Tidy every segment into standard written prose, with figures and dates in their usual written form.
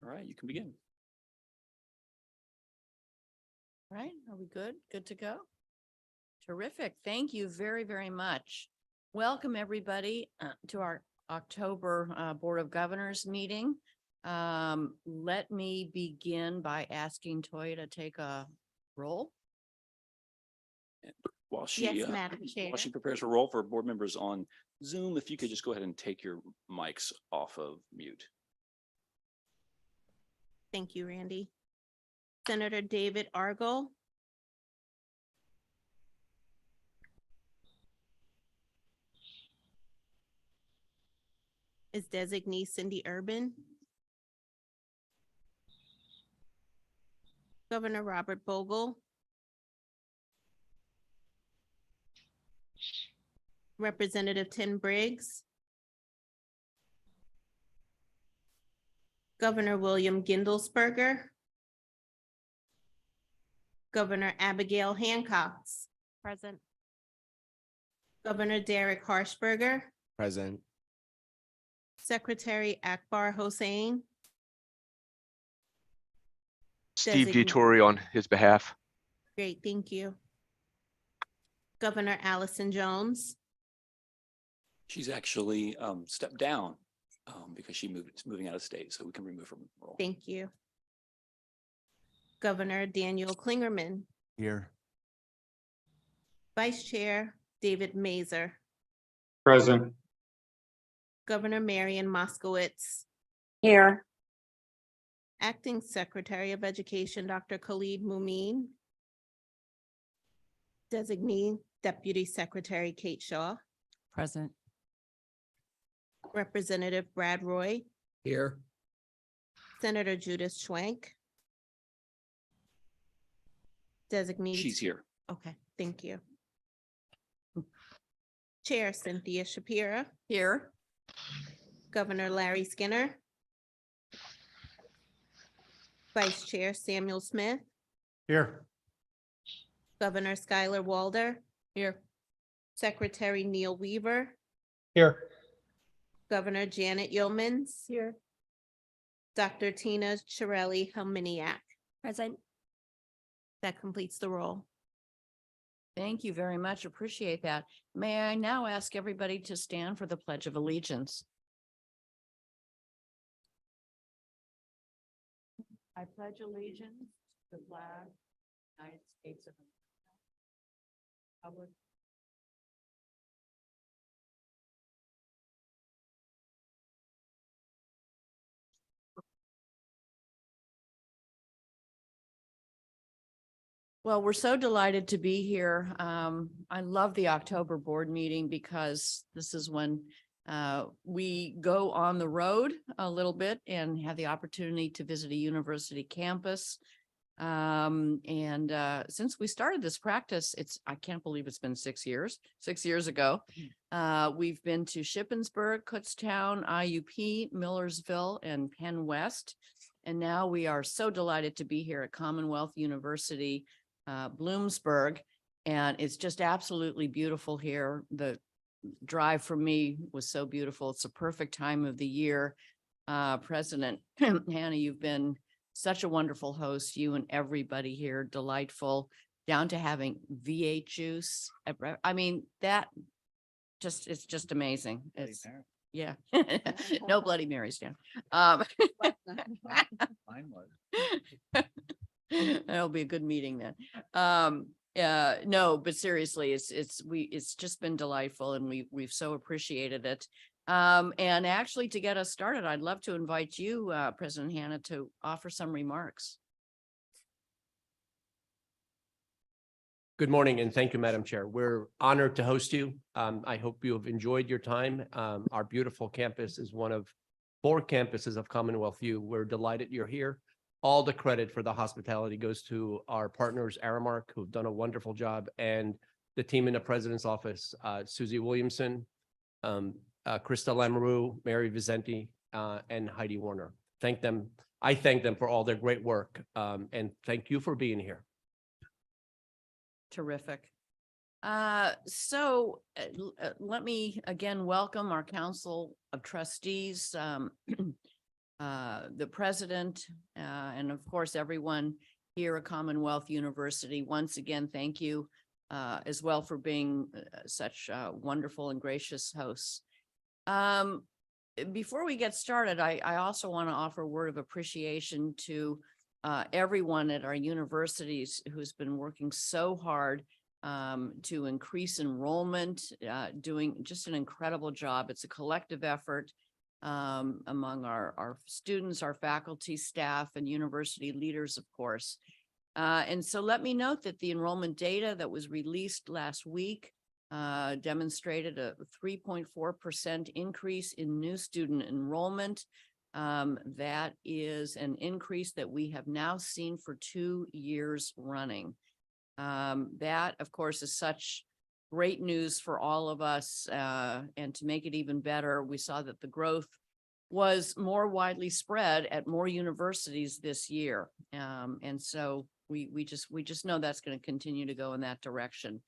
All right, you can begin. All right, are we good? Good to go? Terrific. Thank you very, very much. Welcome, everybody, to our October Board of Governors meeting. Let me begin by asking Toya to take a roll. While she, Madam Chair. while she prepares her roll for board members on Zoom, if you could just go ahead and take your mics off of mute. Thank you, Randy. Senator David Argyle. Is designee Cindy Urban. Governor Robert Bogle. Representative Tim Briggs. Governor William Gindelsberger. Governor Abigail Hancox. Present. Governor Derek Harshberger. Present. Secretary Akbar Hossain. Steve Designee. Vittori on his behalf. Great, thank you. Governor Allison Jones. She's actually stepped down because it's moving out of state, so we can remove her from the roll. Thank you. Governor Daniel Klingerman. Here. Vice Chair David Mazer. Present. Governor Marian Moskowitz. Here. Acting Secretary of Education, Dr. Khalid Mumin. Designee Deputy Secretary Kate Shaw. Present. Representative Brad Roy. Here. Senator Judith Schwank. Designee. She's here. Okay, thank you. Chair Cynthia Shapira. Here. Governor Larry Skinner. Vice Chair Samuel Smith. Here. Governor Skylar Walder. Here. Secretary Neil Weaver. Here. Governor Janet Yeomans. Here. Dr. Tina Chiarelli Helminiak. Present. That completes the roll. Thank you very much. Appreciate that. May I now ask everybody to stand for the Pledge of Allegiance? I pledge allegiance to the flag of the United States of America. Well, we're so delighted to be here. I love the October board meeting because this is when we go on the road a little bit and have the opportunity to visit a university campus. Since we started this practice, I can't believe it's been 6 years. 6 years ago, we've been to Shippensburg, Kutztown, IUP, Millersville, and Penn West. And now we are so delighted to be here at Commonwealth University, Bloomsburg, and it's just absolutely beautiful here. The drive for me was so beautiful. It's a perfect time of the year. President Hannah, you've been such a wonderful host. You and everybody here, delightful, down to having V8 juice. I mean, it's just amazing. It's, yeah, no Bloody Marys down. Mine was. That'll be a good meeting then. No, but seriously, it's just been delightful and we've so appreciated it. And actually to get us started, I'd love to invite you, President Hannah, to offer some remarks. Good morning and thank you, Madam Chair. We're honored to host you. I hope you have enjoyed your time. Our beautiful campus is one of 4 campuses of Commonwealth U. We're delighted you're here. All the credit for the hospitality goes to our partners, Aramark, who've done a wonderful job, and the team in the President's office, Susie Williamson, Krista Lamoureux, Mary Vicente, and Heidi Warner. Thank them. I thank them for all their great work, and thank you for being here. Terrific. Let me again welcome our Council of Trustees. the president, and of course, everyone here at Commonwealth University. Once again, thank you as well for being such wonderful and gracious hosts. Before we get started, I also want to offer a word of appreciation to everyone at our universities who's been working so hard to increase enrollment, doing just an incredible job. It's a collective effort among our students, our faculty, staff, and university leaders, of course. And so let me note that the enrollment data that was released last week demonstrated a 3.4% increase in new student enrollment. That is an increase that we have now seen for 2 years running. That, of course, is such great news for all of us. And to make it even better, we saw that the growth was more widely spread at more universities this year. And so we just know that's going to continue to go in that direction.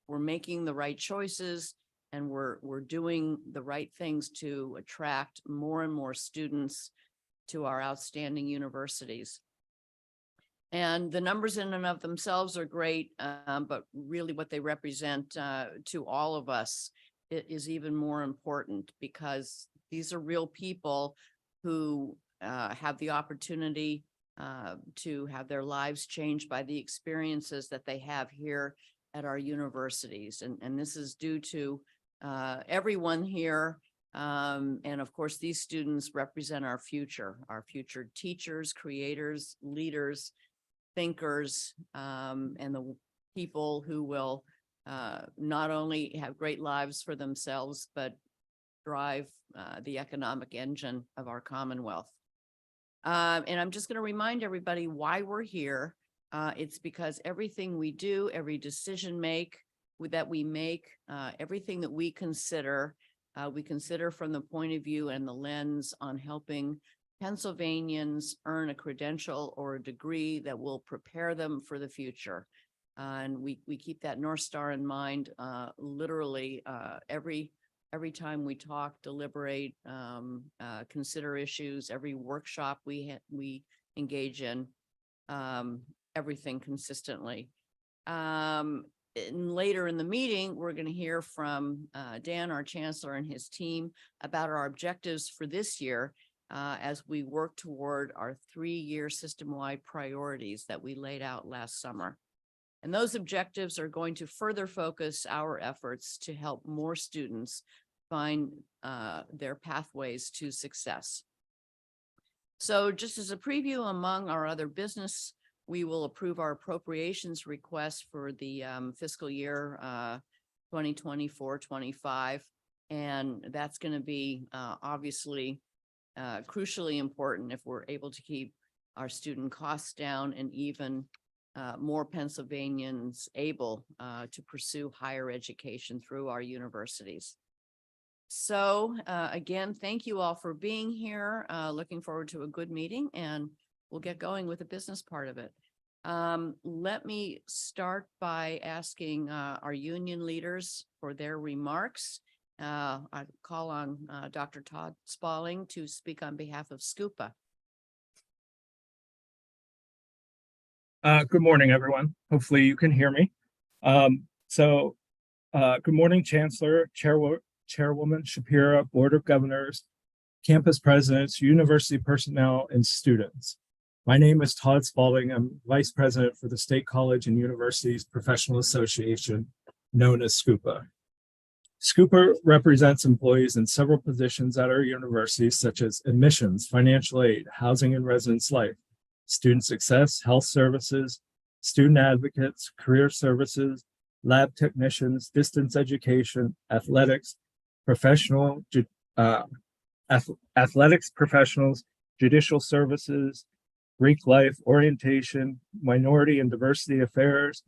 We're making the right choices, and we're doing the right things to attract more and more students to our outstanding universities. And the numbers in and of themselves are great, but really what they represent to all of us is even more important, because these are real people who have the opportunity to have their lives changed by the experiences that they have here at our universities. And this is due to everyone here. And of course, these students represent our future teachers, creators, leaders, thinkers, and the people who will not only have great lives for themselves, but drive the economic engine of our Commonwealth. And I'm just going to remind everybody why we're here. It's because everything we do, every decision that we make, everything that we consider from the point of view and the lens on helping Pennsylvanians earn a credential or a degree that will prepare them for the future. And we keep that North Star in mind, literally every time we talk, deliberate, consider issues, every workshop we engage in, everything consistently. And later in the meeting, we're going to hear from Dan, our chancellor, and his team about our objectives for this year as we work toward our 3-year system-wide priorities that we laid out last summer. And those objectives are going to further focus our efforts to help more students find their pathways to success. So just as a preview, among our other business, we will approve our appropriations request for the fiscal year 2024-25. And that's going to be obviously crucially important if we're able to keep our student costs down and even more Pennsylvanians able to pursue higher education through our universities. So again, thank you all for being here. Looking forward to a good meeting, and we'll get going with the business part of it. Let me start by asking our union leaders for their remarks. I call on Dr. Todd Spalding to speak on behalf of SCUPA. Good morning, everyone. Hopefully you can hear me. Good morning, Chancellor, Chairwoman Shapira, Board of Governors, campus presidents, university personnel, and students. My name is Todd Spalding. I'm Vice President for the State College and Universities Professional Association, known as SCUPA. SCUPA represents employees in several positions at our universities, such as admissions, financial aid, housing and residence life, student success, health services, student advocates, career services, lab technicians, distance education, athletics professionals, judicial services, Greek life, orientation, minority and diversity affairs,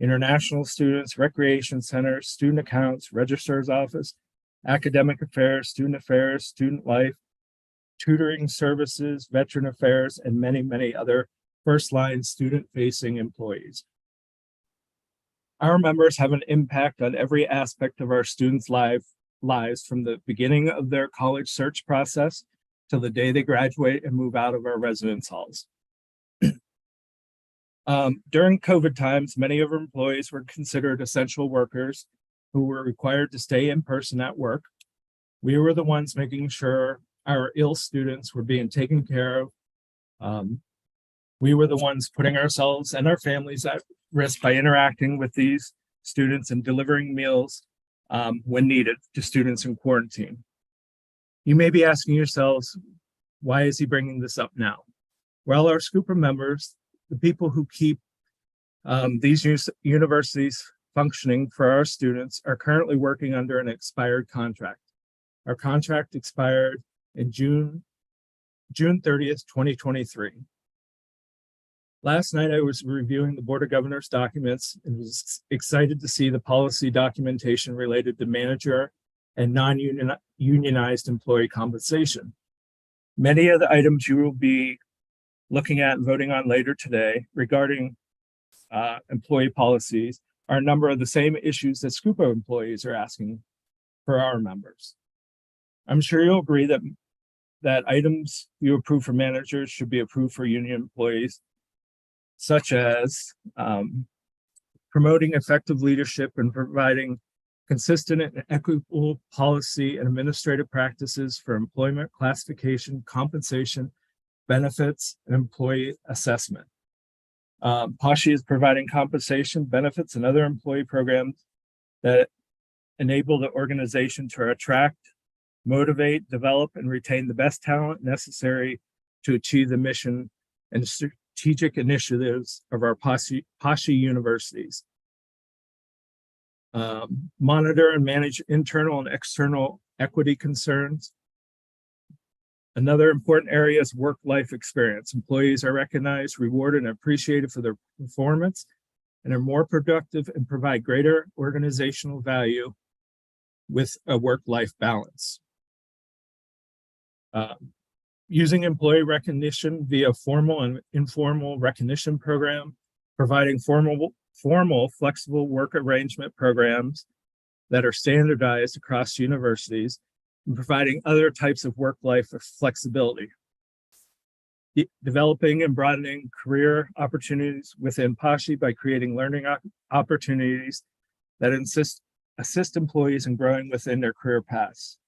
international students, recreation centers, student accounts, registrar's office, academic affairs, student life, tutoring services, veteran affairs, and many, many other first-line student-facing employees. Our members have an impact on every aspect of our students' lives, from the beginning of their college search process till the day they graduate and move out of our residence halls. During COVID times, many of our employees were considered essential workers who were required to stay in person at work. We were the ones making sure our ill students were being taken care of. We were the ones putting ourselves and our families at risk by interacting with these students and delivering meals when needed to students in quarantine. You may be asking yourselves, why is he bringing this up now? Well, our SCUPA members, the people who keep these universities functioning for our students, are currently working under an expired contract. Our contract expired in June 30th, 2023. Last night, I was reviewing the Board of Governors documents and was excited to see the policy documentation related to manager and non-unionized employee compensation. Many of the items you will be looking at and voting on later today regarding employee policies are a number of the same issues that SCUPA employees are asking for our members. I'm sure you'll agree that items you approve for managers should be approved for union employees, such as promoting effective leadership and providing consistent and equitable policy and administrative practices for employment classification, compensation, benefits, and employee assessment. PASHI is providing compensation, benefits, and other employee programs that enable the organization to attract, motivate, develop, and retain the best talent necessary to achieve the mission and strategic initiatives of our PASHI universities. Monitor and manage internal and external equity concerns. Another important area is work-life experience. Employees are recognized, rewarded, and appreciated for their performance and are more productive and provide greater organizational value with a work-life balance. Using employee recognition via formal and informal recognition program, providing formal flexible work arrangement programs that are standardized across universities, and providing other types of work-life flexibility. Developing and broadening career opportunities within PASHI by creating learning opportunities that assist employees in growing within their career paths.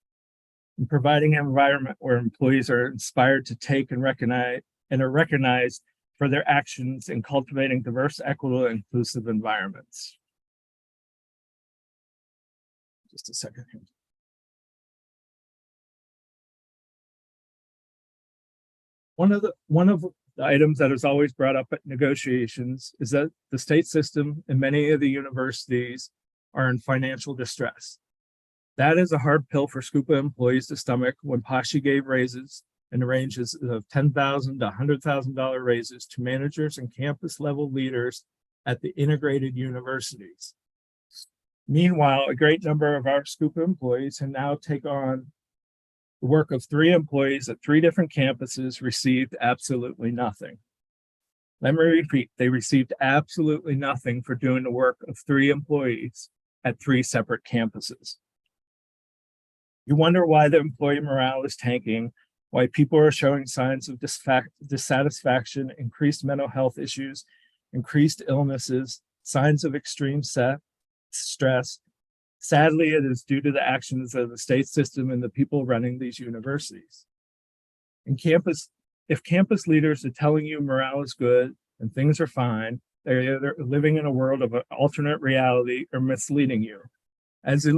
And providing an environment where employees are inspired to take and are recognized for their actions in cultivating diverse, equitable, and inclusive environments. Just a second here. One of the items that is always brought up at negotiations is that the state system and many of the universities are in financial distress. That is a hard pill for SCUPA employees to stomach when PASHI gave raises in the ranges of $10,000 to $100,000 raises to managers and campus level leaders at the integrated universities. Meanwhile, a great number of our SCUPA employees can now take on the work of 3 employees at 3 different campuses received absolutely nothing. Let me repeat, they received absolutely nothing for doing the work of 3 employees at 3 separate campuses. You wonder why the employee morale is tanking, why people are showing signs of dissatisfaction, increased mental health issues, increased illnesses, signs of extreme stress. Sadly, it is due to the actions of the state system and the people running these universities. If campus leaders are telling you morale is good and things are fine, they're either living in a world of an alternate reality or misleading you. As a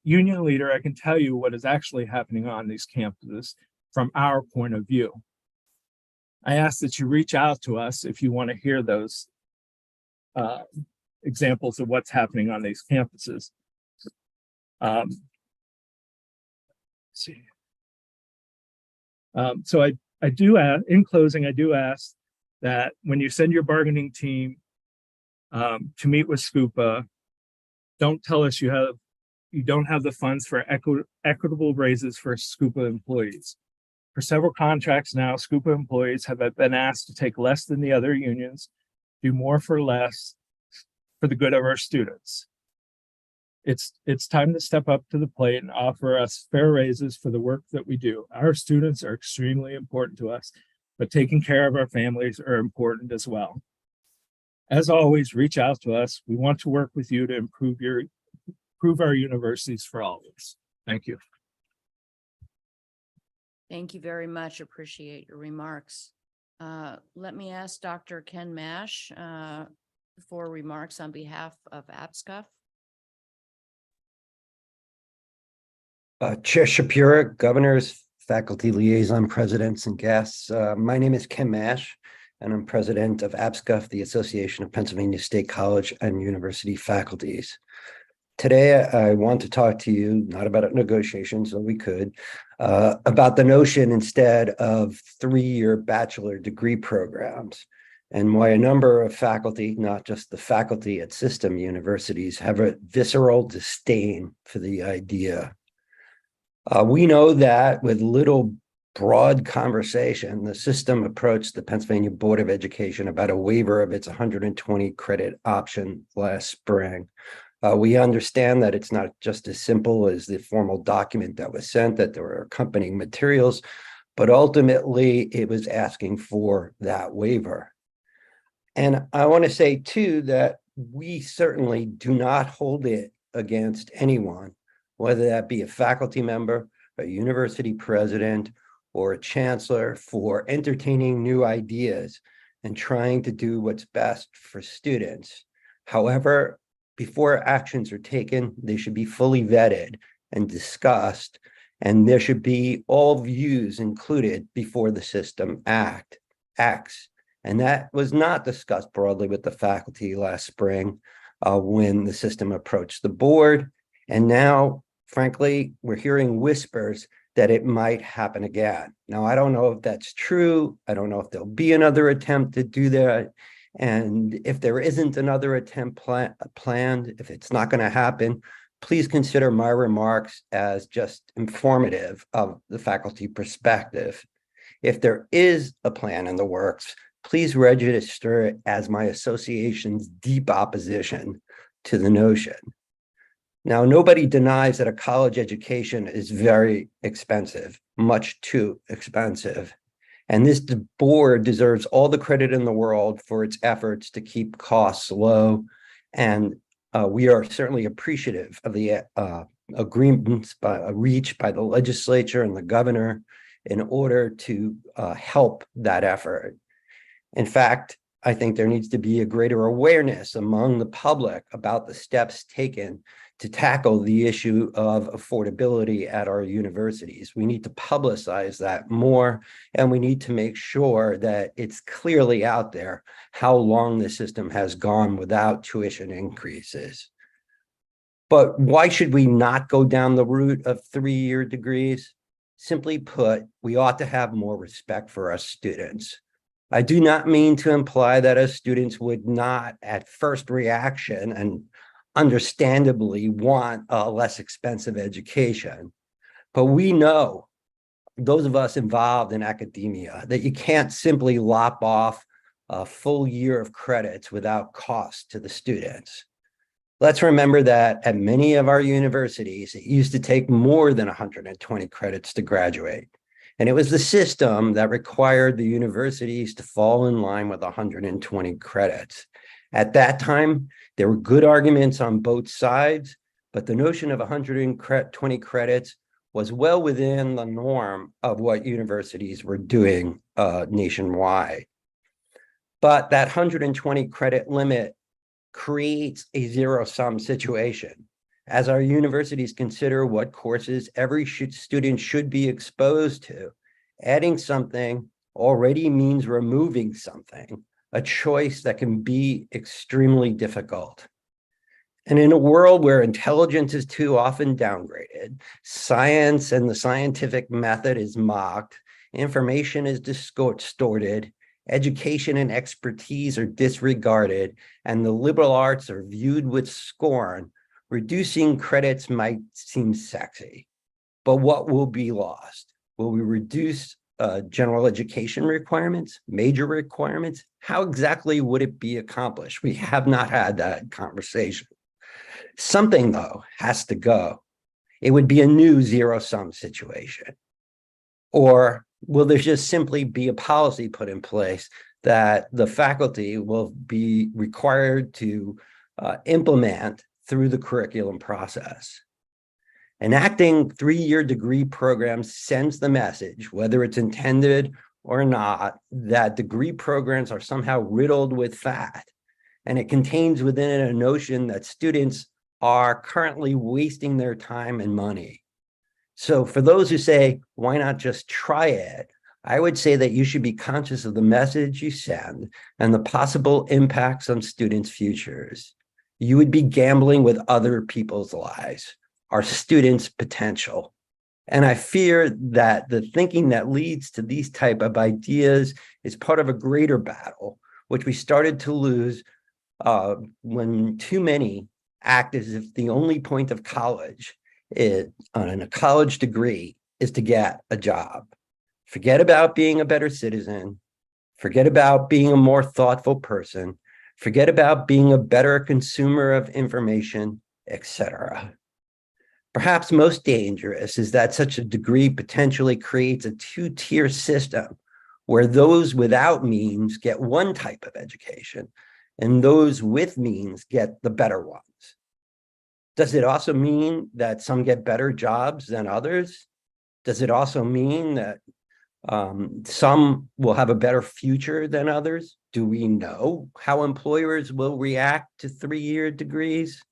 union leader, I can tell you what is actually happening on these campuses from our point of view. I ask that you reach out to us if you want to hear those examples of what's happening on these campuses. So I do ask, in closing, I do ask that when you send your bargaining team to meet with SCUPA, don't tell us you don't have the funds for equitable raises for SCUPA employees. For several contracts now, SCUPA employees have been asked to take less than the other unions, do more for less for the good of our students. It's time to step up to the plate and offer us fair raises for the work that we do. Our students are extremely important to us, but taking care of our families are important as well. As always, reach out to us. We want to work with you to improve our universities for all of us. Thank you. Thank you very much. Appreciate your remarks. Let me ask Dr. Ken Mash for remarks on behalf of APSCUF. Chair Shapiro, governors, faculty liaison, presidents, and guests. My name is Ken Mash, and I'm president of APSCUF, the Association of Pennsylvania State College and University Faculties. Today, I want to talk to you, not about negotiations, though we could, about the notion instead of 3-year bachelor degree programs, and why a number of faculty, not just the faculty at system universities, have a visceral disdain for the idea. We know that with little broad conversation, the system approached the Pennsylvania Board of Education about a waiver of its 120 credit option last spring. We understand that it's not just as simple as the formal document that was sent, that there were accompanying materials, but ultimately it was asking for that waiver. And I want to say too that we certainly do not hold it against anyone, whether that be a faculty member, a university president, or a chancellor, for entertaining new ideas and trying to do what's best for students. However, before actions are taken, they should be fully vetted and discussed, and there should be all views included before the system acts. And that was not discussed broadly with the faculty last spring when the system approached the board. And now, frankly, we're hearing whispers that it might happen again. Now, I don't know if that's true. I don't know if there'll be another attempt to do that. And if there isn't another attempt planned, if it's not going to happen, please consider my remarks as just informative of the faculty perspective. If there is a plan in the works, please register it as my association's deep opposition to the notion. Now, nobody denies that a college education is very expensive, much too expensive. And this board deserves all the credit in the world for its efforts to keep costs low. And we are certainly appreciative of the agreements reached by the legislature and the governor in order to help that effort. In fact, I think there needs to be a greater awareness among the public about the steps taken to tackle the issue of affordability at our universities. We need to publicize that more, and we need to make sure that it's clearly out there how long the system has gone without tuition increases. But why should we not go down the route of 3-year degrees? Simply put, we ought to have more respect for our students. I do not mean to imply that our students would not, at first reaction, and understandably want a less expensive education. But we know, those of us involved in academia, that you can't simply lop off a full year of credits without cost to the students. Let's remember that at many of our universities, it used to take more than 120 credits to graduate. And it was the system that required the universities to fall in line with 120 credits. At that time, there were good arguments on both sides, but the notion of 120 credits was well within the norm of what universities were doing nationwide. But that 120 credit limit creates a zero-sum situation. As our universities consider what courses every student should be exposed to, adding something already means removing something, a choice that can be extremely difficult. And in a world where intelligence is too often downgraded, science and the scientific method is mocked, information is distorted, education and expertise are disregarded, and the liberal arts are viewed with scorn, reducing credits might seem sexy. But what will be lost? Will we reduce general education requirements, major requirements? How exactly would it be accomplished? We have not had that conversation. Something, though, has to go. It would be a new zero-sum situation. Or will there just simply be a policy put in place that the faculty will be required to implement through the curriculum process? Enacting three-year degree programs sends the message, whether it's intended or not, that degree programs are somehow riddled with fat. And it contains within it a notion that students are currently wasting their time and money. So for those who say, why not just try it? I would say that you should be conscious of the message you send and the possible impacts on students' futures. You would be gambling with other people's lives, our students' potential. And I fear that the thinking that leads to these type of ideas is part of a greater battle, which we started to lose when too many act as if the only point of college on a college degree is to get a job. Forget about being a better citizen. Forget about being a more thoughtful person. Forget about being a better consumer of information, etc. Perhaps most dangerous is that such a degree potentially creates a two-tier system where those without means get one type of education and those with means get the better ones. Does it also mean that some get better jobs than others? Does it also mean that some will have a better future than others? Do we know how employers will react to three-year degrees?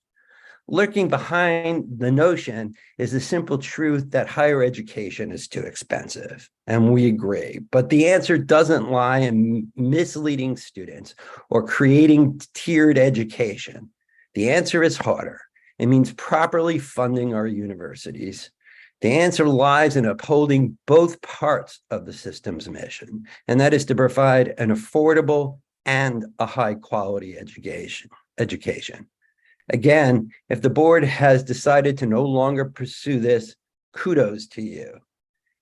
Lurking behind the notion is the simple truth that higher education is too expensive, and we agree. But the answer doesn't lie in misleading students or creating tiered education. The answer is harder. It means properly funding our universities. The answer lies in upholding both parts of the system's mission, and that is to provide an affordable and a high-quality education. Again, if the board has decided to no longer pursue this, kudos to you.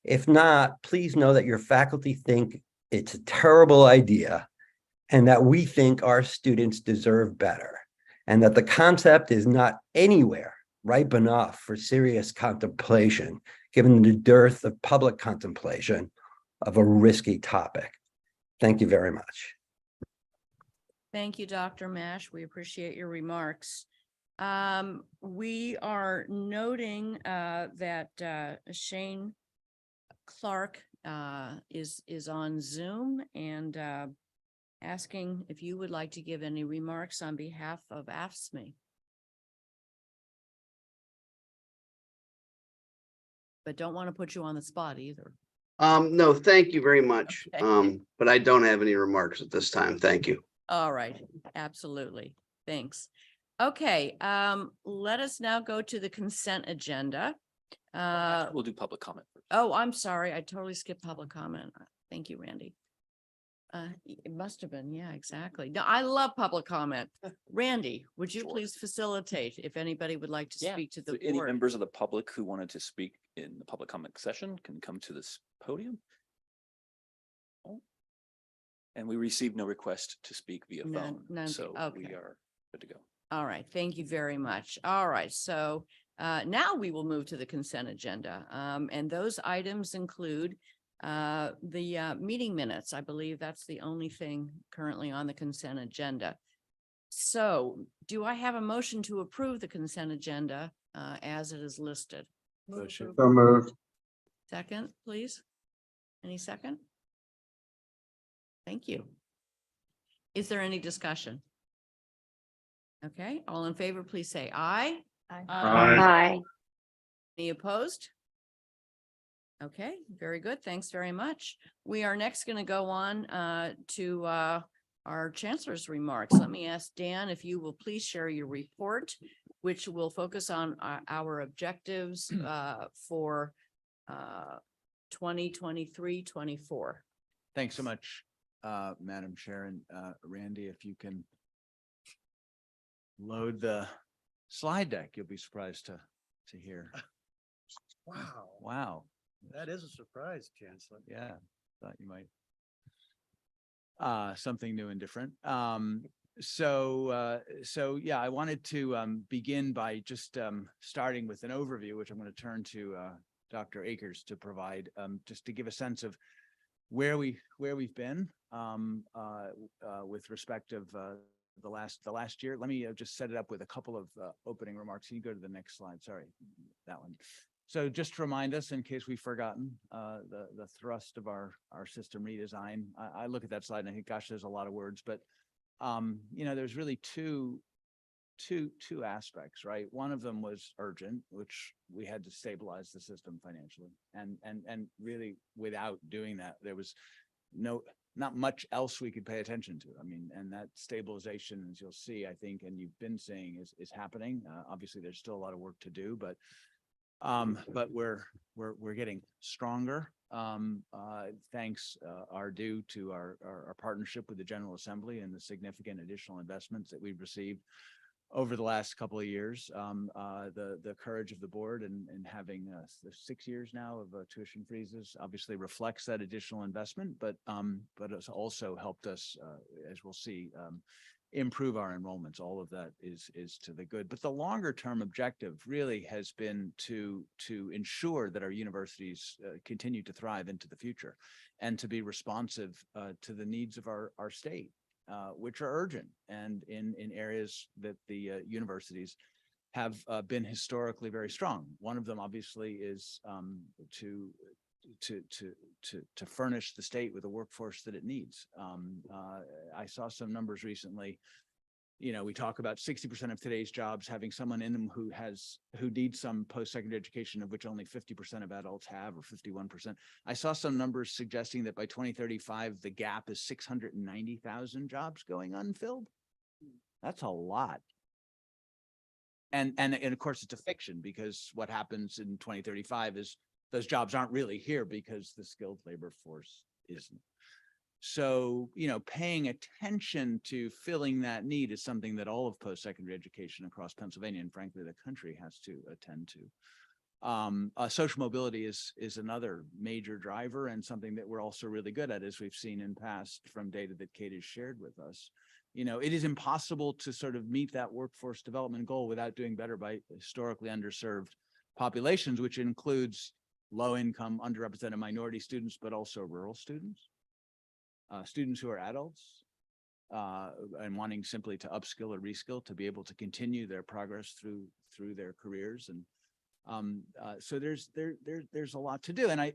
If not, please know that your faculty think it's a terrible idea and that we think our students deserve better, and that the concept is not anywhere ripe enough for serious contemplation, given the dearth of public contemplation of a risky topic. Thank you very much. Thank you, Dr. Mash. We appreciate your remarks. We are noting that Shane Clark is on Zoom and asking if you would like to give any remarks on behalf of AFSCME. But don't want to put you on the spot either. No, thank you very much. Okay. But I don't have any remarks at this time. Thank you. All right, absolutely. Thanks. Okay, let us now go to the consent agenda. We'll do public comment first. Oh, I'm sorry. I totally skipped public comment. Thank you, Randy. It must have been. Yeah, exactly. No, I love public comment. Randy, would you Sure. please facilitate if anybody would like to Yeah, speak to so the any board? members of the public who wanted to speak in the public comment session can come to this podium. Oh. And we received no request to speak via phone, None. so we Okay. are good to go. All right, thank you very much. All right, so now we will move to the consent agenda. And those items include the meeting minutes. I believe that's the only thing currently on the consent agenda. So do I have a motion to approve the consent agenda as it is listed? So moved. Second, please. Any second? Thank you. Is there any discussion? Okay, all in favor, please say aye. Aye. Any opposed? Okay, very good. Thanks very much. We are next going to go on to our chancellor's remarks. Let me ask Dan if you will please share your report, which will focus on our objectives for 2023-24. Thanks so much, Madam Chair, and Randy, if you can load the slide deck, you'll be surprised to hear. Wow, Wow. that is a surprise, Chancellor. Yeah, thought you might. Something new and different. So yeah, I wanted to begin by just starting with an overview, which I'm going to turn to Dr. Akres to provide, just to give a sense of where we've been with respect of the last year. Let me just set it up with a couple of opening remarks. Can you go to the next slide? Sorry, that one. So just to remind us, in case we've forgotten, the thrust of our system redesign. I look at that slide and I think, gosh, there's a lot of words, but there's really two aspects, right? One of them was urgent, which we had to stabilize the system financially, and really without doing that, there was not much else we could pay attention to. I mean, and that stabilization, as you'll see, I think, and you've been saying, is happening. Obviously, there's still a lot of work to do, but we're getting stronger. Thanks are due to our partnership with the General Assembly and the significant additional investments that we've received over the last couple of years. The courage of the board and having 6 years now of tuition freezes obviously reflects that additional investment, but it's also helped us, as we'll see, improve our enrollments. All of that is to the good. But the longer term objective really has been to ensure that our universities continue to thrive into the future and to be responsive to the needs of our state, which are urgent, and in areas that the universities have been historically very strong. One of them obviously is to furnish the state with a workforce that it needs. I saw some numbers recently. We talk about 60% of today's jobs having someone in them who needs some post-secondary education, of which only 50% of adults have, or 51%. I saw some numbers suggesting that by 2035, the gap is 690,000 jobs going unfilled. That's a lot. And of course, it's a fiction, because what happens in 2035 is those jobs aren't really here because the skilled labor force isn't. So, paying attention to filling that need is something that all of post-secondary education across Pennsylvania, and frankly, the country, has to attend to. Social mobility is another major driver, and something that we're also really good at, as we've seen in past from data that Kate has shared with us. It is impossible to sort of meet that workforce development goal without doing better by historically underserved populations, which includes low-income, underrepresented minority students, but also rural students, students who are adults and wanting simply to upskill or reskill to be able to continue their progress through their careers. And so there's a lot to do, and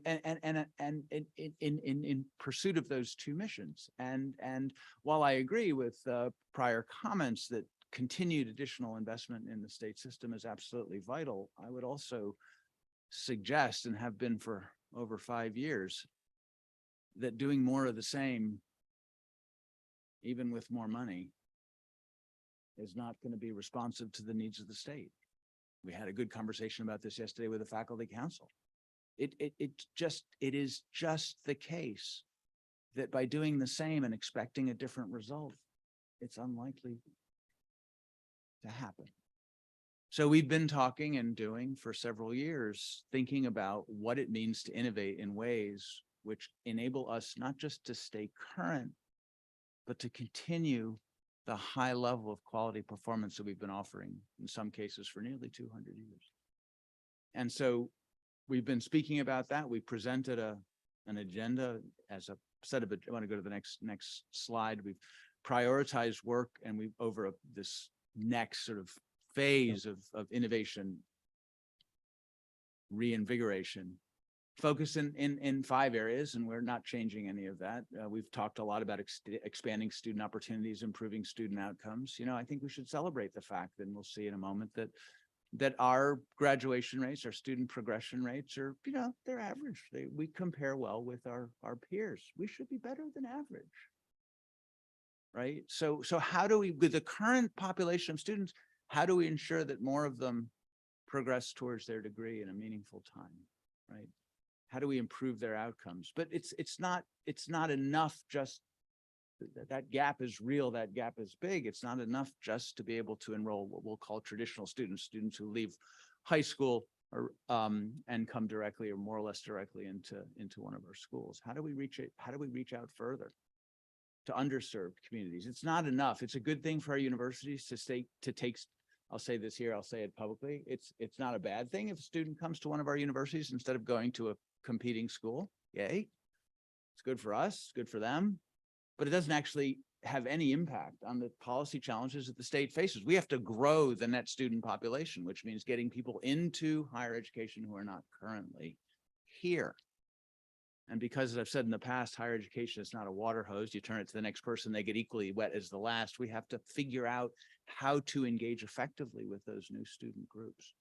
in pursuit of those two missions. And while I agree with prior comments that continued additional investment in the state system is absolutely vital, I would also suggest, and have been for over 5 years, that doing more of the same, even with more money, is not going to be responsive to the needs of the state. We had a good conversation about this yesterday with the faculty council. It is just the case that by doing the same and expecting a different result, it's unlikely to happen. So we've been talking and doing for several years, thinking about what it means to innovate in ways which enable us not just to stay current, but to continue the high level of quality performance that we've been offering, in some cases, for nearly 200 years. And so we've been speaking about that. We presented an agenda as a set of, I want to go to the next slide. We've prioritized work, and we've over this next sort of phase of innovation, reinvigoration, focus in 5 areas, and we're not changing any of that. We've talked a lot about expanding student opportunities, improving student outcomes. I think we should celebrate the fact, and we'll see in a moment, that our graduation rates, our student progression rates are, they're average. We compare well with our peers. We should be better than average, right? So how do we, with the current population of students, how do we ensure that more of them progress towards their degree in a meaningful time, right? How do we improve their outcomes? But it's not enough just, that gap is real, that gap is big. It's not enough just to be able to enroll what we'll call traditional students who leave high school or and come directly or more or less directly into one of our schools. How do we reach it? How do we reach out further? to underserved communities. It's not enough. It's a good thing for our universities to take, I'll say this here, I'll say it publicly. It's not a bad thing if a student comes to one of our universities instead of going to a competing school. Yay. It's good for us, it's good for them, but it doesn't actually have any impact on the policy challenges that the state faces. We have to grow the net student population, which means getting people into higher education who are not currently here. And because, as I've said in the past, higher education is not a water hose. You turn it to the next person, they get equally wet as the last. We have to figure out how to engage effectively with those new student groups.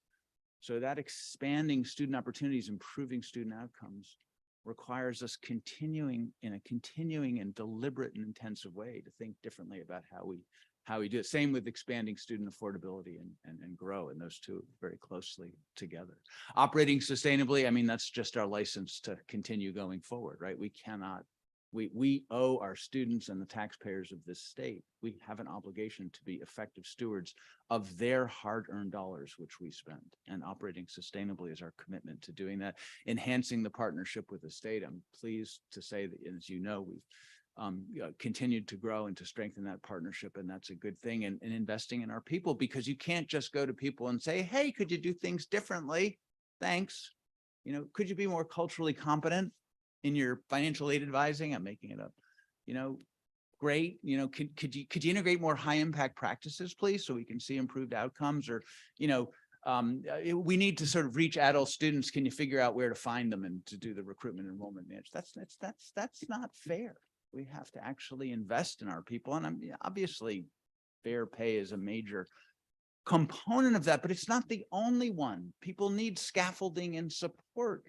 So that expanding student opportunities, improving student outcomes requires us continuing and deliberate and intensive way to think differently about how we do it. Same with expanding student affordability and grow, and those two very closely together. Operating sustainably, I mean, that's just our license to continue going forward, right? We owe our students and the taxpayers of this state, we have an obligation to be effective stewards of their hard-earned dollars, which we spend, and operating sustainably is our commitment to doing that. Enhancing the partnership with the state. I'm pleased to say that, as you know, we've continued to grow and to strengthen that partnership, and that's a good thing. And investing in our people, because you can't just go to people and say, hey, could you do things differently? Thanks. Could you be more culturally competent in your financial aid advising? I'm making it up. Great. Could you integrate more high impact practices, please, so we can see improved outcomes? Or, we need to sort of reach adult students. Can you figure out where to find them and to do the recruitment and enrollment management? That's not fair. We have to actually invest in our people. And obviously fair pay is a major component of that, but it's not the only one. People need scaffolding and support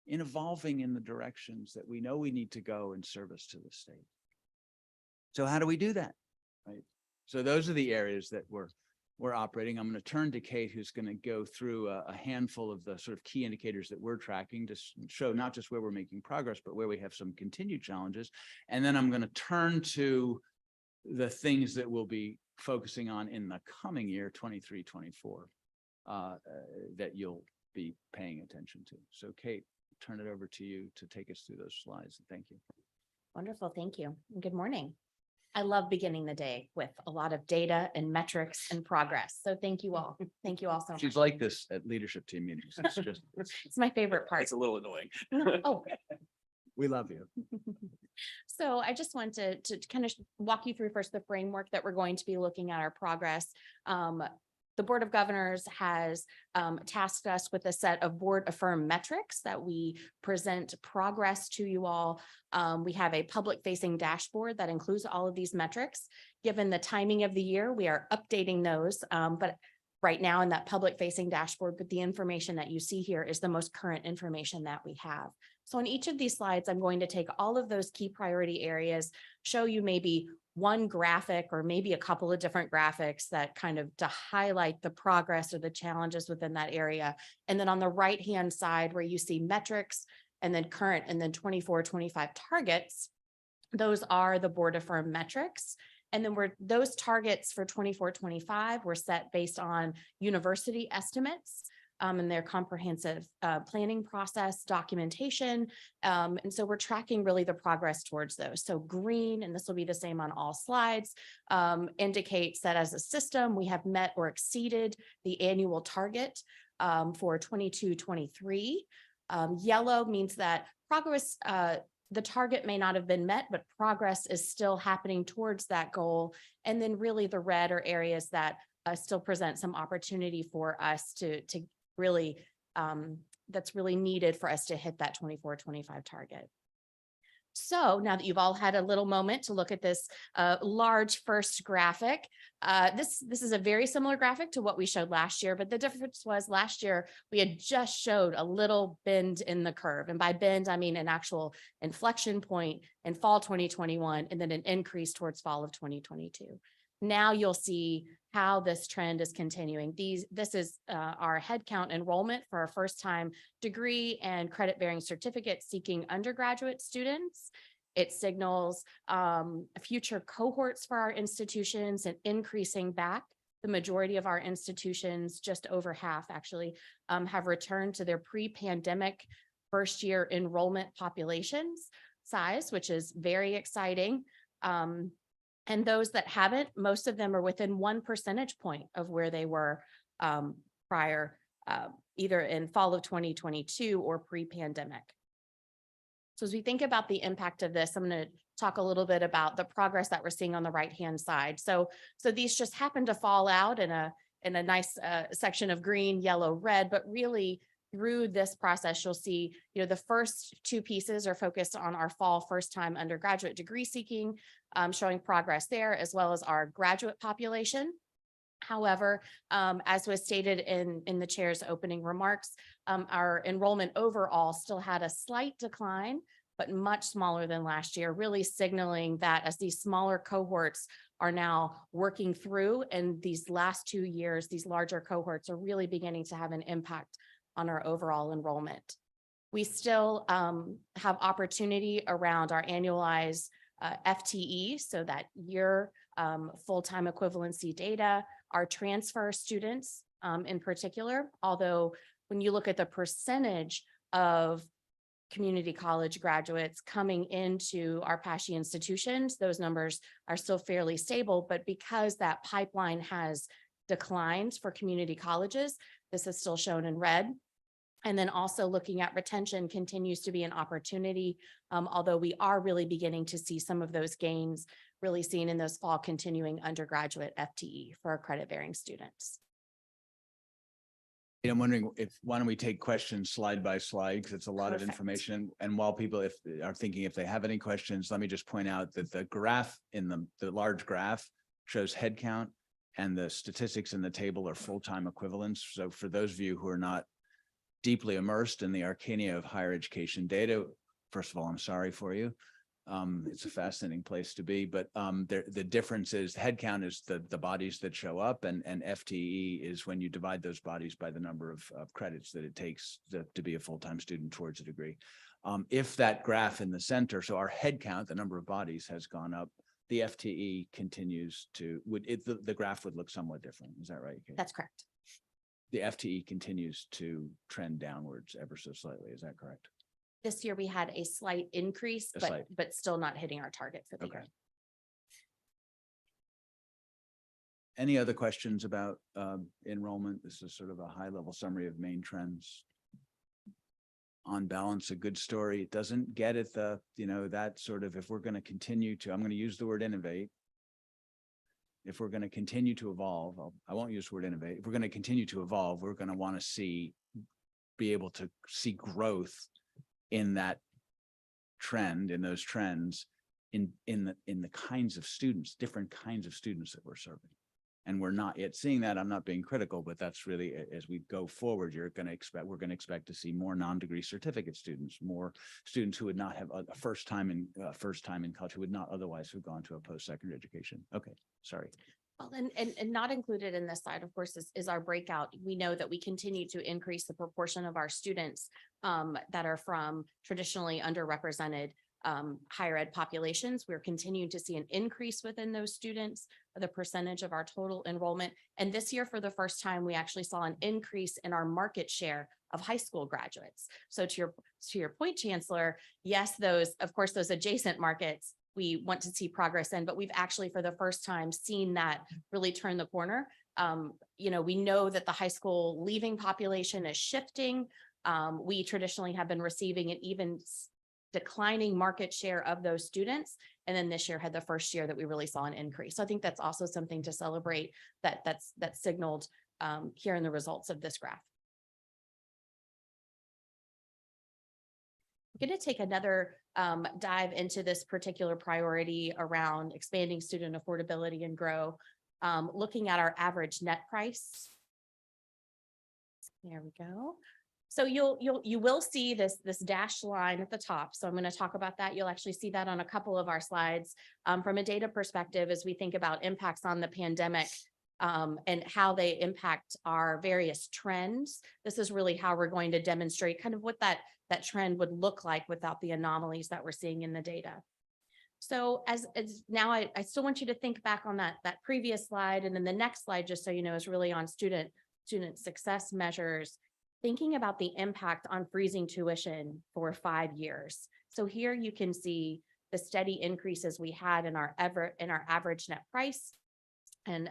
in evolving in the directions that we know we need to go in service to the state. So how do we do that? Right. So those are the areas that we're operating. I'm going to turn to Kate, who's going to go through a handful of the sort of key indicators that we're tracking to show not just where we're making progress, but where we have some continued challenges. And then I'm going to turn to the things that we'll be focusing on in the coming year, 23-24, that you'll be paying attention to. So Kate, turn it over to you to take us through those slides. Thank you. Wonderful. Thank you. And good morning. I love beginning the day with a lot of data and metrics and progress. So thank you all. Thank you all so much. She's like this at leadership team meetings. It's just, It's my favorite part. It's a little annoying. Oh, we love you. so I just want to kind of walk you through first the framework that we're going to be looking at our progress. The Board of Governors has tasked us with a set of board affirmed metrics that we present progress to you all. We have a public facing dashboard that includes all of these metrics. Given the timing of the year, we are updating those, but right now in that public facing dashboard, but the information that you see here is the most current information that we have. So in each of these slides, I'm going to take all of those key priority areas, show you maybe one graphic or maybe a couple of different graphics that kind of to highlight the progress or the challenges within that area. And then on the right-hand side where you see metrics and then current and then 24-25 targets, those are the board affirmed metrics. And then those targets for 24-25 were set based on university estimates and their comprehensive planning process, documentation. And so we're tracking really the progress towards those. So green, and this will be the same on all slides, indicates that as a system, we have met or exceeded the annual target for 22-23. Yellow means that progress, the target may not have been met, but progress is still happening towards that goal. And then really the red are areas that still present some opportunity for us to really, that's really needed for us to hit that 24-25 target. So now that you've all had a little moment to look at this large first graphic, this is a very similar graphic to what we showed last year, but the difference was last year we had just showed a little bend in the curve. And by bend, I mean an actual inflection point in fall 2021, and then an increase towards fall of 2022. Now you'll see how this trend is continuing. This is our headcount enrollment for our first time degree and credit bearing certificate seeking undergraduate students. It signals future cohorts for our institutions and increasing back. The majority of our institutions, just over half actually, have returned to their pre-pandemic first year enrollment populations size, which is very exciting. And those that haven't, most of them are within 1 percentage point of where they were prior, either in fall of 2022 or pre-pandemic. So as we think about the impact of this, I'm going to talk a little bit about the progress that we're seeing on the right-hand side. So these just happen to fall out in a nice section of green, yellow, red, but really through this process, you'll see, the first 2 pieces are focused on our fall first-time undergraduate degree seeking, showing progress there, as well as our graduate population. However, as was stated in the chair's opening remarks, our enrollment overall still had a slight decline, but much smaller than last year, really signaling that as these smaller cohorts are now working through, and these last 2 years, these larger cohorts are really beginning to have an impact on our overall enrollment. We still have opportunity around our annualized FTE, so that year full-time equivalency data, our transfer students in particular, although when you look at the percentage of community college graduates coming into our PASHE institutions, those numbers are still fairly stable, but because that pipeline has declined for community colleges, this is still shown in red. And then also looking at retention continues to be an opportunity, although we are really beginning to see some of those gains really seen in those fall continuing undergraduate FTE for our credit-bearing students. I'm wondering why don't we take questions slide by slide, because it's a lot of Perfect. information. And while people are thinking if they have any questions, let me just point out that the graph in the large graph shows head count, and the statistics in the table are full-time equivalents. So for those of you who are not deeply immersed in the arcana of higher education data, first of all, I'm sorry for you. It's a fascinating place to be, but the difference is headcount is the bodies that show up, and FTE is when you divide those bodies by the number of credits that it takes to be a full-time student towards a degree. If that graph in the center, so our headcount, the number of bodies has gone up, the FTE continues to, the graph would look somewhat different. Is that right, Kate? That's correct. The FTE continues to trend downwards ever so slightly. Is that correct? This year we had a slight increase, but still not hitting our target for the year. Any other questions about enrollment? This is sort of a high-level summary of main trends. On balance, a good story. It doesn't get at that sort of, if we're going to continue to, I'm going to use the word innovate. If we're going to continue to evolve, I won't use the word innovate. If we're going to continue to evolve, we're going to want to be able to see growth in that trend, in those trends, in the kinds of students, different kinds of students that we're serving. And we're not yet seeing that. I'm not being critical, but that's really, as we go forward, we're going to expect to see more non-degree certificate students, more students who would not have a first time in college, who would not otherwise have gone to a post-secondary education. Okay, sorry. Well, and not included in this slide, of course, is our breakout. We know that we continue to increase the proportion of our students that are from traditionally underrepresented higher ed populations. We're continuing to see an increase within those students, the percentage of our total enrollment. And this year, for the first time, we actually saw an increase in our market share of high school graduates. So to your point, Chancellor, yes, those adjacent markets we want to see progress in, but we've actually for the first time seen that really turn the corner. We know that the high school leaving population is shifting. We traditionally have been receiving an even declining market share of those students. And then this year had the first year that we really saw an increase. So I think that's also something to celebrate that's signaled here in the results of this graph. I'm going to take another dive into this particular priority around expanding student affordability and grow, looking at our average net price. There we go. So you will see this dashed line at the top. So I'm going to talk about that. You'll actually see that on a couple of our slides from a data perspective as we think about impacts on the pandemic and how they impact our various trends. This is really how we're going to demonstrate kind of what that trend would look like without the anomalies that we're seeing in the data. So as now I still want you to think back on that previous slide, and then the next slide, just so you know, is really on student success measures, thinking about the impact on freezing tuition for 5 years. So here you can see the steady increases we had in our average net price. And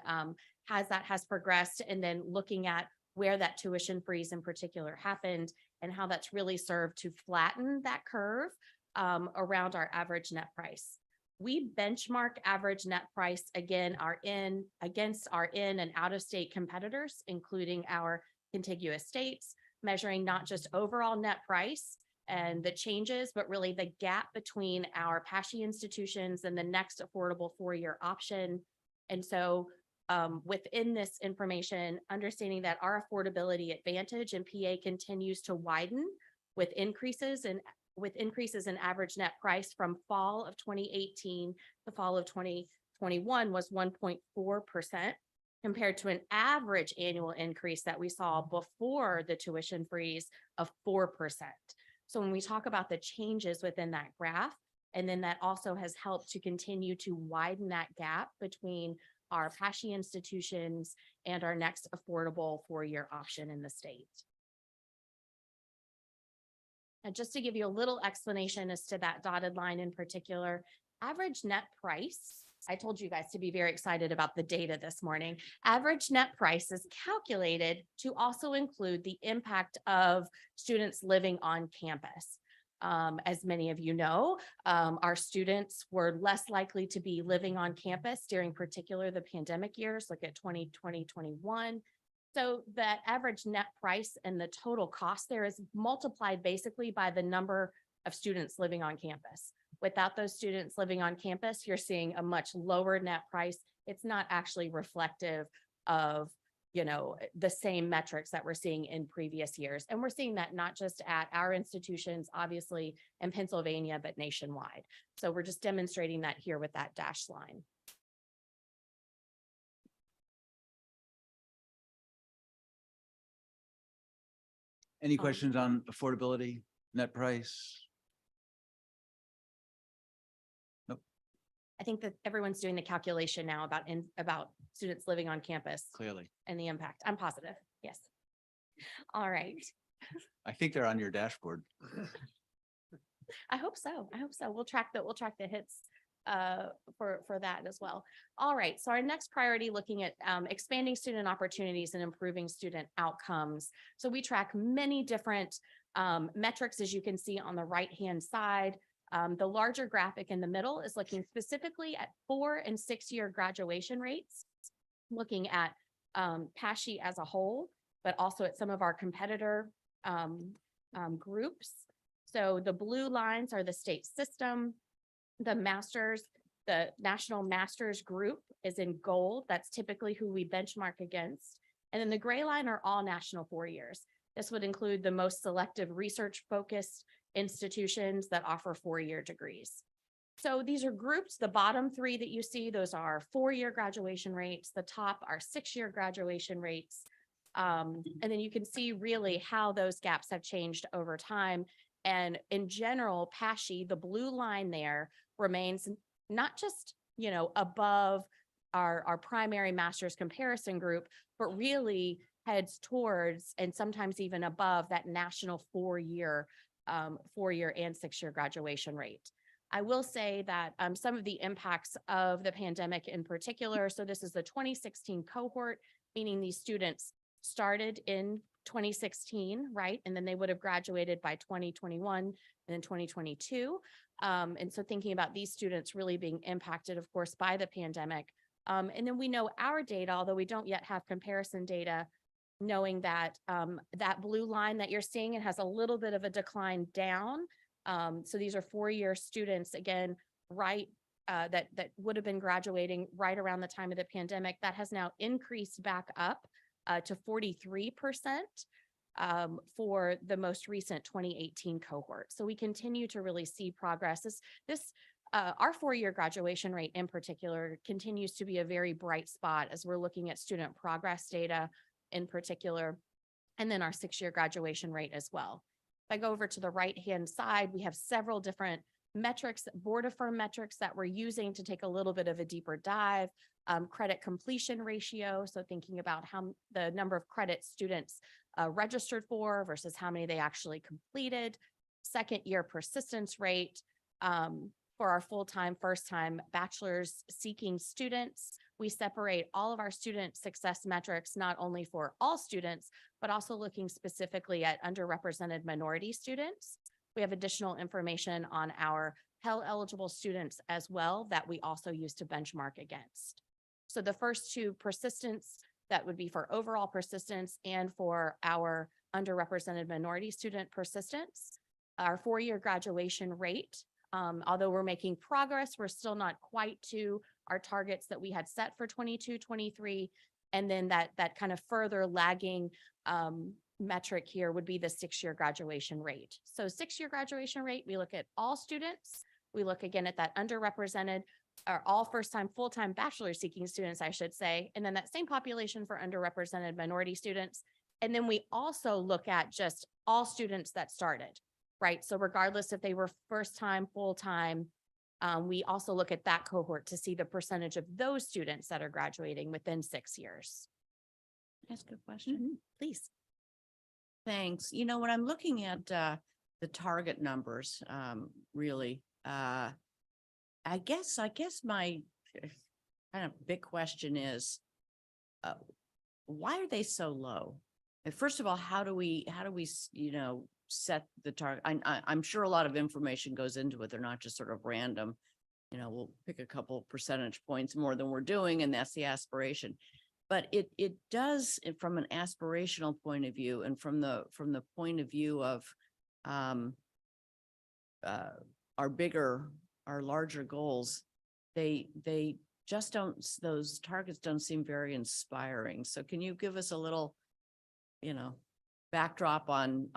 as that has progressed, and then looking at where that tuition freeze in particular happened and how that's really served to flatten that curve around our average net price. We benchmark average net price against our in and out of state competitors, including our contiguous states, measuring not just overall net price and the changes, but really the gap between our PASHE institutions and the next affordable 4-year option. And so within this information, understanding that our affordability advantage in PA continues to widen with increases in average net price from fall of 2018 to fall of 2021 was 1.4%, compared to an average annual increase that we saw before the tuition freeze of 4%. So when we talk about the changes within that graph, and then that also has helped to continue to widen that gap between our PASHE institutions and our next affordable 4-year option in the state. And just to give you a little explanation as to that dotted line in particular, average net price, I told you guys to be very excited about the data this morning. Average net price is calculated to also include the impact of students living on campus. As many of you know, our students were less likely to be living on campus during particular the pandemic years, look at 2020, 21. So that average net price and the total cost there is multiplied basically by the number of students living on campus. Without those students living on campus, you're seeing a much lower net price. It's not actually reflective of, you know, the same metrics that we're seeing in previous years. And we're seeing that not just at our institutions, obviously in Pennsylvania, but nationwide. So we're just demonstrating that here with that dashed line. Any questions on affordability, net price? Nope. I think that everyone's doing the calculation now about students living on campus Clearly. and the impact. I'm positive. Yes. All right. I think they're on your dashboard. I hope so. I hope so. We'll track the hits for that as well. All right. So our next priority, looking at expanding student opportunities and improving student outcomes. So we track many different metrics, as you can see on the right-hand side. The larger graphic in the middle is looking specifically at 4- and 6-year graduation rates, looking at PASHE as a whole, but also at some of our competitor groups. So the blue lines are the state system. The masters, the national masters group is in gold. That's typically who we benchmark against. And then the gray line are all national 4 years. This would include the most selective research-focused institutions that offer 4-year degrees. So these are grouped. The bottom 3 that you see, those are 4-year graduation rates. The top are 6-year graduation rates. And then you can see really how those gaps have changed over time. And in general, PASHE, the blue line there, remains not just, you know, above our primary master's comparison group, but really heads towards and sometimes even above that national 4-year and 6-year graduation rate. I will say that some of the impacts of the pandemic in particular, so this is the 2016 cohort, meaning these students started in 2016, right? And then they would have graduated by 2021 and then 2022. And so thinking about these students really being impacted, of course, by the pandemic. And then we know our data, although we don't yet have comparison data, knowing that that blue line that you're seeing, it has a little bit of a decline down. So these are 4-year students, again, right, that would have been graduating right around the time of the pandemic. That has now increased back up to 43% for the most recent 2018 cohort. So we continue to really see progress. Our 4-year graduation rate in particular continues to be a very bright spot as we're looking at student progress data in particular, and then our 6-year graduation rate as well. If I go over to the right-hand side, we have several different metrics, board affirmed metrics that we're using to take a little bit of a deeper dive. Credit completion ratio, so thinking about how the number of credits students registered for versus how many they actually completed. 2nd-year persistence rate, For our full-time, first-time bachelor's seeking students, we separate all of our student success metrics, not only for all students, but also looking specifically at underrepresented minority students. We have additional information on our Pell eligible students as well that we also use to benchmark against. So the first two, persistence, that would be for overall persistence and for our underrepresented minority student persistence. Our 4-year graduation rate, although we're making progress, we're still not quite to our targets that we had set for 22-23. And then that kind of further lagging metric here would be the 6-year graduation rate. So 6-year graduation rate, we look at all students. We look again at that underrepresented, or all first-time, full-time bachelor seeking students, I should say, and then that same population for underrepresented minority students. And then we also look at just all students that started, right? So regardless if they were first-time, full-time, we also look at that cohort to see the percentage of those students that are graduating within 6 years. That's a good question. Please. Thanks. You know, when I'm looking at the target numbers, really, I guess my kind of big question is, why are they so low? And first of all, how do we, you know, set the target? I'm sure a lot of information goes into it. They're not just sort of random. You know, we'll pick a couple percentage points more than we're doing, and that's the aspiration. But it does, from an aspirational point of view, and from the point of view of our larger goals, they just don't, those targets don't seem very inspiring. So can you give us a little, you know, backdrop on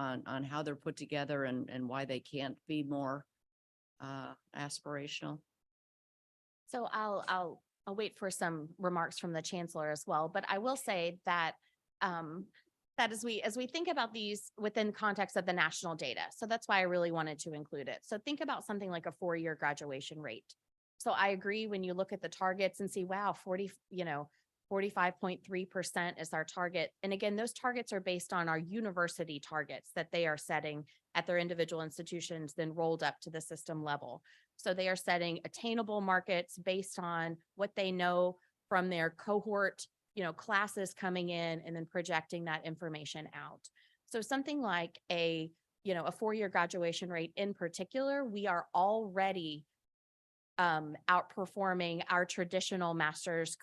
how they're put together and why they can't be more aspirational? So I'll wait for some remarks from the chancellor as well, but I will say that that as we think about these within context of the national data, so that's why I really wanted to include it. So think about something like a 4-year graduation rate. So I agree when you look at the targets and see, wow, 45.3% is our target. And again, those targets are based on our university targets that they are setting at their individual institutions, then rolled up to the system level. So they are setting attainable markets based on what they know from their cohort, you know, classes coming in, and then projecting that information out. So something like a 4-year graduation rate in particular, we are already outperforming our traditional master's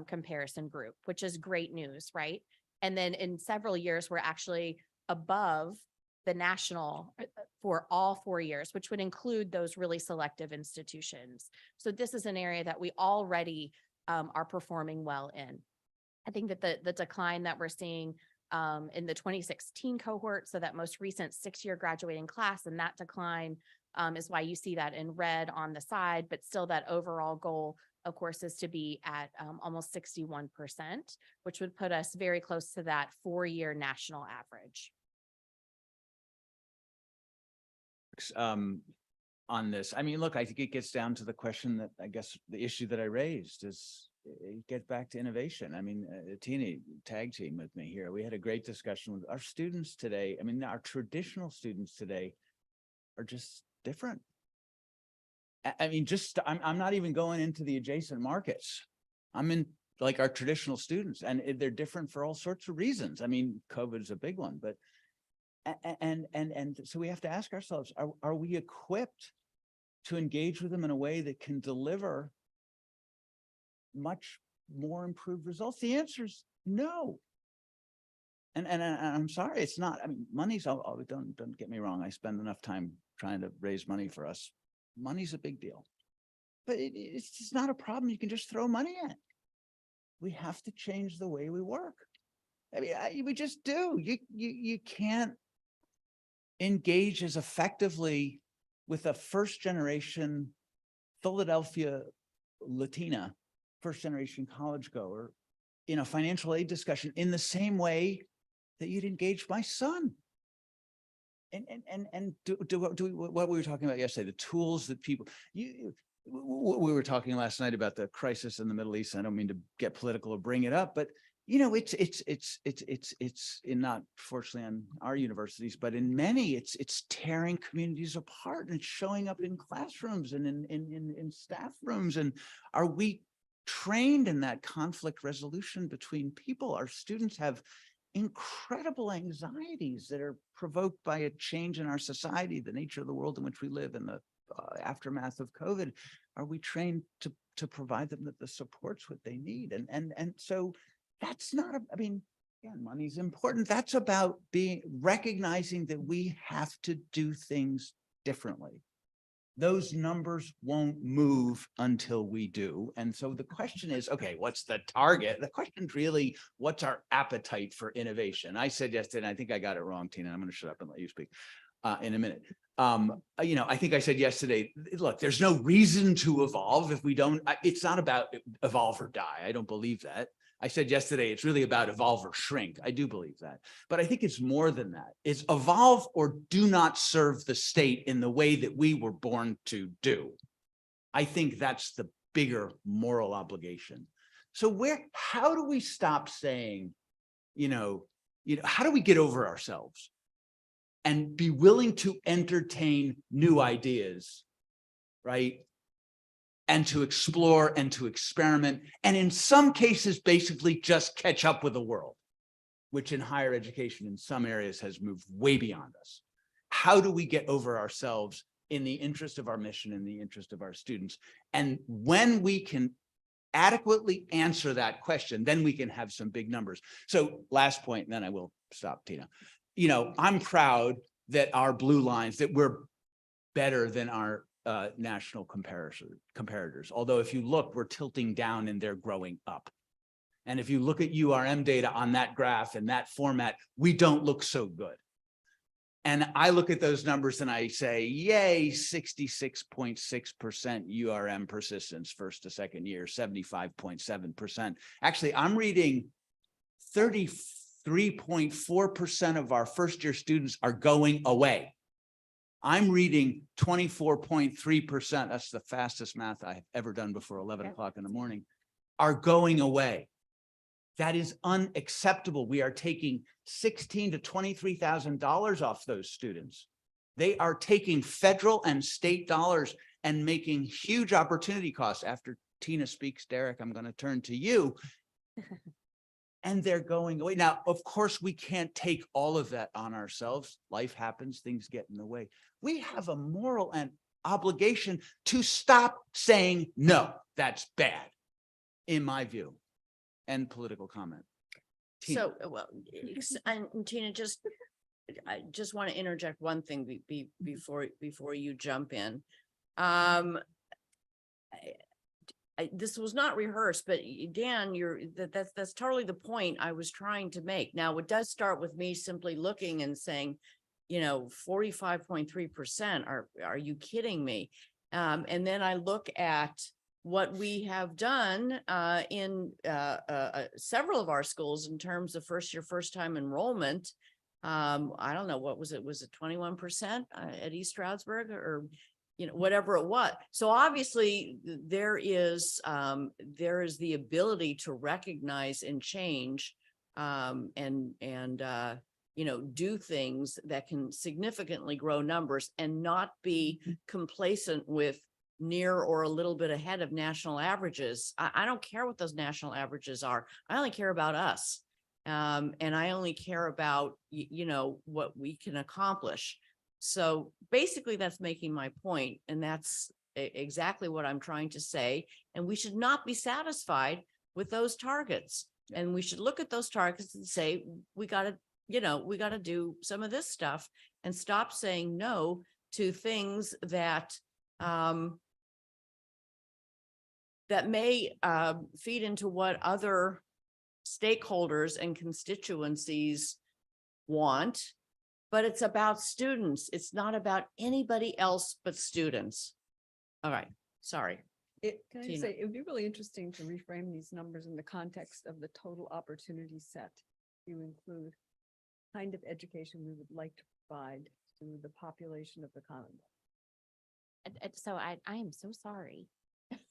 comparison group, which is great news, right? And then in several years, we're actually above the national for all 4 years, which would include those really selective institutions. So this is an area that we already are performing well in. I think that the decline that we're seeing in the 2016 cohort, so that most recent 6-year graduating class, and that decline is why you see that in red on the side, but still that overall goal, of course, is to be at almost 61%, which would put us very close to that 4-year national average. On this, I mean, look, I think it gets down to the question that I guess the issue that I raised is it gets back to innovation. I mean, Tina tag team with me here. We had a great discussion with our students today. I mean, our traditional students today are just different. I mean, I'm not even going into the adjacent markets. I'm in like our traditional students, and they're different for all sorts of reasons. I mean, COVID is a big one, but and so we have to ask ourselves, are we equipped to engage with them in a way that can deliver much more improved results? The answer is no. And I'm sorry, it's not. I mean, money's don't get me wrong. I spend enough time trying to raise money for us. Money's a big deal, but it's just not a problem you can just throw money at. We have to change the way we work. I mean, we just do. You can't engage as effectively with a first generation Philadelphia Latina, first generation college goer in a financial aid discussion in the same way that you'd engage my son. And what we were talking about yesterday, the tools that people, we were talking last night about the crisis in the Middle East. I don't mean to get political or bring it up, but it's not fortunately on our universities, but in many, it's tearing communities apart, and it's showing up in classrooms and in staff rooms. And are we trained in that conflict resolution between people? Our students have incredible anxieties that are provoked by a change in our society, the nature of the world in which we live, and the aftermath of COVID. Are we trained to provide them the supports what they need? And so that's not, I mean, yeah, money's important. That's about recognizing that we have to do things differently. Those numbers won't move until we do. And so the question is, okay, what's the target? The question's really, what's our appetite for innovation? I said yesterday, and I think I got it wrong, Tina. I'm going to shut up and let you speak in a minute. I think I said yesterday, look, there's no reason to evolve if we don't, it's not about evolve or die. I don't believe that. I said yesterday, it's really about evolve or shrink. I do believe that, but I think it's more than that. It's evolve or do not serve the state in the way that we were born to do. I think that's the bigger moral obligation. So how do we stop saying, how do we get over ourselves and be willing to entertain new ideas, right? And to explore and to experiment, and in some cases, basically just catch up with the world, which in higher education in some areas has moved way beyond us. How do we get over ourselves in the interest of our mission, in the interest of our students? And when we can adequately answer that question, then we can have some big numbers. So last point, and then I will stop, Tina. I'm proud that our blue lines, that we're better than our national comparators. Although if you look, we're tilting down and they're growing up. And if you look at URM data on that graph and that format, we don't look so good. And I look at those numbers and I say, yay, 66.6% URM persistence first to second year, 75.7%. Actually, I'm reading 33.4% of our first year students are going away. I'm reading 24.3%. That's the fastest math I've ever done before 11 o'clock in the morning, are going away. That is unacceptable. We are taking $16,000 to $23,000 off those students. They are taking federal and state dollars and making huge opportunity costs. After Tina speaks, Derek, I'm going to turn to you. And they're going away. Now, of course, we can't take all of that on ourselves. Life happens, things get in the way. We have a moral and obligation to stop saying, no, that's bad, in my view. End political comment. Tina. So, well, and Tina, I just want to interject one thing before you jump in. This was not rehearsed, but Dan, that's totally the point I was trying to make. Now, it does start with me simply looking and saying, 45.3%, are you kidding me? And then I look at what we have done in several of our schools in terms of first time enrollment. I don't know, what was it? Was it 21% at East Stroudsburg, or whatever it was? So obviously there is the ability to recognize and change and do things that can significantly grow numbers and not be complacent with near or a little bit ahead of national averages. I don't care what those national averages are. I only care about us. And I only care about, what we can accomplish. So basically that's making my point. And that's exactly what I'm trying to say. And we should not be satisfied with those targets. And we should look at those targets and say, we got to do some of this stuff and stop saying no to things that that may feed into what other stakeholders and constituencies want, but it's about students. It's not about anybody else but students. All right, sorry. Can I Tina. say, it would be really interesting to reframe these numbers in the context of the total opportunity set. You include kind of education we would like to provide to the population of the Commonwealth. So I am so sorry.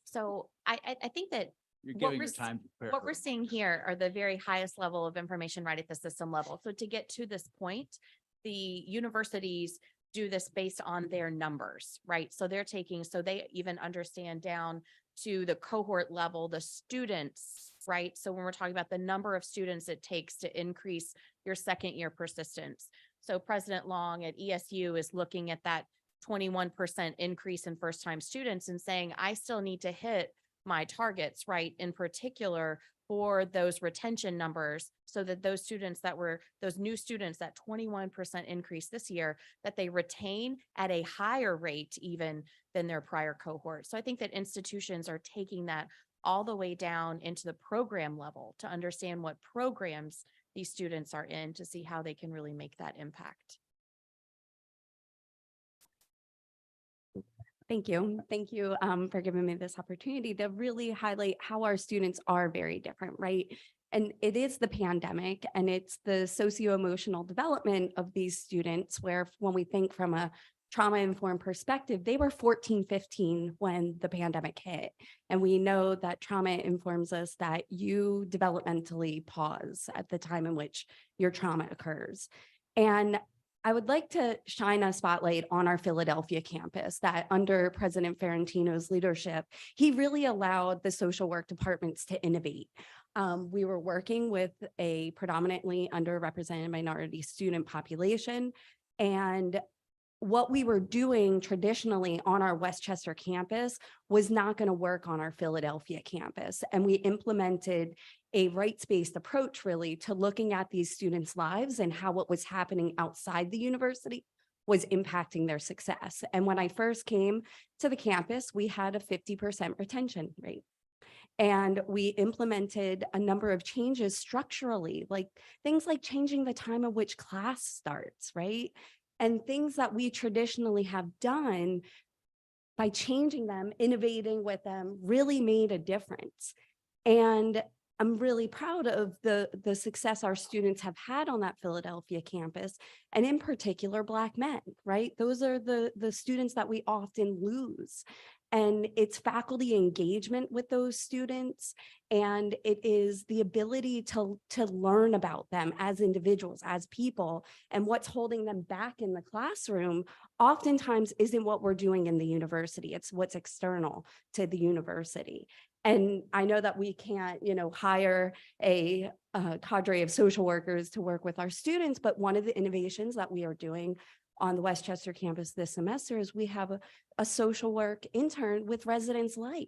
So I think that You're what giving we're your s- time. to prepare what for we're it. seeing here are the very highest level of information right at the system level. So to get to this point, the universities do this based on their numbers, right? So they're taking, so they even understand down to the cohort level, the students, right? So when we're talking about the number of students it takes to increase your second year persistence. So President Long at ESU is looking at that 21% increase in first time students and saying, I still need to hit my targets, right? In particular for those retention numbers, so that those students that were, those new students, that 21% increase this year, that they retain at a higher rate even than their prior cohort. So I think that institutions are taking that all the way down into the program level to understand what programs these students are in to see how they can really make that impact. Thank you. Thank you for giving me this opportunity to really highlight how our students are very different, right? And it is the pandemic and it's the socio-emotional development of these students where when we think from a trauma-informed perspective, they were 14, 15 when the pandemic hit. And we know that trauma informs us that you developmentally pause at the time in which your trauma occurs. And I would like to shine a spotlight on our Philadelphia campus that under President Ferrantino's leadership, he really allowed the social work departments to innovate. We were working with a predominantly underrepresented minority student population, and what we were doing traditionally on our Westchester campus was not going to work on our Philadelphia campus. And we implemented a rights-based approach really to looking at these students' lives and how what was happening outside the university was impacting their success. And when I first came to the campus, we had a 50% retention rate. And we implemented a number of changes structurally, like things like changing the time at which class starts, right? And things that we traditionally have done by changing them, innovating with them, really made a difference. And I'm really proud of the success our students have had on that Philadelphia campus, and in particular, Black men, right? Those are the students that we often lose. And it's faculty engagement with those students, and it is the ability to learn about them as individuals, as people, and what's holding them back in the classroom oftentimes isn't what we're doing in the university. It's what's external to the university. And I know that we can't, hire a cadre of social workers to work with our students, but one of the innovations that we are doing on the Westchester campus this semester is we have a social work intern with Residence Life.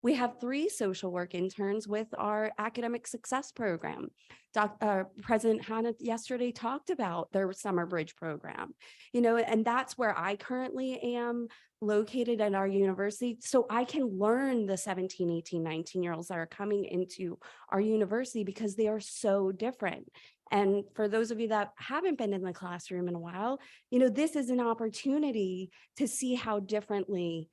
We have 3 social work interns with our academic success program. President Hanna yesterday talked about their summer bridge program, and that's where I currently am located at our university. So I can learn the 17, 18, 19-year-olds that are coming into our university because they are so different. And for those of you that haven't been in the classroom in a while, this is an opportunity to see how differently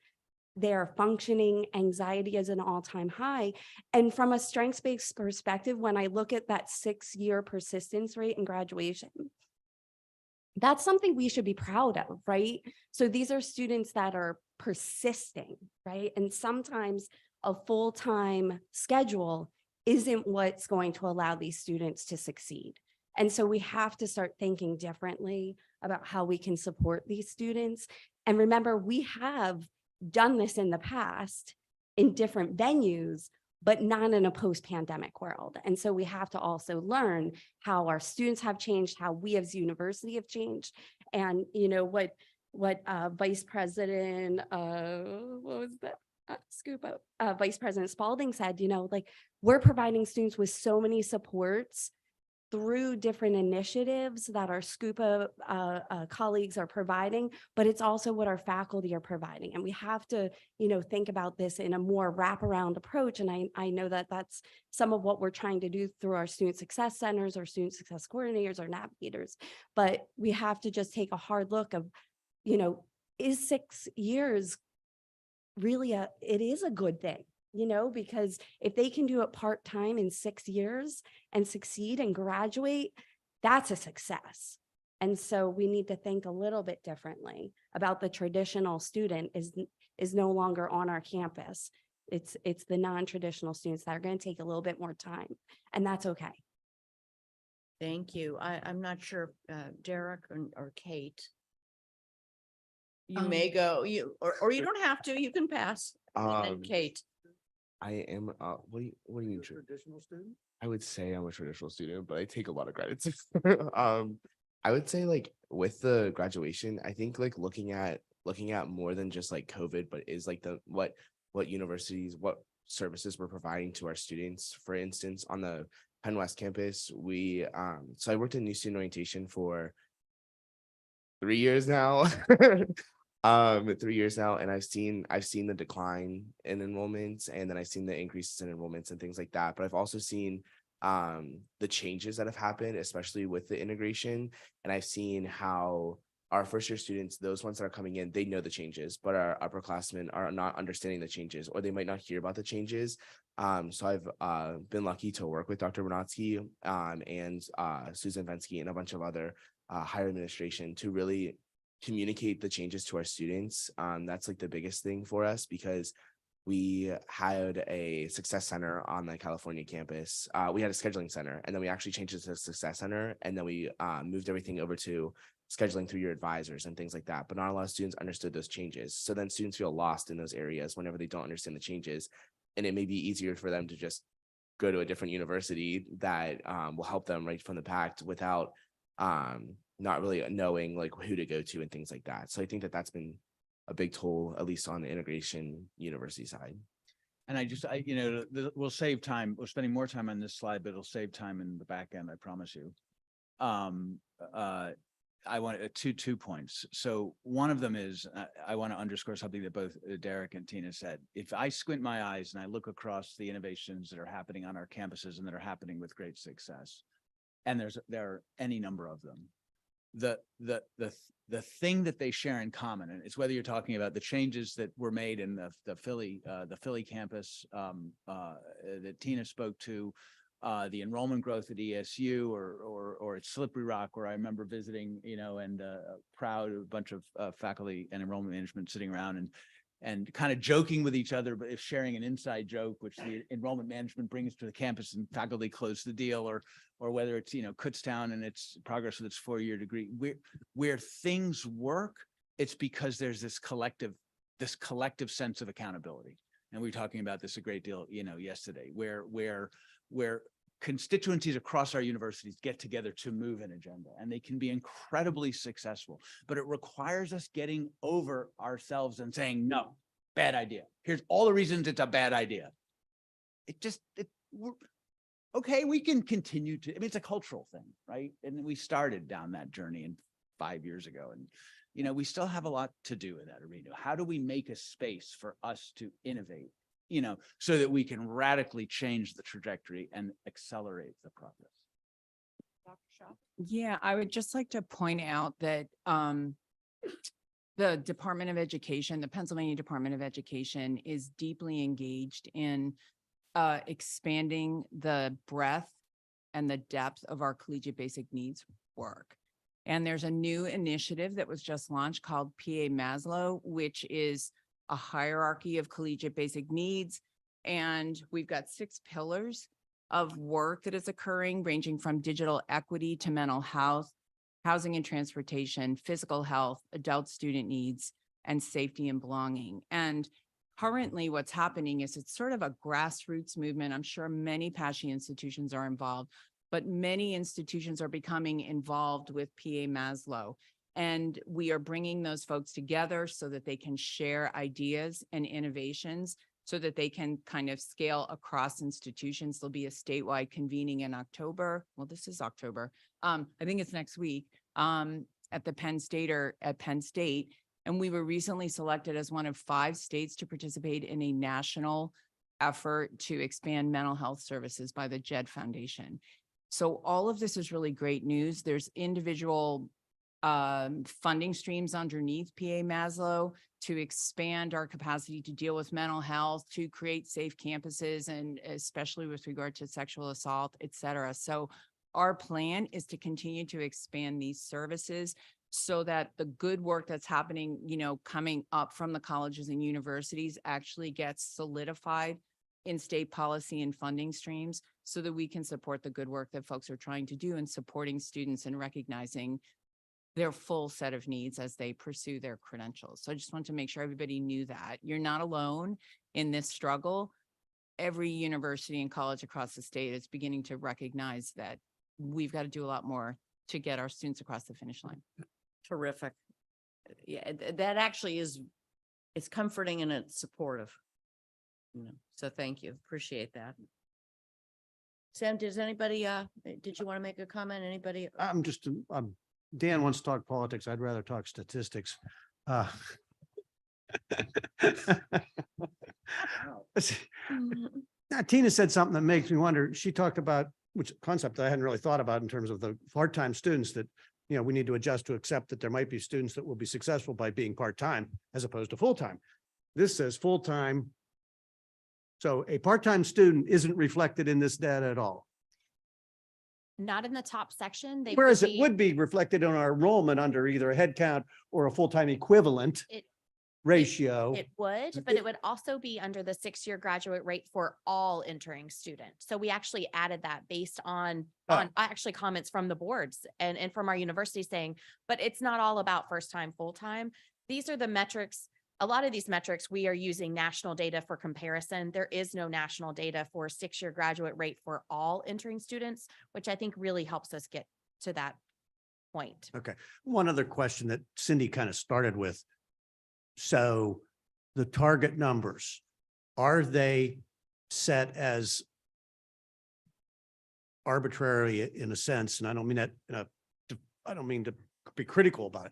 they're functioning. Anxiety is an all-time high. And from a strengths-based perspective, when I look at that 6-year persistence rate in graduation, that's something we should be proud of, right? So these are students that are persisting, right? And sometimes a full-time schedule isn't what's going to allow these students to succeed. And so we have to start thinking differently about how we can support these students. And remember, we have done this in the past in different venues, but not in a post-pandemic world. And so we have to also learn how our students have changed, how we as a university have changed. And what Vice President, Vice President Spalding said, we're providing students with so many supports through different initiatives that our SCUPA colleagues are providing, but it's also what our faculty are providing. And we have to, think about this in a more wraparound approach. And I know that that's some of what we're trying to do through our student success centers, or student success coordinators, or navigators. But we have to just take a hard look of, is 6 years really it is a good thing? Because if they can do it part-time in 6 years and succeed and graduate, that's a success. And so we need to think a little bit differently about the traditional student is no longer on our campus. It's the non-traditional students that are going to take a little bit more time, and that's okay. Thank you. I'm not sure, Derek or Kate. You may go, or you don't have to, you can pass. And then Kate. I am, what do you mean? Traditional student? I would say I'm a traditional student, but I take a lot of credits. I would say like with the graduation, I think like looking at more than just like COVID, but is like what universities, what services we're providing to our students. For instance, on the Penn West campus, so I worked in new student orientation for 3 years now. 3 years now, and I've seen the decline in enrollments, and then I've seen the increases in enrollments and things like that. But I've also seen the changes that have happened, especially with the integration. And I've seen how our first year students, those ones that are coming in, they know the changes, but our upperclassmen are not understanding the changes, or they might not hear about the changes. So I've been lucky to work with Dr. Bernatsky and Susan Vensky and a bunch of other higher administration to really communicate the changes to our students. That's like the biggest thing for us, because we had a success center on the California campus. We had a scheduling center, and then we actually changed it to a success center, and then we moved everything over to scheduling through your advisors and things like that. But not a lot of students understood those changes. So then students feel lost in those areas whenever they don't understand the changes. And it may be easier for them to just go to a different university that will help them right from the pact without not really knowing like who to go to and things like that. So I think that that's been a big toll, at least on the integration university side. And we'll save time. We're spending more time on this slide, but it'll save time in the back end, I promise you. I want two points. So one of them is I want to underscore something that both Derek and Tina said. If I squint my eyes and I look across the innovations that are happening on our campuses and that are happening with great success, and there are any number of them, the thing that they share in common, and it's whether you're talking about the changes that were made in the Philly campus that Tina spoke to, the enrollment growth at ESU or at Slippery Rock, where I remember visiting, and proud of a bunch of faculty and enrollment management sitting around and kind of joking with each other, but if sharing an inside joke, which the enrollment management brings to the campus and faculty close the deal, or whether it's, Kutztown and its progress with its 4-year degree, where things work, it's because there's this collective sense of accountability. And we were talking about this a great deal, yesterday, where constituencies across our universities get together to move an agenda, and they can be incredibly successful, but it requires us getting over ourselves and saying, no, bad idea. Here's all the reasons it's a bad idea. Okay, we can continue to, it's a cultural thing, right? And we started down that journey 5 years ago, and we still have a lot to do in that arena. How do we make a space for us to innovate, so that we can radically change the trajectory and accelerate the progress? Dr. Shaw? Yeah, I would just like to point out that the Department of Education, the Pennsylvania Department of Education, is deeply engaged in expanding the breadth and the depth of our collegiate basic needs work. And there's a new initiative that was just launched called PA Maslow, which is a hierarchy of collegiate basic needs. And we've got 6 pillars of work that is occurring, ranging from digital equity to mental health, housing and transportation, physical health, adult student needs, and safety and belonging. And currently what's happening is it's sort of a grassroots movement. I'm sure many PASHE institutions are involved, but many institutions are becoming involved with PA Maslow. And we are bringing those folks together so that they can share ideas and innovations so that they can kind of scale across institutions. There'll be a statewide convening in October. Well, this is October. I think it's next week at the Penn State. And we were recently selected as one of 5 states to participate in a national effort to expand mental health services by the JED Foundation. So all of this is really great news. There's individual funding streams underneath PA Maslow to expand our capacity to deal with mental health, to create safe campuses, and especially with regard to sexual assault, et cetera. So our plan is to continue to expand these services. so that the good work that's happening, coming up from the colleges and universities actually gets solidified in state policy and funding streams so that we can support the good work that folks are trying to do in supporting students and recognizing their full set of needs as they pursue their credentials. So I just want to make sure everybody knew that you're not alone in this struggle. Every university and college across the state is beginning to recognize that we've got to do a lot more to get our students across the finish line. Terrific. Yeah, that actually is, it's comforting and it's supportive. So thank you. Appreciate that. Sam, does anybody, did you want to make a comment? Anybody? I'm just, Dan wants to talk politics. I'd rather talk statistics. Now, Tina said something that makes me wonder. She talked about, which concept I hadn't really thought about in terms of the part-time students that, we need to adjust to accept that there might be students that will be successful by being part-time as opposed to full-time. This says full-time. So a part-time student isn't reflected in this data at all. Not in the top section. They Whereas it be- would be reflected on our enrollment under either a head count or a full-time equivalent It- ratio. It would, but it would also be under the 6-year graduate rate for all entering students. So we actually added that based on actually comments from the boards and from our university saying, but it's not all about first time, full time. These are the metrics. A lot of these metrics, we are using national data for comparison. There is no national data for 6-year graduate rate for all entering students, which I think really helps us get to that point. Okay. One other question that Cindy kind of started with. So the target numbers, are they set as arbitrary in a sense? And I don't mean that, I don't mean to be critical about it.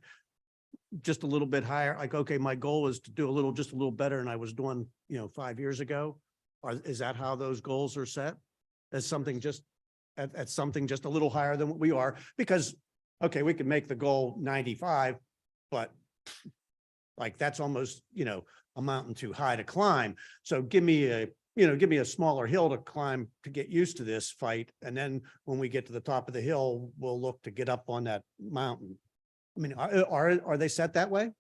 Just a little bit higher, like, okay, my goal is to do just a little better than I was doing, 5 years ago. Is that how those goals are set? As something just at something just a little higher than what we are? Because, okay, we can make the goal 95, but like, that's almost, a mountain too high to climb. So give me a smaller hill to climb to get used to this fight. And then when we get to the top of the hill, we'll look to get up on that mountain. I mean, are they set that way?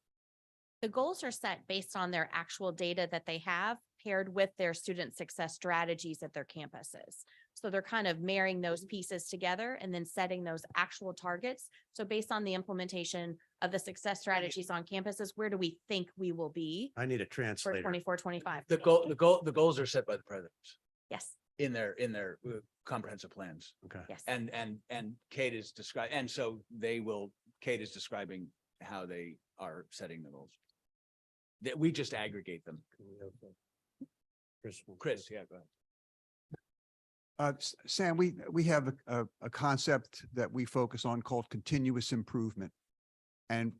The goals are set based on their actual data that they have paired with their student success strategies at their campuses. So they're kind of marrying those pieces together and then setting those actual targets. So based on the implementation of the success strategies on campuses, where do we think we will be I need a for translator. 24, 25? The goals are set by the presidents Yes, in their comprehensive plans. Okay. yes. And Kate is Kate is describing how they are setting the goals. That we just aggregate them. Chris, yeah, go ahead. Sam, we have a concept that we focus on called continuous improvement. And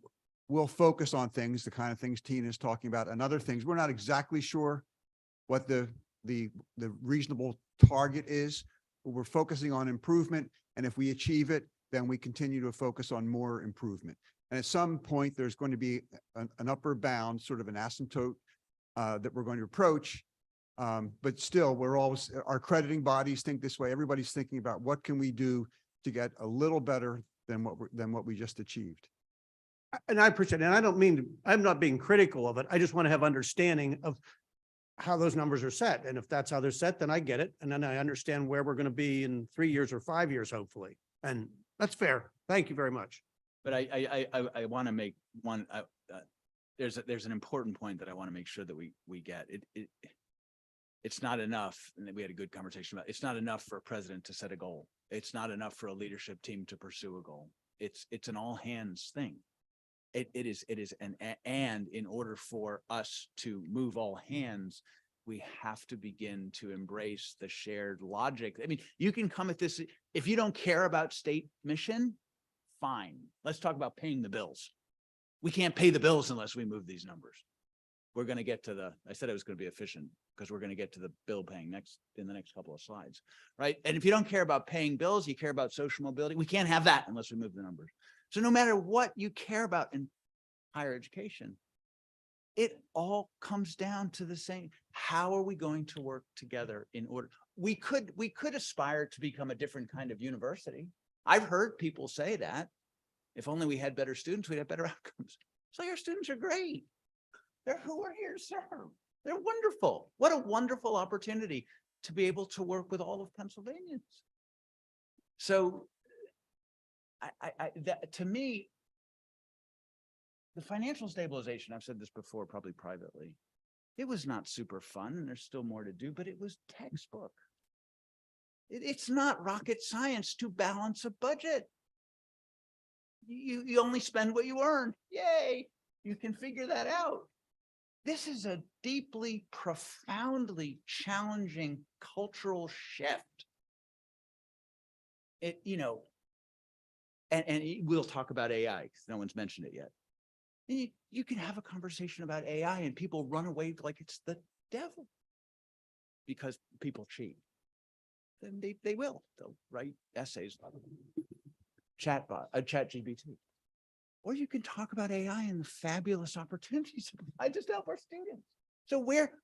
we'll focus on things, the kind of things Tina is talking about, and other things. We're not exactly sure what the reasonable target is, but we're focusing on improvement. And if we achieve it, then we continue to focus on more improvement. And at some point, there's going to be an upper bound, sort of an asymptote that we're going to approach. But still, our accrediting bodies think this way. Everybody's thinking about what can we do to get a little better than what we just achieved. And I appreciate it. And I'm not being critical of it. I just want to have understanding of how those numbers are set. And if that's how they're set, then I get it. And then I understand where we're going to be in 3 years or 5 years, hopefully. And that's fair. Thank you very much. But I want to make one, there's an important point that I want to make sure that we get. It's not enough, and we had a good conversation about, it's not enough for a president to set a goal. It's not enough for a leadership team to pursue a goal. It's an all hands thing. It is, and in order for us to move all hands, we have to begin to embrace the shared logic. I mean, you can come at this, if you don't care about state mission, fine. Let's talk about paying the bills. We can't pay the bills unless we move these numbers. We're going to get to I said I was going to be efficient because we're going to get to the bill paying in the next couple of slides, right? And if you don't care about paying bills, you care about social mobility. We can't have that unless we move the numbers. So no matter what you care about in higher education, it all comes down to the same. How are we going to work together in order? We could aspire to become a different kind of university. I've heard people say that. If only we had better students, we'd have better outcomes. So your students are great. They're who we're here to serve. They're wonderful. What a wonderful opportunity to be able to work with all of Pennsylvanians. So that to me, the financial stabilization, I've said this before, probably privately, it was not super fun and there's still more to do, but it was textbook. It's not rocket science to balance a budget. You only spend what you earn. Yay, you can figure that out. This is a deeply, profoundly challenging cultural shift. And we'll talk about AI because no one's mentioned it yet. And you can have a conversation about AI and people run away like it's the devil because people cheat. Then they will. They'll write essays, chat GPT. Or you can talk about AI and the fabulous opportunities it provides us to help our students. So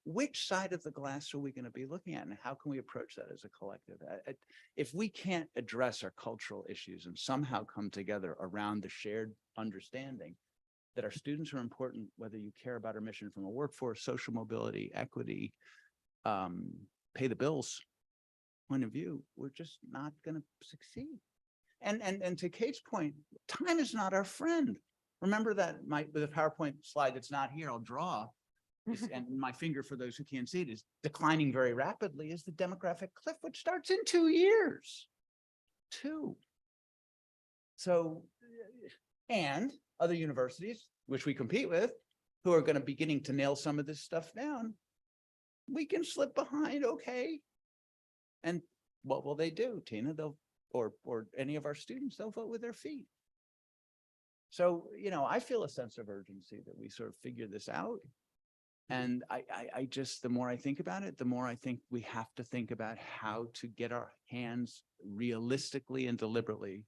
which side of the glass are we going to be looking at, and how can we approach that as a collective? If we can't address our cultural issues and somehow come together around the shared understanding that our students are important, whether you care about our mission from a workforce, social mobility, equity, pay the bills point of view, we're just not going to succeed. And to Kate's point, time is not our friend. Remember that the PowerPoint slide that's not here, I'll draw. And my finger, for those who can't see it, is declining very rapidly as the demographic cliff, which starts in 2 years. 2. So, and other universities, which we compete with, who are going to be beginning to nail some of this stuff down, we can slip behind, okay. And what will they do, Tina? They'll, or any of our students, they'll vote with their feet. So, I feel a sense of urgency that we sort of figure this out. And I just, the more I think about it, the more I think we have to think about how to get our hands realistically and deliberately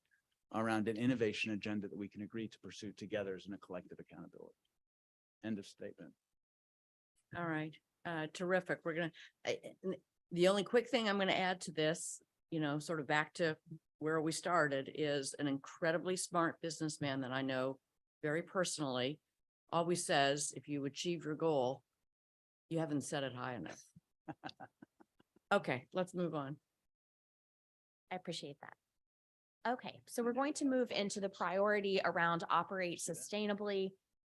around an innovation agenda that we can agree to pursue together as in a collective accountability. End of statement. All right, terrific. We're gonna, the only quick thing I'm gonna add to this, sort of back to where we started, is an incredibly smart businessman that I know very personally always says, if you achieve your goal, you haven't set it high enough. Okay, let's move on. I appreciate that. Okay, so we're going to move into the priority around operate sustainably.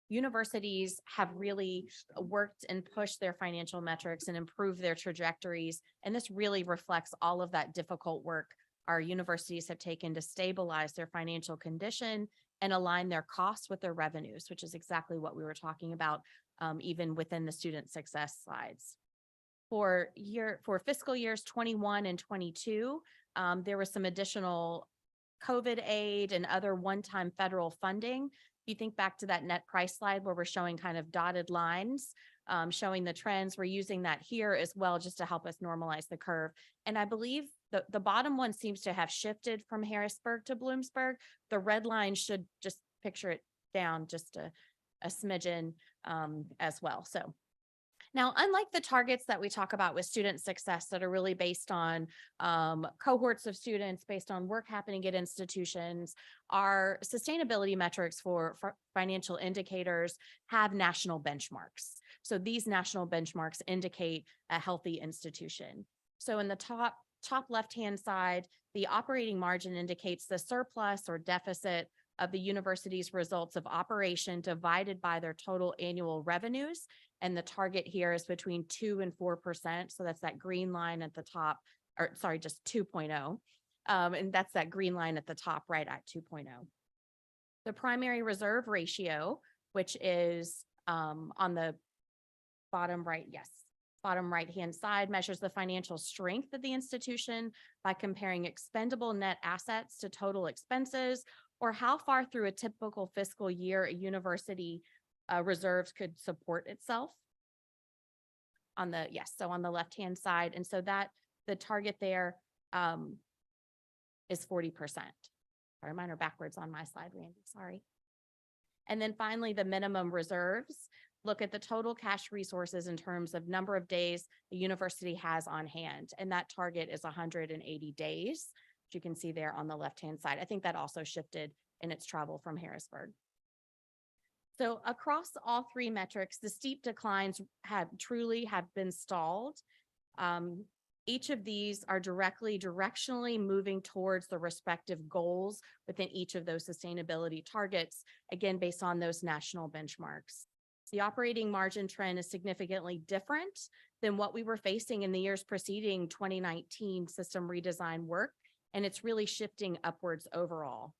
Universities have really worked and pushed their financial metrics and improved their trajectories. And this really reflects all of that difficult work our universities have taken to stabilize their financial condition and align their costs with their revenues, which is exactly what we were talking about, even within the student success slides. For fiscal years 21 and 22, there was some additional COVID aid and other one-time federal funding. If you think back to that net price slide where we're showing kind of dotted lines, showing the trends, we're using that here as well, just to help us normalize the curve. And I believe the bottom one seems to have shifted from Harrisburg to Bloomsburg. The red line should just picture it down just a smidgen as well. So now, unlike the targets that we talk about with student success that are really based on cohorts of students, based on work happening at institutions, our sustainability metrics for financial indicators have national benchmarks. So these national benchmarks indicate a healthy institution. So in the top left-hand side, the operating margin indicates the surplus or deficit of the university's results of operation divided by their total annual revenues. And the target here is between 2 and 4%. So that's that green line at the top, or sorry, just 2.0. And that's that green line at the top right at 2.0. The primary reserve ratio, which is on the bottom right-hand side, measures the financial strength of the institution by comparing expendable net assets to total expenses, or how far through a typical fiscal year a university reserves could support itself. On the left-hand side. And so that the target there is 40%. Sorry, mine are backwards on my slide, Randy, sorry. And then finally, the minimum reserves look at the total cash resources in terms of number of days the university has on hand. And that target is 180 days, which you can see there on the left-hand side. I think that also shifted in its travel from Harrisburg. So across all three metrics, the steep declines truly have been stalled. Each of these are directionally moving towards the respective goals within each of those sustainability targets, again, based on those national benchmarks. The operating margin trend is significantly different than what we were facing in the years preceding 2019 system redesign work, and it's really shifting upwards overall.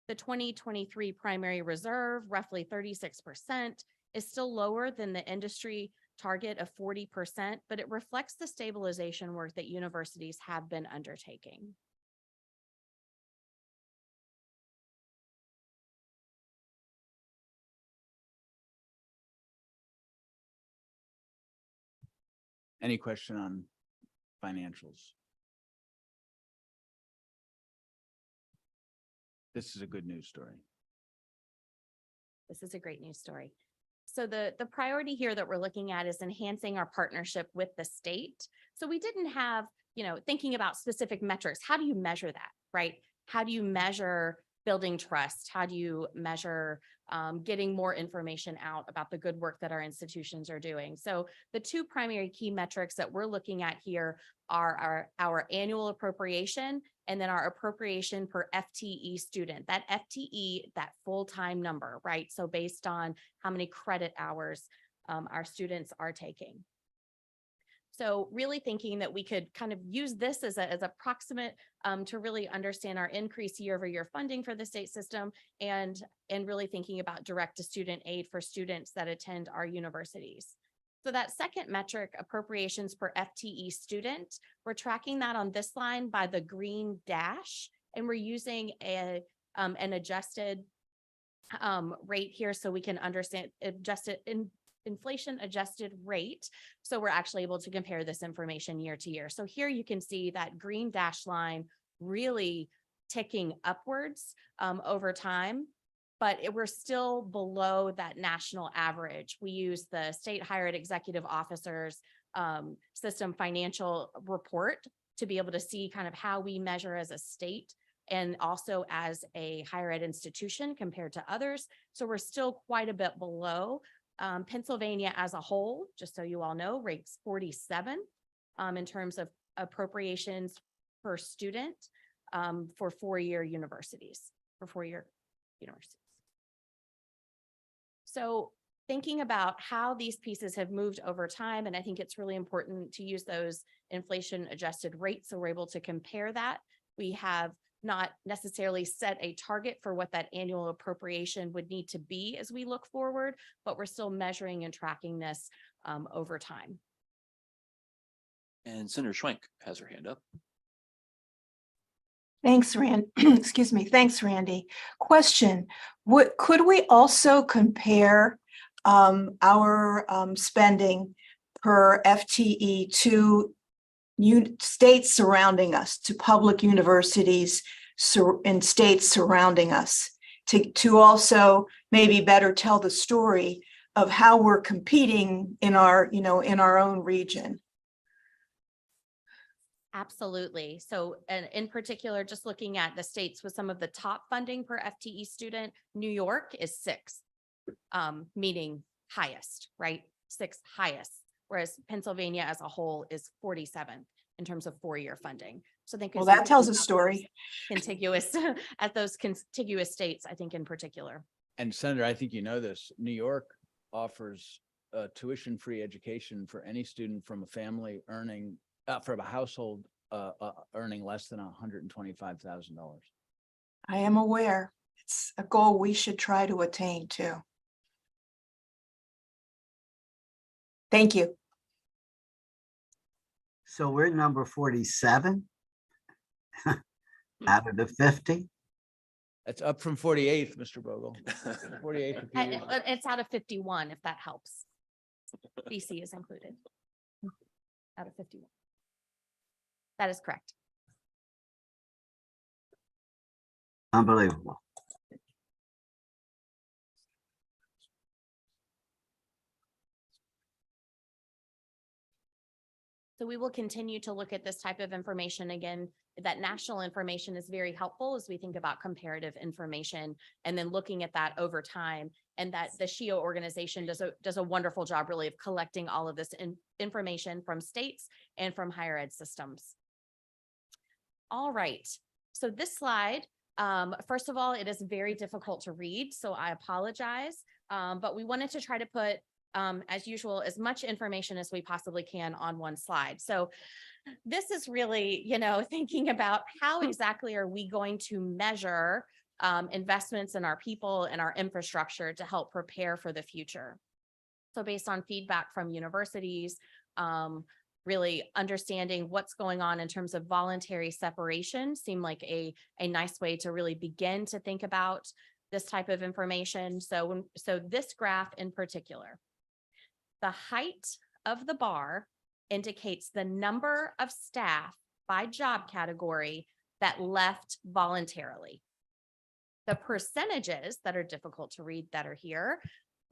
The 2023 primary reserve, roughly 36%, is still lower than the industry target of 40%, but it reflects the stabilization work that universities have been undertaking. Any question on financials? This is a good news story. This is a great news story. So the priority here that we're looking at is enhancing our partnership with the state. So we didn't have, thinking about specific metrics. How do you measure that, right? How do you measure building trust? How do you measure getting more information out about the good work that our institutions are doing? So the two primary key metrics that we're looking at here are our annual appropriation and then our appropriation per FTE student. That FTE, that full-time number, right? So based on how many credit hours our students are taking. So really thinking that we could kind of use this as a proximate to really understand our increase year-over-year funding for the state system and really thinking about direct to student aid for students that attend our universities. So that second metric, appropriations per FTE student, we're tracking that on this line by the green dash, and we're using an adjusted rate here so we can understand inflation adjusted rate. So we're actually able to compare this information year to year. So here you can see that green dash line really ticking upwards over time, but we're still below that national average. We use the State Higher Ed Executive Officers System Financial Report to be able to see kind of how we measure as a state and also as a higher ed institution compared to others. So we're still quite a bit below. Pennsylvania as a whole, just so you all know, ranks 47 in terms of appropriations per student for four-year universities. So thinking about how these pieces have moved over time, and I think it's really important to use those inflation adjusted rates so we're able to compare that. We have not necessarily set a target for what that annual appropriation would need to be as we look forward, but we're still measuring and tracking this over time. And Senator Schwenk has her hand up. Thanks, Rand. Excuse me. Thanks, Randy. Question: could we also compare our spending per FTE to states surrounding us, to public universities in states surrounding us, to also maybe better tell the story of how we're competing in our own region? Absolutely. So, and in particular, just looking at the states with some of the top funding per FTE student, New York is 6th, meaning highest, right? 6th highest, whereas Pennsylvania as a whole is 47th in terms of four-year funding. So I think well, that tells a story. Contiguous at those contiguous states, I think in particular. And Senator, I think you know this, New York offers tuition-free education for any student from a family earning from a household earning less than $125,000. I am aware. It's a goal we should try to attain too. Thank you. So we're number 47 out of the 50. That's up from 48th, Mr. Bogle. 48th. It's out of 51, if that helps. BC is included. Out of 51. That is correct. Unbelievable. So we will continue to look at this type of information again that national information is very helpful as we think about comparative information and then looking at that over time. And that the SHIO organization does a wonderful job really of collecting all of this information from states and from higher ed systems. All right, so this slide, first of all, it is very difficult to read, so I apologize. But we wanted to try to put, as usual, as much information as we possibly can on one slide. So this is really, thinking about how exactly are we going to measure investments in our people and our infrastructure to help prepare for the future. So based on feedback from universities, really understanding what's going on in terms of voluntary separation seemed like a nice way to really begin to think about this type of information. So this graph in particular, the height of the bar indicates the number of staff by job category that left voluntarily. The percentages that are difficult to read that are here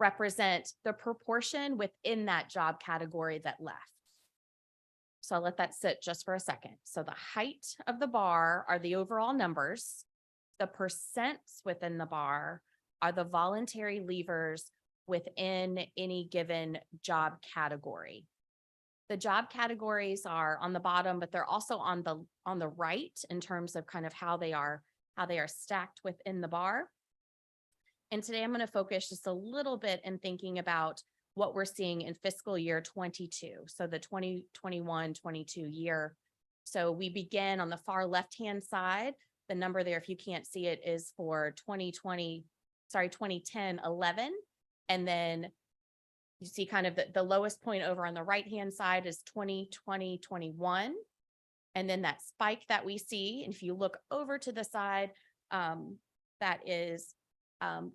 represent the proportion within that job category that left. So I'll let that sit just for a second. So the height of the bar are the overall numbers. The percents within the bar are the voluntary leavers within any given job category. The job categories are on the bottom, but they're also on the right in terms of kind of how they are stacked within the bar. And today I'm going to focus just a little bit in thinking about what we're seeing in fiscal year 22. So the 2021-22 year. So we begin on the far left-hand side. The number there, if you can't see it, is for 2010-11. And then you see kind of the lowest point over on the right-hand side is 2020-21. And then that spike that we see, and if you look over to the side, that is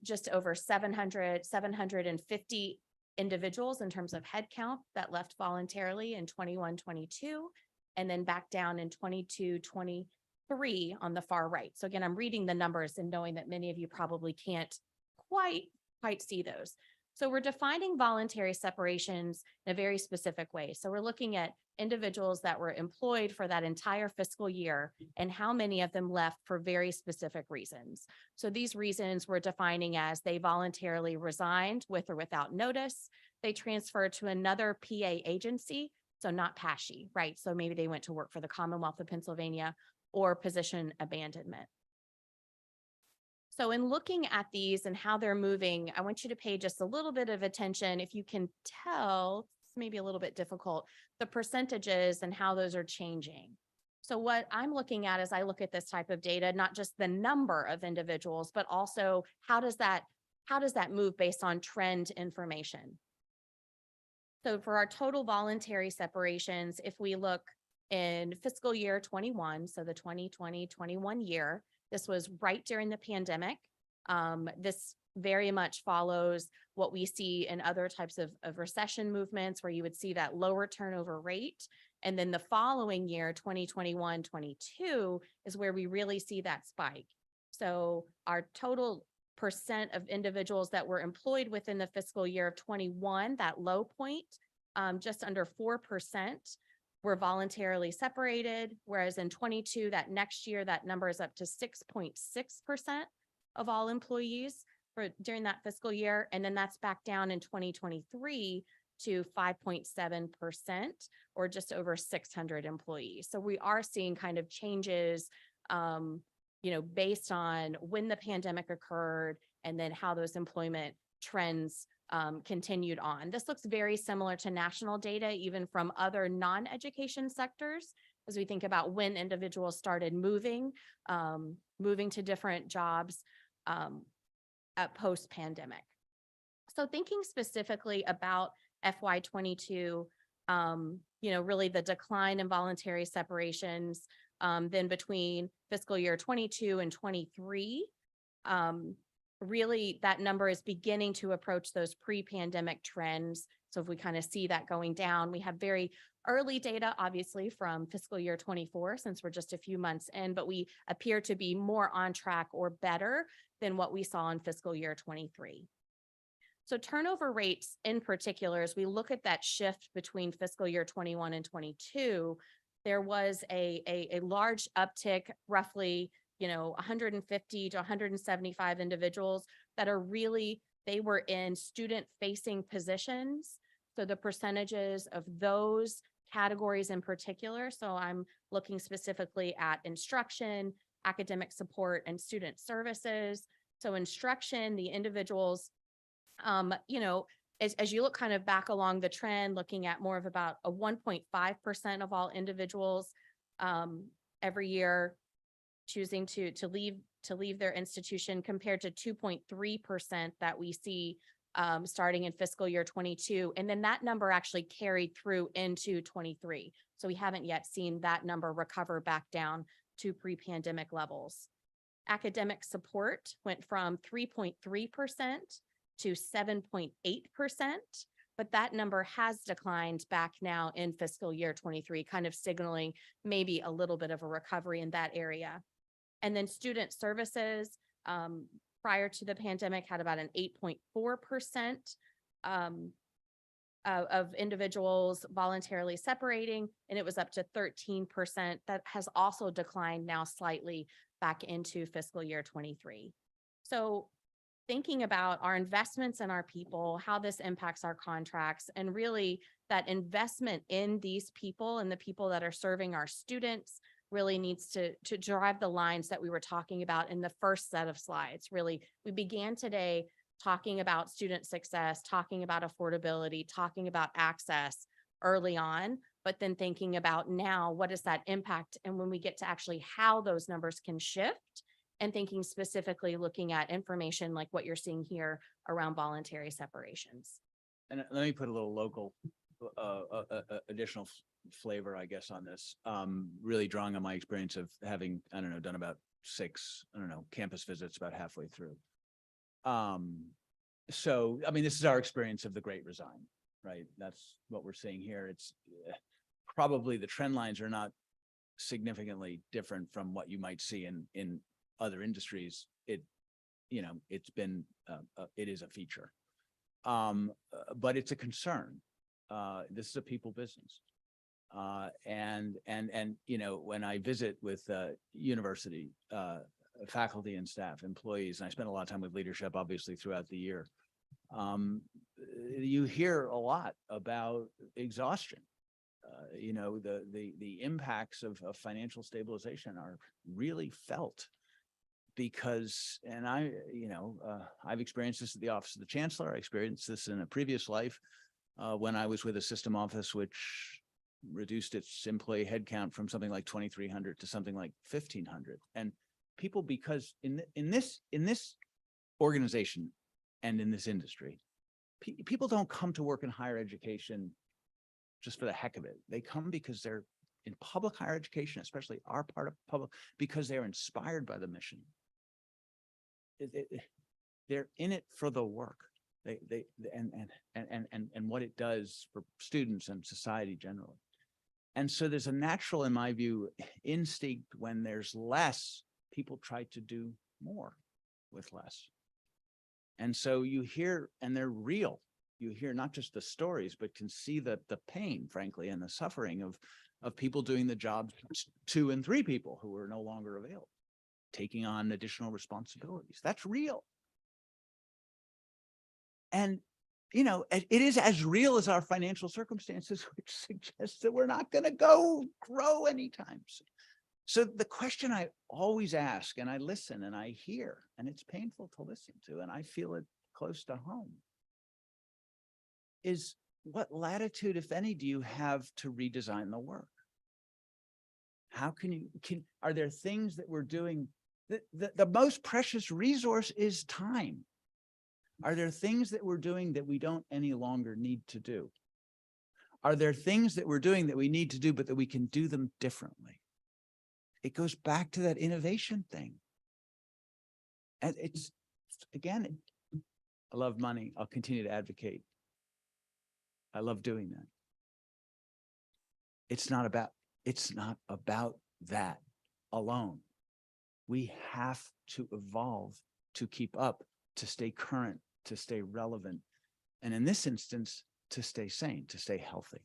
just over 750 individuals in terms of head count that left voluntarily in 21-22, and then back down in 22-23 on the far right. So again, I'm reading the numbers and knowing that many of you probably can't quite see those. So we're defining voluntary separations in a very specific way. So we're looking at individuals that were employed for that entire fiscal year and how many of them left for very specific reasons. So these reasons we're defining as they voluntarily resigned with or without notice, they transferred to another PA agency, so not PASHE, right? So maybe they went to work for the Commonwealth of Pennsylvania, or position abandonment. So in looking at these and how they're moving, I want you to pay just a little bit of attention. If you can tell, it's maybe a little bit difficult, the percentages and how those are changing. So what I'm looking at as I look at this type of data, not just the number of individuals, but also how does that move based on trend information? So for our total voluntary separations, if we look in fiscal year 21, so the 2020-21 year, this was right during the pandemic. This very much follows what we see in other types of recession movements where you would see that lower turnover rate. And then the following year, 2021-22, is where we really see that spike. So our total percent of individuals that were employed within the fiscal year of 21, that low point, just under 4%. Were voluntarily separated, whereas in 22, that next year, that number is up to 6.6% of all employees during that fiscal year. And then that's back down in 2023 to 5.7%, or just over 600 employees. So we are seeing kind of changes, based on when the pandemic occurred and then how those employment trends continued on. This looks very similar to national data, even from other non-education sectors, as we think about when individuals started moving to different jobs post-pandemic. So thinking specifically about FY22, really the decline in voluntary separations, then between fiscal year 22 and 23, really that number is beginning to approach those pre-pandemic trends. So if we kind of see that going down, we have very early data, obviously, from fiscal year 24, since we're just a few months in, but we appear to be more on track or better than what we saw in fiscal year 23. So turnover rates in particular, as we look at that shift between fiscal year 21 and 22, there was a large uptick, roughly, 150 to 175 individuals that are really, they were in student-facing positions. So the percentages of those categories in particular, so I'm looking specifically at instruction, academic support, and student services. So instruction, the individuals, as you look kind of back along the trend, looking at more of about a 1.5% of all individuals every year choosing to leave their institution, compared to 2.3% that we see starting in fiscal year 22. And then that number actually carried through into 23. So we haven't yet seen that number recover back down to pre-pandemic levels. Academic support went from 3.3% to 7.8%, but that number has declined back now in fiscal year 23, kind of signaling maybe a little bit of a recovery in that area. And then student services, prior to the pandemic, had about an 8.4% of individuals voluntarily separating, and it was up to 13%. That has also declined now slightly back into fiscal year 23. So thinking about our investments in our people, how this impacts our contracts, and really that investment in these people and the people that are serving our students really needs to drive the lines that we were talking about in the first set of slides. Really, we began today talking about student success, talking about affordability, talking about access early on, but then thinking about now, what does that impact? And when we get to actually how those numbers can shift, and thinking specifically looking at information like what you're seeing here around voluntary separations. And let me put a little local additional flavor, I guess, on this. Really drawing on my experience of having, done about 6, campus visits about halfway through. So, this is our experience of the Great Resign, right? That's what we're seeing here. It's probably the trend lines are not significantly different from what you might see in other industries. It is a feature, but it's a concern. This is a people business. And when I visit with university faculty and staff, employees, and I spend a lot of time with leadership, obviously, throughout the year, you hear a lot about exhaustion. The impacts of financial stabilization are really felt because, and I've experienced this at the Office of the Chancellor. I experienced this in a previous life when I was with a system office, which reduced its employee headcount from something like 2,300 to something like 1,500. And people, because in this organization and in this industry, people don't come to work in higher education just for the heck of it. They come because they're in public higher education, especially our part of public, because they're inspired by the mission. They're in it for the work. And what it does for students and society generally. And so there's a natural, in my view, instinct when there's less, people try to do more with less. And so you hear, and they're real. You hear not just the stories, but can see the pain, frankly, and the suffering of people doing the jobs 2 and 3 people who are no longer available, taking on additional responsibilities. That's real. And it is as real as our financial circumstances, which suggests that we're not going to grow anytime soon. So the question I always ask, and I listen and I hear, and it's painful to listen to, and I feel it close to home, is what latitude, if any, do you have to redesign the work? How are there things that we're doing? The most precious resource is time. Are there things that we're doing that we don't any longer need to do? Are there things that we're doing that we need to do, but that we can do them differently? It goes back to that innovation thing. And it's, again, I love money. I'll continue to advocate. I love doing that. It's not about that alone. We have to evolve to keep up, to stay current, to stay relevant, and in this instance, to stay sane, to stay healthy.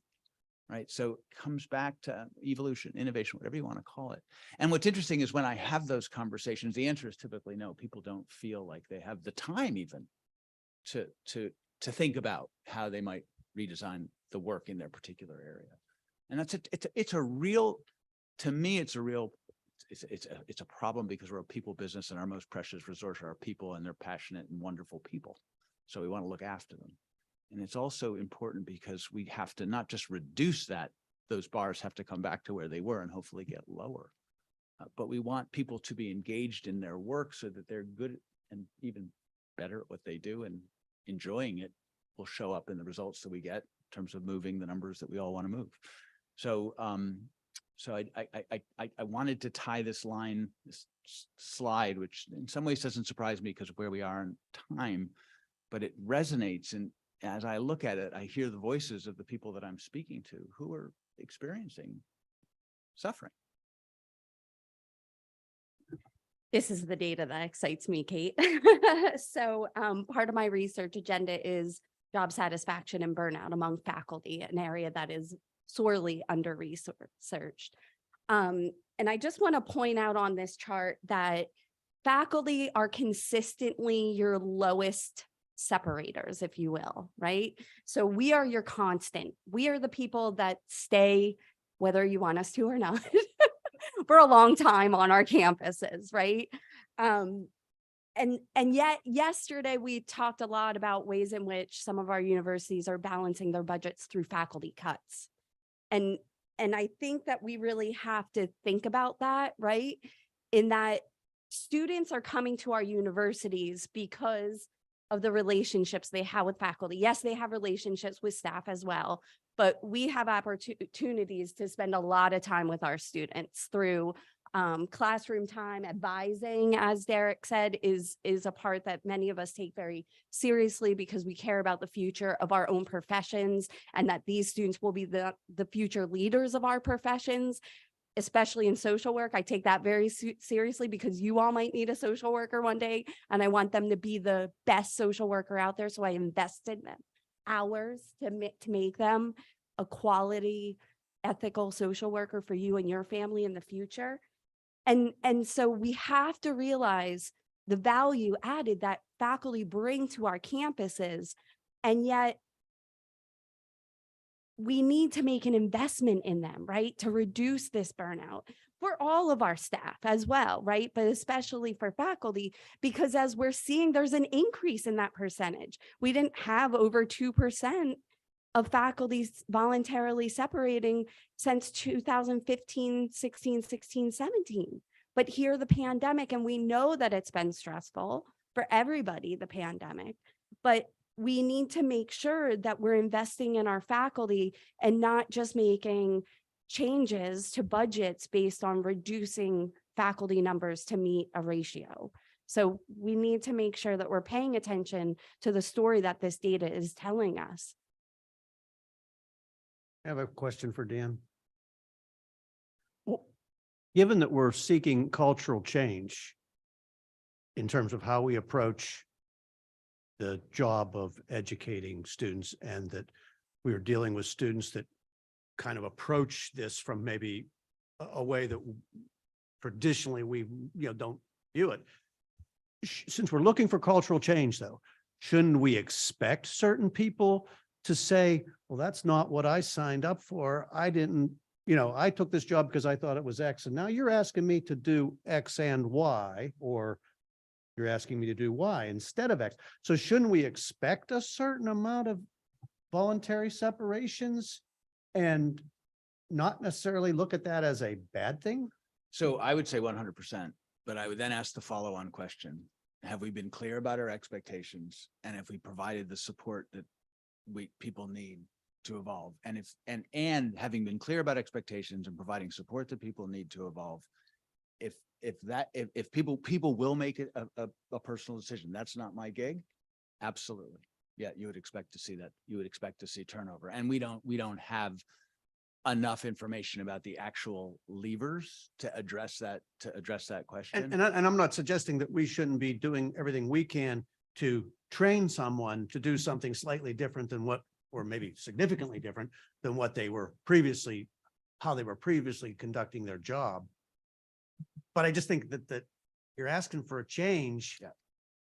right? So it comes back to evolution, innovation, whatever you want to call it. And what's interesting is when I have those conversations, the answer is typically no. People don't feel like they have the time even to think about how they might redesign the work in their particular area. And it's a real, to me, it's a problem because we're a people business and our most precious resource are our people, and they're passionate and wonderful people. So we want to look after them. And it's also important because we have to not just reduce that, those bars have to come back to where they were and hopefully get lower. But we want people to be engaged in their work so that they're good and even better at what they do, and enjoying it will show up in the results that we get in terms of moving the numbers that we all want to move. So, I wanted to tie this line, this slide, which in some ways doesn't surprise me because of where we are in time, but it resonates. And as I look at it, I hear the voices of the people that I'm speaking to who are experiencing suffering. This is the data that excites me, Kate. So part of my research agenda is job satisfaction and burnout among faculty, an area that is sorely under-researched. And I just want to point out on this chart that faculty are consistently your lowest separators, if you will, right? So we are your constant. We are the people that stay, whether you want us to or not, for a long time on our campuses, right? And yet yesterday we talked a lot about ways in which some of our universities are balancing their budgets through faculty cuts. And I think that we really have to think about that, right? In that students are coming to our universities because of the relationships they have with faculty. Yes, they have relationships with staff as well, but we have opportunities to spend a lot of time with our students through classroom time. Advising, as Derek said, is a part that many of us take very seriously because we care about the future of our own professions, and that these students will be the future leaders of our professions, especially in social work. I take that very seriously because you all might need a social worker one day, and I want them to be the best social worker out there. So I invest in them hours to make them a quality, ethical social worker for you and your family in the future. And so we have to realize the value added that faculty bring to our campuses, and yet we need to make an investment in them, right? To reduce this burnout for all of our staff as well, right? But especially for faculty, because as we're seeing, there's an increase in that percentage. We didn't have over 2% of faculty voluntarily separating since 2015, 16, 17. But here the pandemic, and we know that it's been stressful for everybody, the pandemic, but we need to make sure that we're investing in our faculty and not just making changes to budgets based on reducing faculty numbers to meet a ratio. So we need to make sure that we're paying attention to the story that this data is telling us. I have a question for Dan. Given that we're seeking cultural change in terms of how we approach the job of educating students, and that we are dealing with students that kind of approach this from maybe a way that traditionally we don't view it. Since we're looking for cultural change, though, shouldn't we expect certain people to say, well, that's not what I signed up for. I didn't, I took this job because I thought it was X, and now you're asking me to do X and Y, or you're asking me to do Y instead of X. So shouldn't we expect a certain amount of voluntary separations and not necessarily look at that as a bad thing? So I would say 100%, but I would then ask the follow-on question. Have we been clear about our expectations? And if we provided the support that people need to evolve? And and having been clear about expectations and providing support that people need to evolve, if people will make it a personal decision, that's not my gig. Absolutely. Yeah, you would expect to see that. You would expect to see turnover. And we don't have enough information about the actual levers to address that question. And I'm not suggesting that we shouldn't be doing everything we can to train someone to do something slightly different than what or maybe significantly different than what they were previously, how they were previously conducting their job. But I just think that you're asking for a change. Yeah.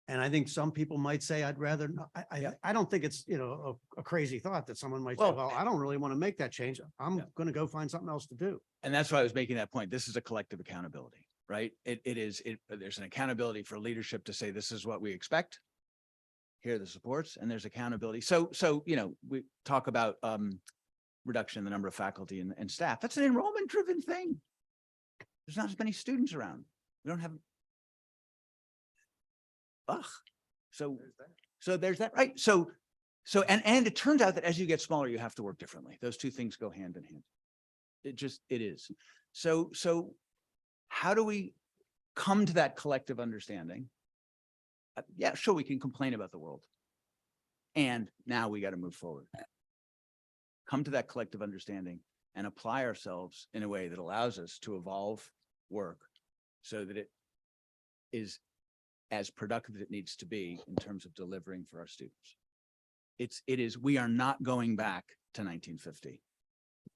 And I think some people might say, I'd rather, not. I don't think it's, a crazy thought that someone might say, Well- well, I don't really want to make that change. I'm going to go find something else to do. And that's why I was making that point. This is a collective accountability, right? There's an accountability for leadership to say, this is what we expect. Here are the supports, and there's accountability. So, we talk about reduction in the number of faculty and staff. That's an enrollment driven thing. There's not as many students around. We don't have. Ugh. So there's that, right? So and it turns out that as you get smaller, you have to work differently. Those two things go hand in hand. It is. So how do we come to that collective understanding? Yeah, sure, we can complain about the world. And now we got to move forward. Come to that collective understanding and apply ourselves in a way that allows us to evolve work so that it is as productive as it needs to be in terms of delivering for our students. We are not going back to 1950.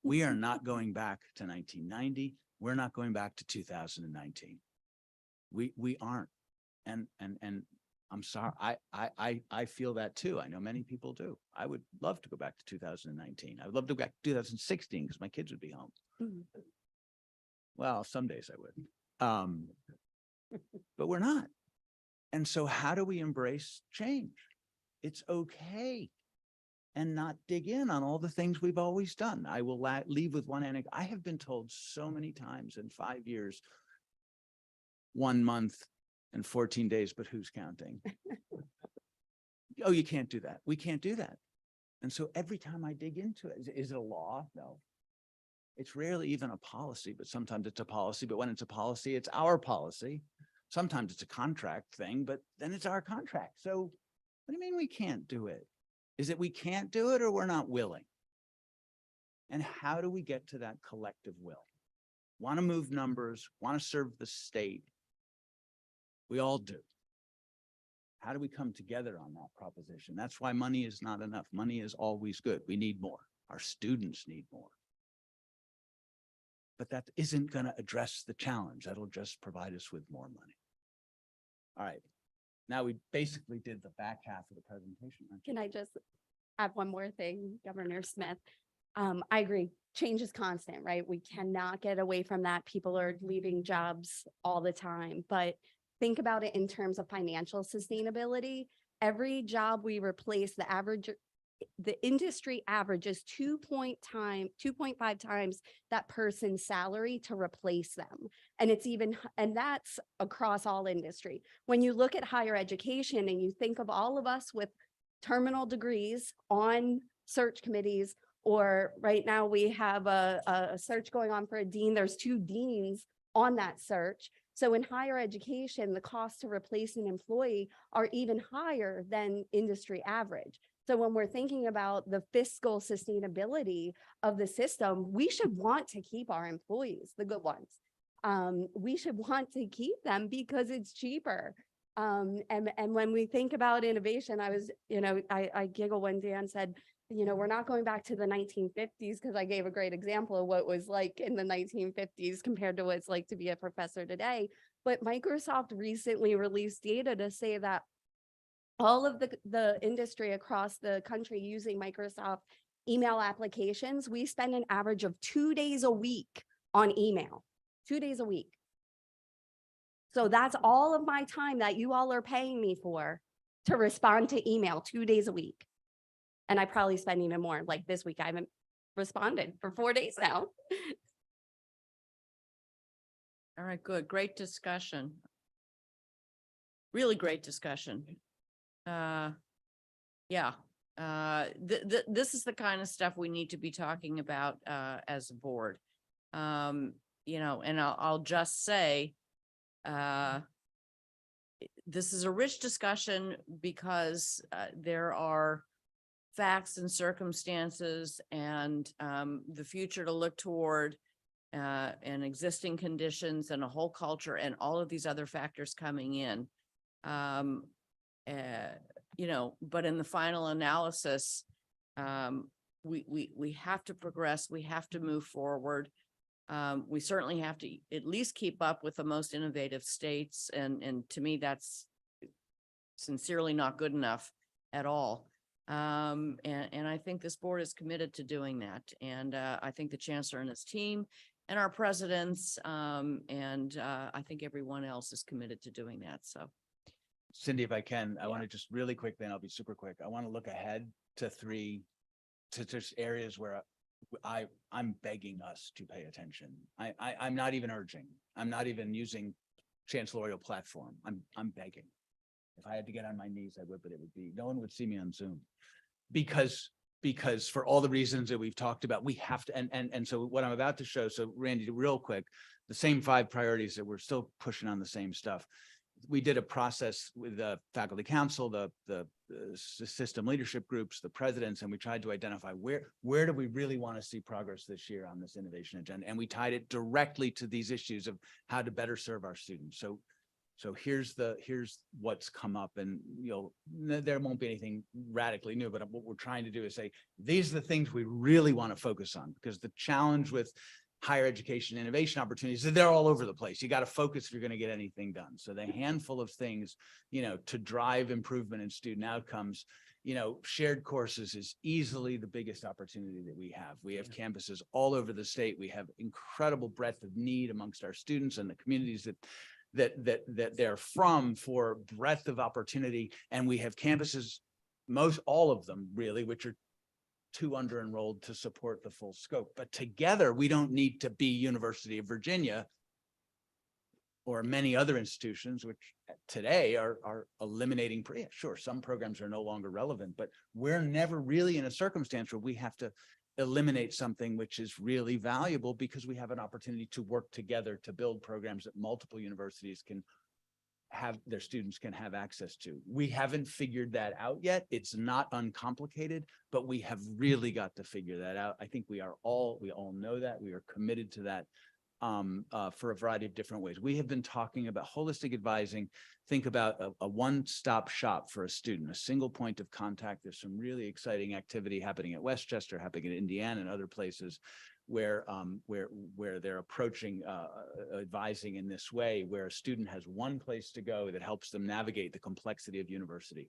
We are not going back to 1990. We're not going back to 2019. We aren't. And I'm sorry, I feel that too. I know many people do. I would love to go back to 2019. I would love to go back to 2016 because my kids would be home. Mhm. Well, some days I would. But we're not. And so how do we embrace change? It's okay. And not dig in on all the things we've always done. I will leave with one anecdote. I have been told so many times in 5 years, 1 month and 14 days, but who's counting? Oh, you can't do that. We can't do that. And so every time I dig into it, is it a law? No. It's rarely even a policy, but sometimes it's a policy. But when it's a policy, it's our policy. Sometimes it's a contract thing, but then it's our contract. So what do you mean we can't do it? Is it we can't do it or we're not willing? And how do we get to that collective will? Want to move numbers, want to serve the state. We all do. How do we come together on that proposition? That's why money is not enough. Money is always good. We need more. Our students need more. But that isn't going to address the challenge. That'll just provide us with more money. All right. Now we basically did the back half of the presentation. Can I just add one more thing, Governor Smith? I agree. Change is constant, right? We cannot get away from that. People are leaving jobs all the time, but think about it in terms of financial sustainability. Every job we replace, the industry average is 2.5 times that person's salary to replace them. And that's across all industry. When you look at higher education and you think of all of us with terminal degrees on search committees, or right now we have a search going on for a dean, there's 2 deans on that search. So in higher education, the cost to replace an employee are even higher than industry average. So when we're thinking about the fiscal sustainability of the system, we should want to keep our employees, the good ones. We should want to keep them because it's cheaper. And when we think about innovation, I giggle when Dan said, we're not going back to the 1950s because I gave a great example of what it was like in the 1950s compared to what it's like to be a professor today. But Microsoft recently released data to say that all of the industry across the country using Microsoft email applications, we spend an average of 2 days a week on email, 2 days a week. So that's all of my time that you all are paying me for to respond to email 2 days a week. And I probably spend even more. Like this week, I haven't responded for 4 days now. All right, good. Great discussion. Really great discussion. This is the kind of stuff we need to be talking about as a board. And I'll just say, this is a rich discussion because there are facts and circumstances and the future to look toward and existing conditions and a whole culture and all of these other factors coming in. But in the final analysis, We have to progress. We have to move forward. We certainly have to at least keep up with the most innovative states. And to me, that's sincerely not good enough at all. And I think this board is committed to doing that. And I think the chancellor and his team and our presidents, and I think everyone else is committed to doing that. So. Cindy, if I can, I want to just really quickly, and I'll be super quick. I want to look ahead to just areas where I'm begging us to pay attention. I'm not even urging. I'm not even using chancellorial platform. I'm begging. If I had to get on my knees, I would, but it would be, no one would see me on Zoom. Because for all the reasons that we've talked about, we have to, and so what I'm about to show, so Randy, real quick, the same 5 priorities that we're still pushing on the same stuff. We did a process with the faculty council, the system leadership groups, the presidents, and we tried to identify where do we really want to see progress this year on this innovation agenda, and we tied it directly to these issues of how to better serve our students. So here's what's come up, and there won't be anything radically new, but what we're trying to do is say these are the things we really want to focus on, because the challenge with higher education innovation opportunities, they're all over the place. You got to focus if you're going to get anything done. So the handful of things, to drive improvement in student outcomes, shared courses is easily the biggest opportunity that we have. We have campuses all over the state. We have incredible breadth of need amongst our students and the communities that they're from for breadth of opportunity. And we have campuses, all of them really, which are too under enrolled to support the full scope. But together, we don't need to be University of Virginia or many other institutions, which today are eliminating, sure, some programs are no longer relevant, but we're never really in a circumstance where we have to eliminate something which is really valuable, because we have an opportunity to work together to build programs that multiple universities can have, their students can have access to. We haven't figured that out yet. It's not uncomplicated, but we have really got to figure that out. I think we all know that. We are committed to that for a variety of different ways. We have been talking about holistic advising. Think about a one-stop shop for a student, a single point of contact. There's some really exciting activity happening at Westchester, happening in Indiana and other places where they're approaching advising in this way, where a student has one place to go that helps them navigate the complexity of university.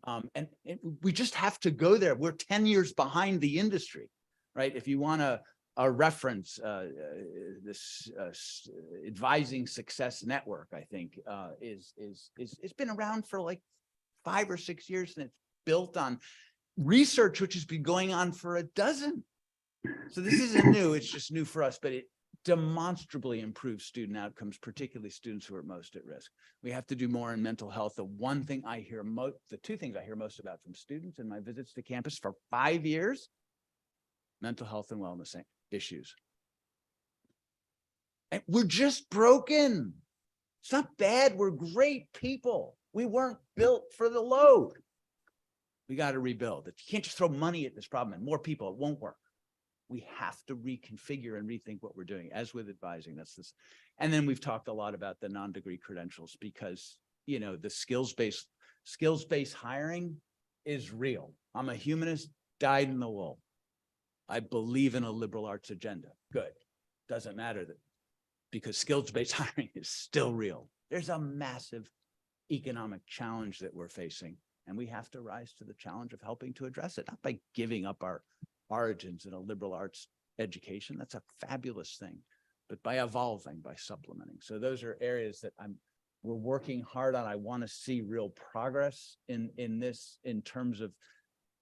And we just have to go there. We're 10 years behind the industry, right? If you want a reference, this Advising Success Network, I think, it's been around for like 5 or 6 years, and it's built on research which has been going on for a dozen. So this isn't new, it's just new for us, but it demonstrably improves student outcomes, particularly students who are most at risk. We have to do more in mental health. The two things I hear most about from students in my visits to campus for 5 years, mental health and wellness issues. And we're just broken. It's not bad, we're great people. We weren't built for the load. We got to rebuild. You can't just throw money at this problem and more people, it won't work. We have to reconfigure and rethink what we're doing, as with advising. That's this. And then we've talked a lot about the non-degree credentials, because, the skills-based hiring is real. I'm a humanist, dyed in the wool. I believe in a liberal arts agenda. Good. Doesn't matter that, because skills-based hiring is still real. There's a massive economic challenge that we're facing, and we have to rise to the challenge of helping to address it, not by giving up our origins in a liberal arts education. That's a fabulous thing, but by evolving, by supplementing. So those are areas that we're working hard on. I want to see real progress in this, in terms of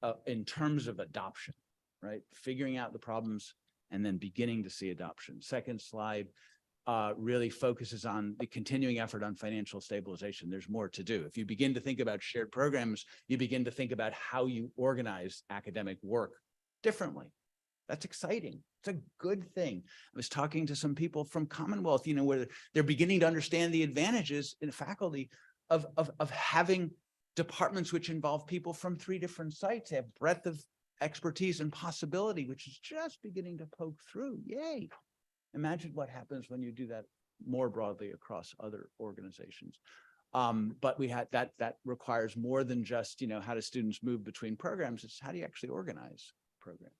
adoption, right? Figuring out the problems and then beginning to see adoption. Second slide really focuses on the continuing effort on financial stabilization. There's more to do. If you begin to think about shared programs, you begin to think about how you organize academic work differently. That's exciting. It's a good thing. I was talking to some people from Commonwealth, where they're beginning to understand the advantages in faculty of having departments which involve people from 3 different sites, they have breadth of expertise and possibility, which is just beginning to poke through. Yay. Imagine what happens when you do that more broadly across other organizations. But we had that requires more than just, how do students move between programs? It's how do you actually organize programs?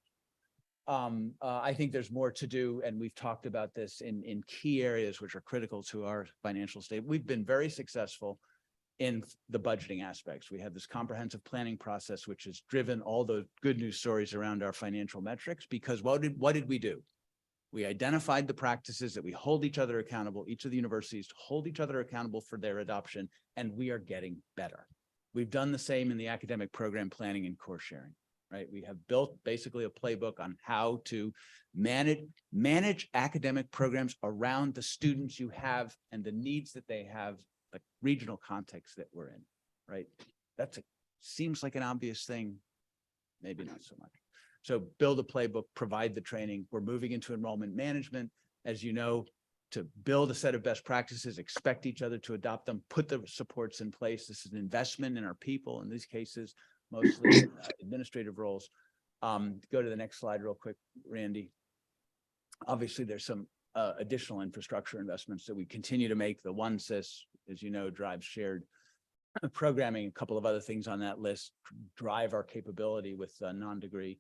I think there's more to do, and we've talked about this in key areas which are critical to our financial state. We've been very successful in the budgeting aspects. We have this comprehensive planning process, which has driven all the good news stories around our financial metrics, because what did we do? We identified the practices that we hold each other accountable, each of the universities to hold each other accountable for their adoption, and we are getting better. We've done the same in the academic program planning and course sharing, right? We have built basically a playbook on how to manage academic programs around the students you have and the needs that they have, the regional context that we're in, right? Seems like an obvious thing, maybe not so much. So build a playbook, provide the training. We're moving into enrollment management, as you know, to build a set of best practices, expect each other to adopt them, put the supports in place. This is an investment in our people, in these cases, mostly administrative roles. Go to the next slide real quick, Randy. Obviously, there's some additional infrastructure investments that we continue to make. The one SIS, as you know, drives shared programming. A couple of other things on that list drive our capability with non-degree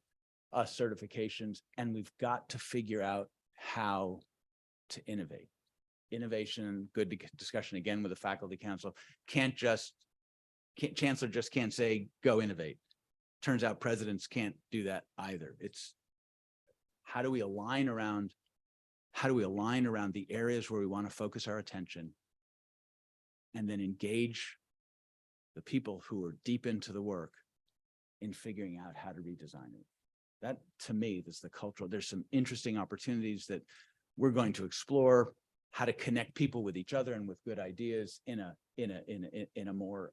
certifications, and we've got to figure out how to innovate. Innovation, good discussion again with the faculty council. Chancellor just can't say, go innovate. Turns out presidents can't do that either. It's how do we align around the areas where we want to focus our attention and then engage the people who are deep into the work in figuring out how to redesign it. That, to me, is the cultural. There's some interesting opportunities that we're going to explore, how to connect people with each other and with good ideas in a more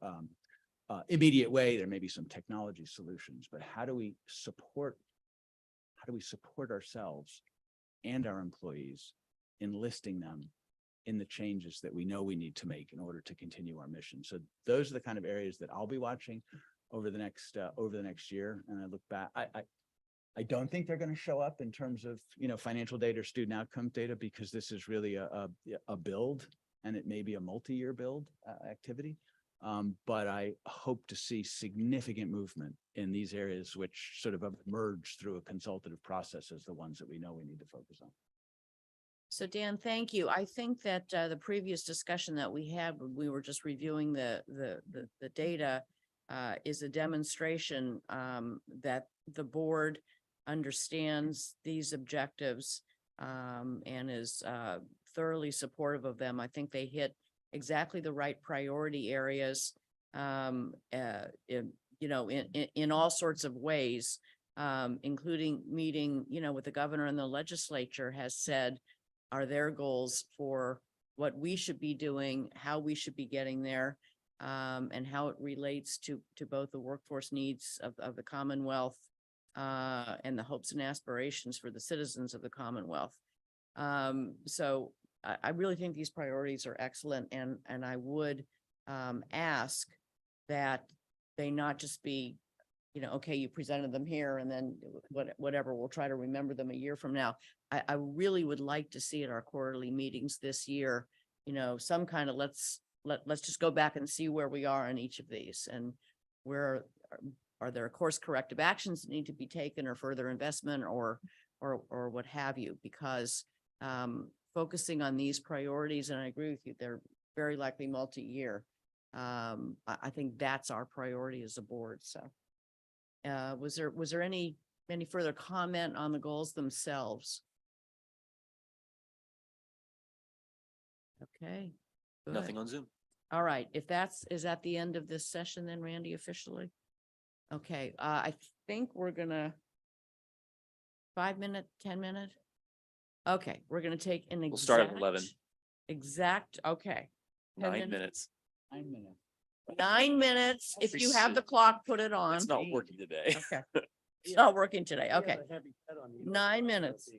immediate way. There may be some technology solutions, but how do we support ourselves and our employees, enlisting them in the changes that we know we need to make in order to continue our mission? So those are the kind of areas that I'll be watching over the next year. And I look back, I don't think they're going to show up in terms of, financial data or student outcome data, because this is really a build, and it may be a multi-year build activity. But I hope to see significant movement in these areas, which sort of emerge through a consultative process as the ones that we know we need to focus on. So Dan, thank you. I think that the previous discussion that we had, when we were just reviewing the data, is a demonstration that the board understands these objectives and is thoroughly supportive of them. I think they hit exactly the right priority areas, in all sorts of ways, including meeting, with the governor and the legislature has said are their goals for what we should be doing, how we should be getting there, and how it relates to both the workforce needs of the Commonwealth and the hopes and aspirations for the citizens of the Commonwealth. So I really think these priorities are excellent, and I would ask that they not just be, okay, you presented them here and then whatever, we'll try to remember them a year from now. I really would like to see at our quarterly meetings this year, some kind of let's just go back and see where we are in each of these, and where are there course corrective actions that need to be taken, or further investment, or what have you, because focusing on these priorities, and I agree with you, they're very likely multi-year. I think that's our priority as a board. So was there any further comment on the goals themselves? Okay. Good. Nothing on Zoom. All right. Is that the end of this session then, Randy, officially? Okay. I think we're gonna 5 minute, 10 minute. Okay. We're gonna take an We'll start at 11. Okay. 9 minutes. 9 minutes. 9 minutes. If you have the clock, put it on. It's not working today. Okay. It's not working today. Okay. 9 minutes.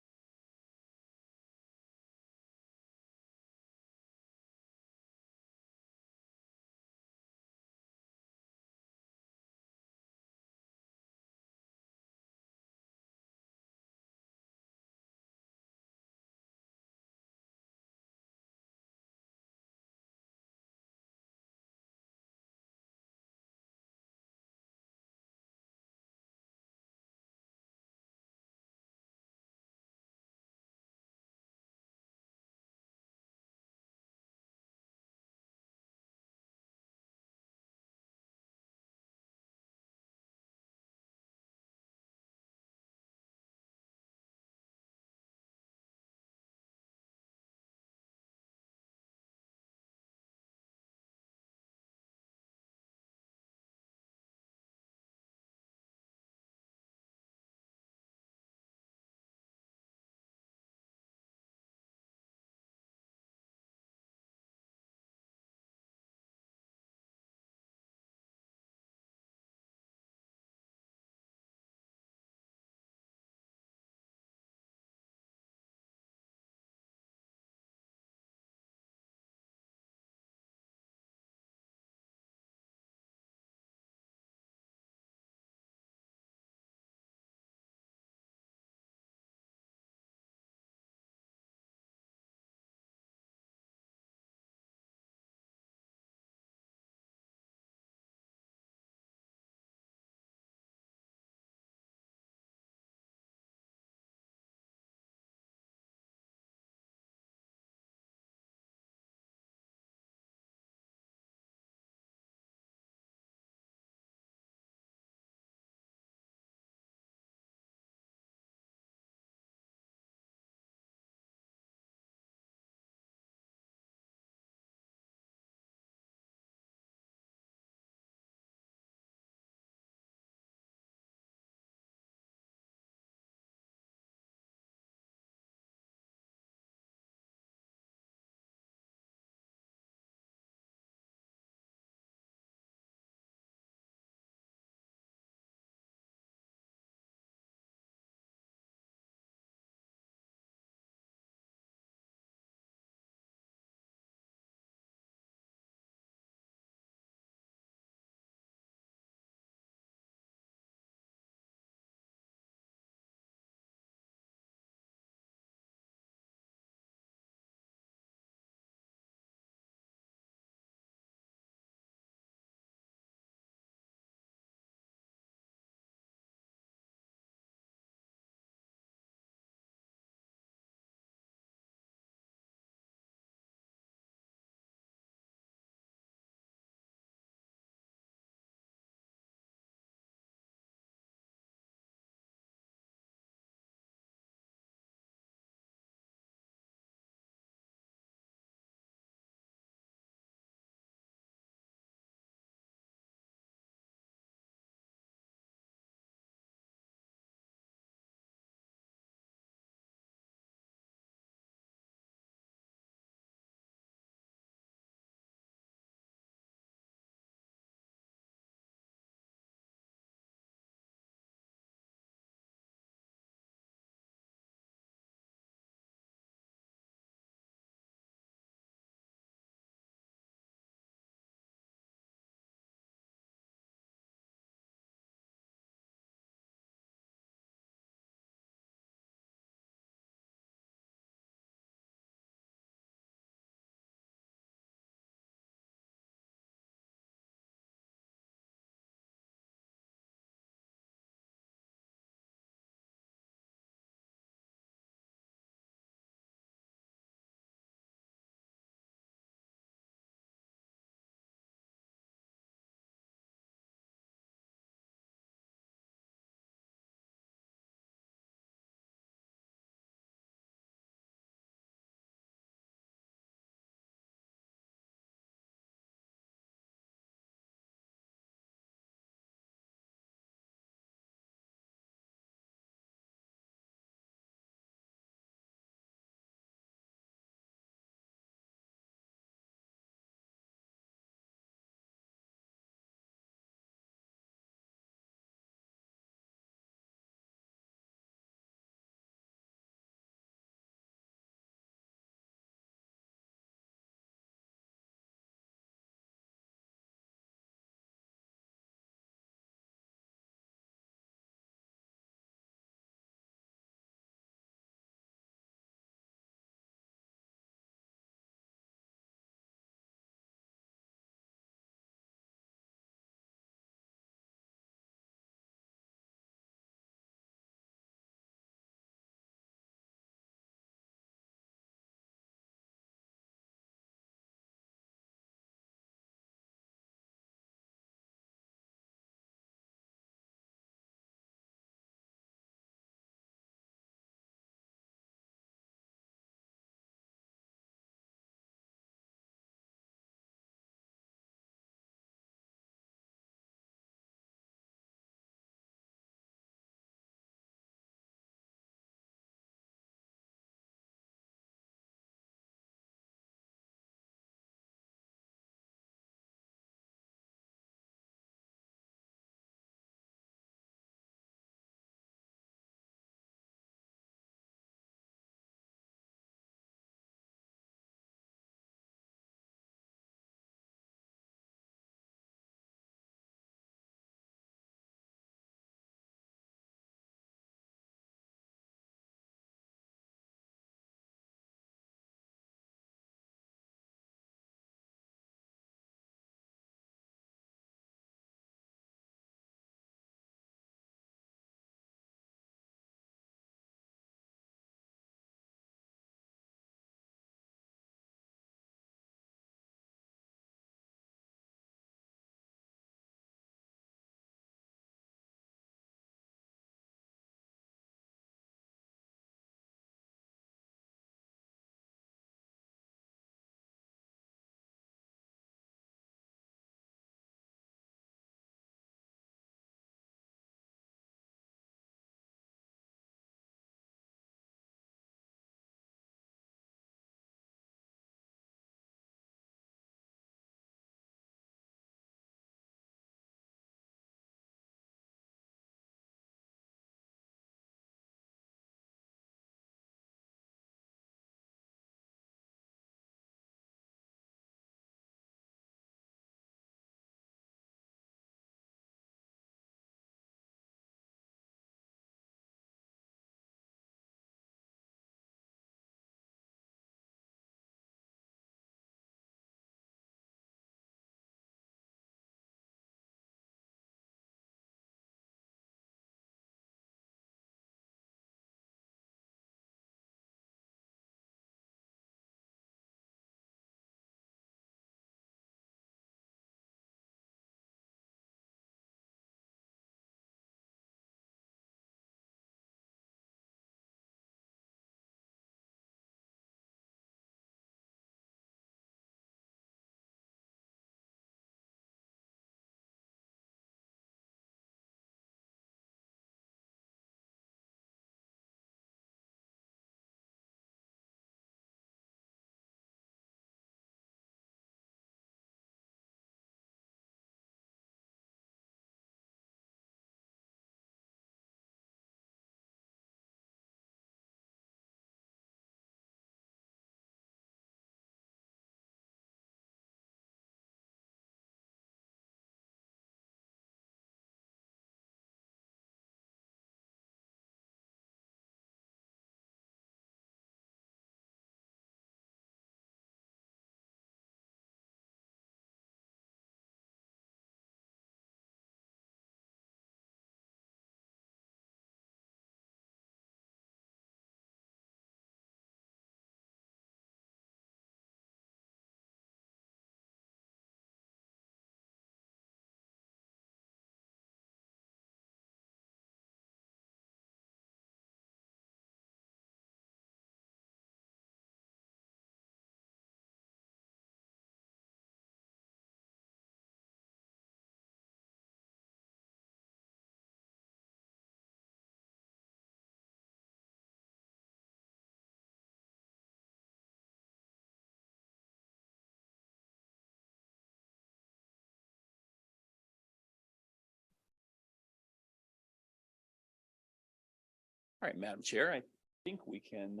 All right, Madam Chair, I think we can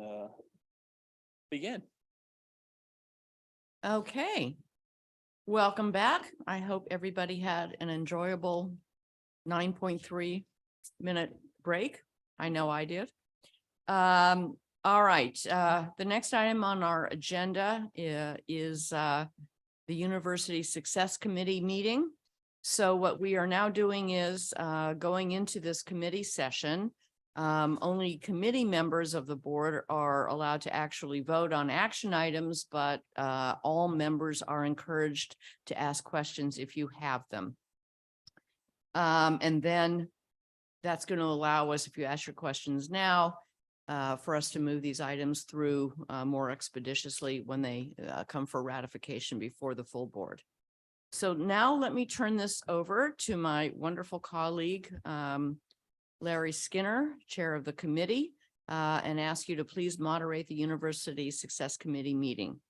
begin. Okay. Welcome back. I hope everybody had an enjoyable 9.3 minute break. I know I did. All right, the next item on our agenda is the University Success Committee meeting. So what we are now doing is going into this committee session. Only committee members of the board are allowed to actually vote on action items, but all members are encouraged to ask questions if you have them. And then that's going to allow us, if you ask your questions now, for us to move these items through more expeditiously when they come for ratification before the full board. So now let me turn this over to my wonderful colleague, Larry Skinner, Chair of the committee, and ask you to please moderate the University Success Committee meeting.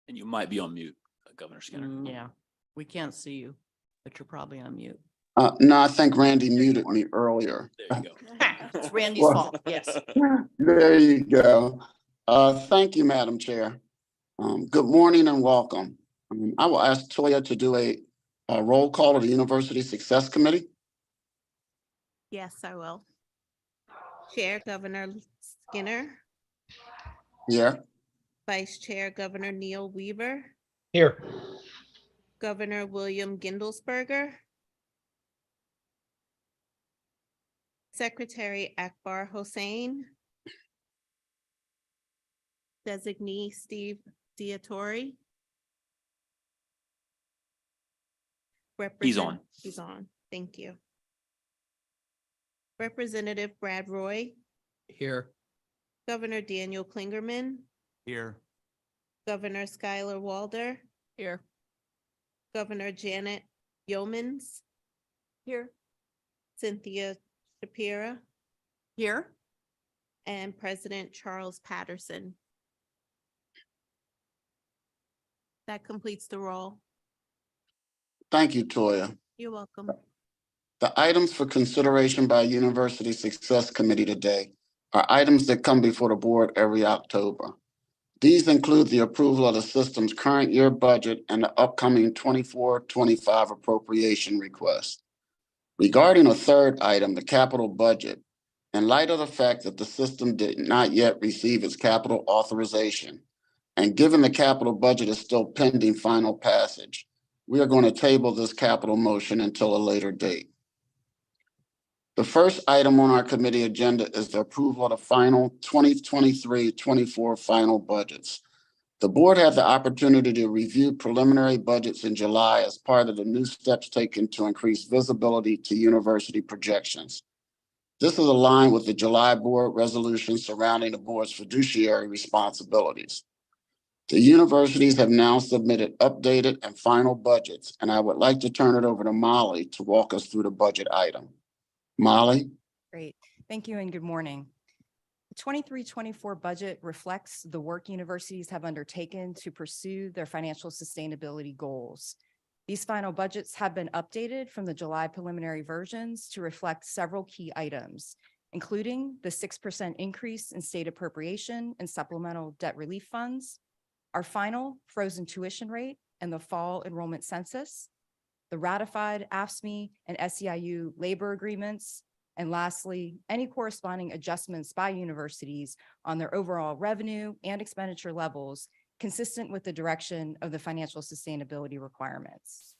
And you might be on mute, Governor Skinner. Yeah, we can't see you, but you're probably on mute. No, I think Randy muted me earlier. There you go. It's Randy's Well, fault, yes. There you go. Thank you, Madam Chair. Good morning and welcome. I will ask Toya to do a roll call of the University Success Committee. Yes, I will. Chair Governor Skinner, Here. Vice Chair Governor Neil Weaver, Here. Governor William Gindelsberger, Secretary Akbar Hossein, Designee Steve Diatori. He's on. He's on. Thank you. Representative Brad Roy, Here. Governor Daniel Klingerman, Here. Governor Skylar Walder, Here. Governor Janet Yeomans, Here. Cynthia Shapira, Here. and President Charles Patterson. That completes the roll. Thank you, Toya. You're welcome. The items for consideration by University Success Committee today are items that come before the board every October. These include the approval of the system's current year budget and the upcoming 24-25 appropriation request. Regarding a third item, the capital budget, in light of the fact that the system did not yet receive its capital authorization, and given the capital budget is still pending final passage, we are going to table this capital motion until a later date. The first item on our committee agenda is the approval of the final 2023-24 final budgets. The board had the opportunity to review preliminary budgets in July as part of the new steps taken to increase visibility to university projections. This is aligned with the July board resolution surrounding the board's fiduciary responsibilities. The universities have now submitted updated and final budgets, and I would like to turn it over to Molly to walk us through the budget item. Molly? Great. Thank you and good morning. The 23-24 budget reflects the work universities have undertaken to pursue their financial sustainability goals. These final budgets have been updated from the July preliminary versions to reflect several key items, including the 6% increase in state appropriation and supplemental debt relief funds, our final frozen tuition rate and the fall enrollment census, the ratified AFSCME and SEIU labor agreements, and lastly, any corresponding adjustments by universities on their overall revenue and expenditure levels consistent with the direction of the financial sustainability requirements.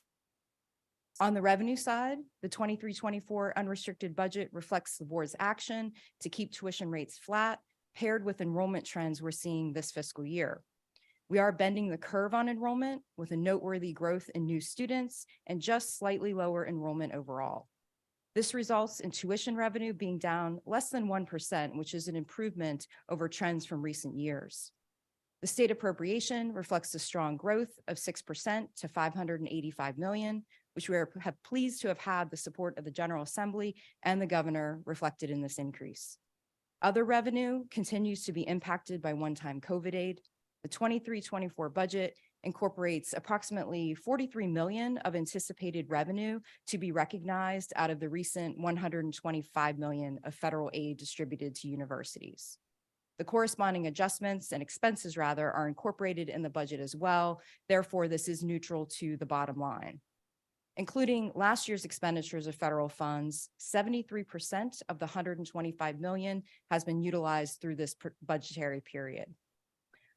On the revenue side, the 23-24 unrestricted budget reflects the board's action to keep tuition rates flat, paired with enrollment trends we're seeing this fiscal year. We are bending the curve on enrollment with a noteworthy growth in new students and just slightly lower enrollment overall. This results in tuition revenue being down less than 1%, which is an improvement over trends from recent years. The state appropriation reflects a strong growth of 6% to $585 million, which we are pleased to have had the support of the General Assembly and the governor reflected in this increase. Other revenue continues to be impacted by one-time COVID aid. The 23-24 budget incorporates approximately 43 million of anticipated revenue to be recognized out of the recent 125 million of federal aid distributed to universities. The corresponding adjustments and expenses rather are incorporated in the budget as well. Therefore, this is neutral to the bottom line. Including last year's expenditures of federal funds, 73% of the 125 million has been utilized through this budgetary period.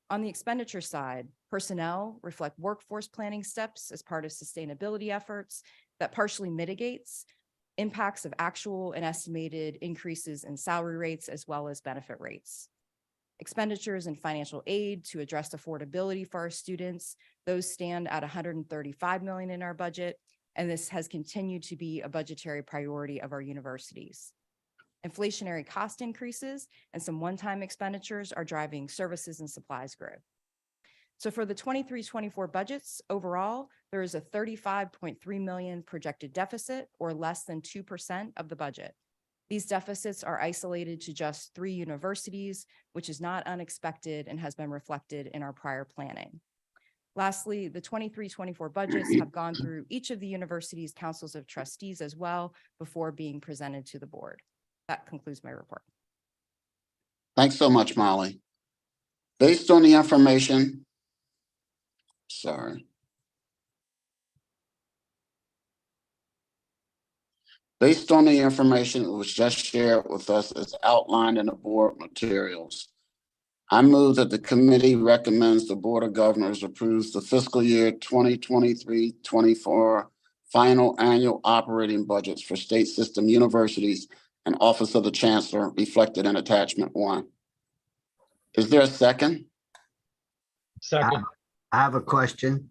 On the expenditure side, personnel reflect workforce planning steps as part of sustainability efforts that partially mitigates impacts of actual and estimated increases in salary rates as well as benefit rates. Expenditures in financial aid to address affordability for our students, those stand at 135 million in our budget, and this has continued to be a budgetary priority of our universities. Inflationary cost increases and some one-time expenditures are driving services and supplies growth. So for the 23-24 budgets overall, there is a 35.3 million projected deficit, or less than 2% of the budget. These deficits are isolated to just 3 universities, which is not unexpected and has been reflected in our prior planning. Lastly, the 23-24 budgets have gone through each of the university's councils of trustees as well before being presented to the board. That concludes my report. Thanks so much, Molly. Based on the information, Based on the information that was just shared with us as outlined in the board materials, I move that the committee recommends the Board of Governors approves the fiscal year 2023-24 final annual operating budgets for state system universities and Office of the Chancellor reflected in attachment 1. Is there a second? Second. I have a question.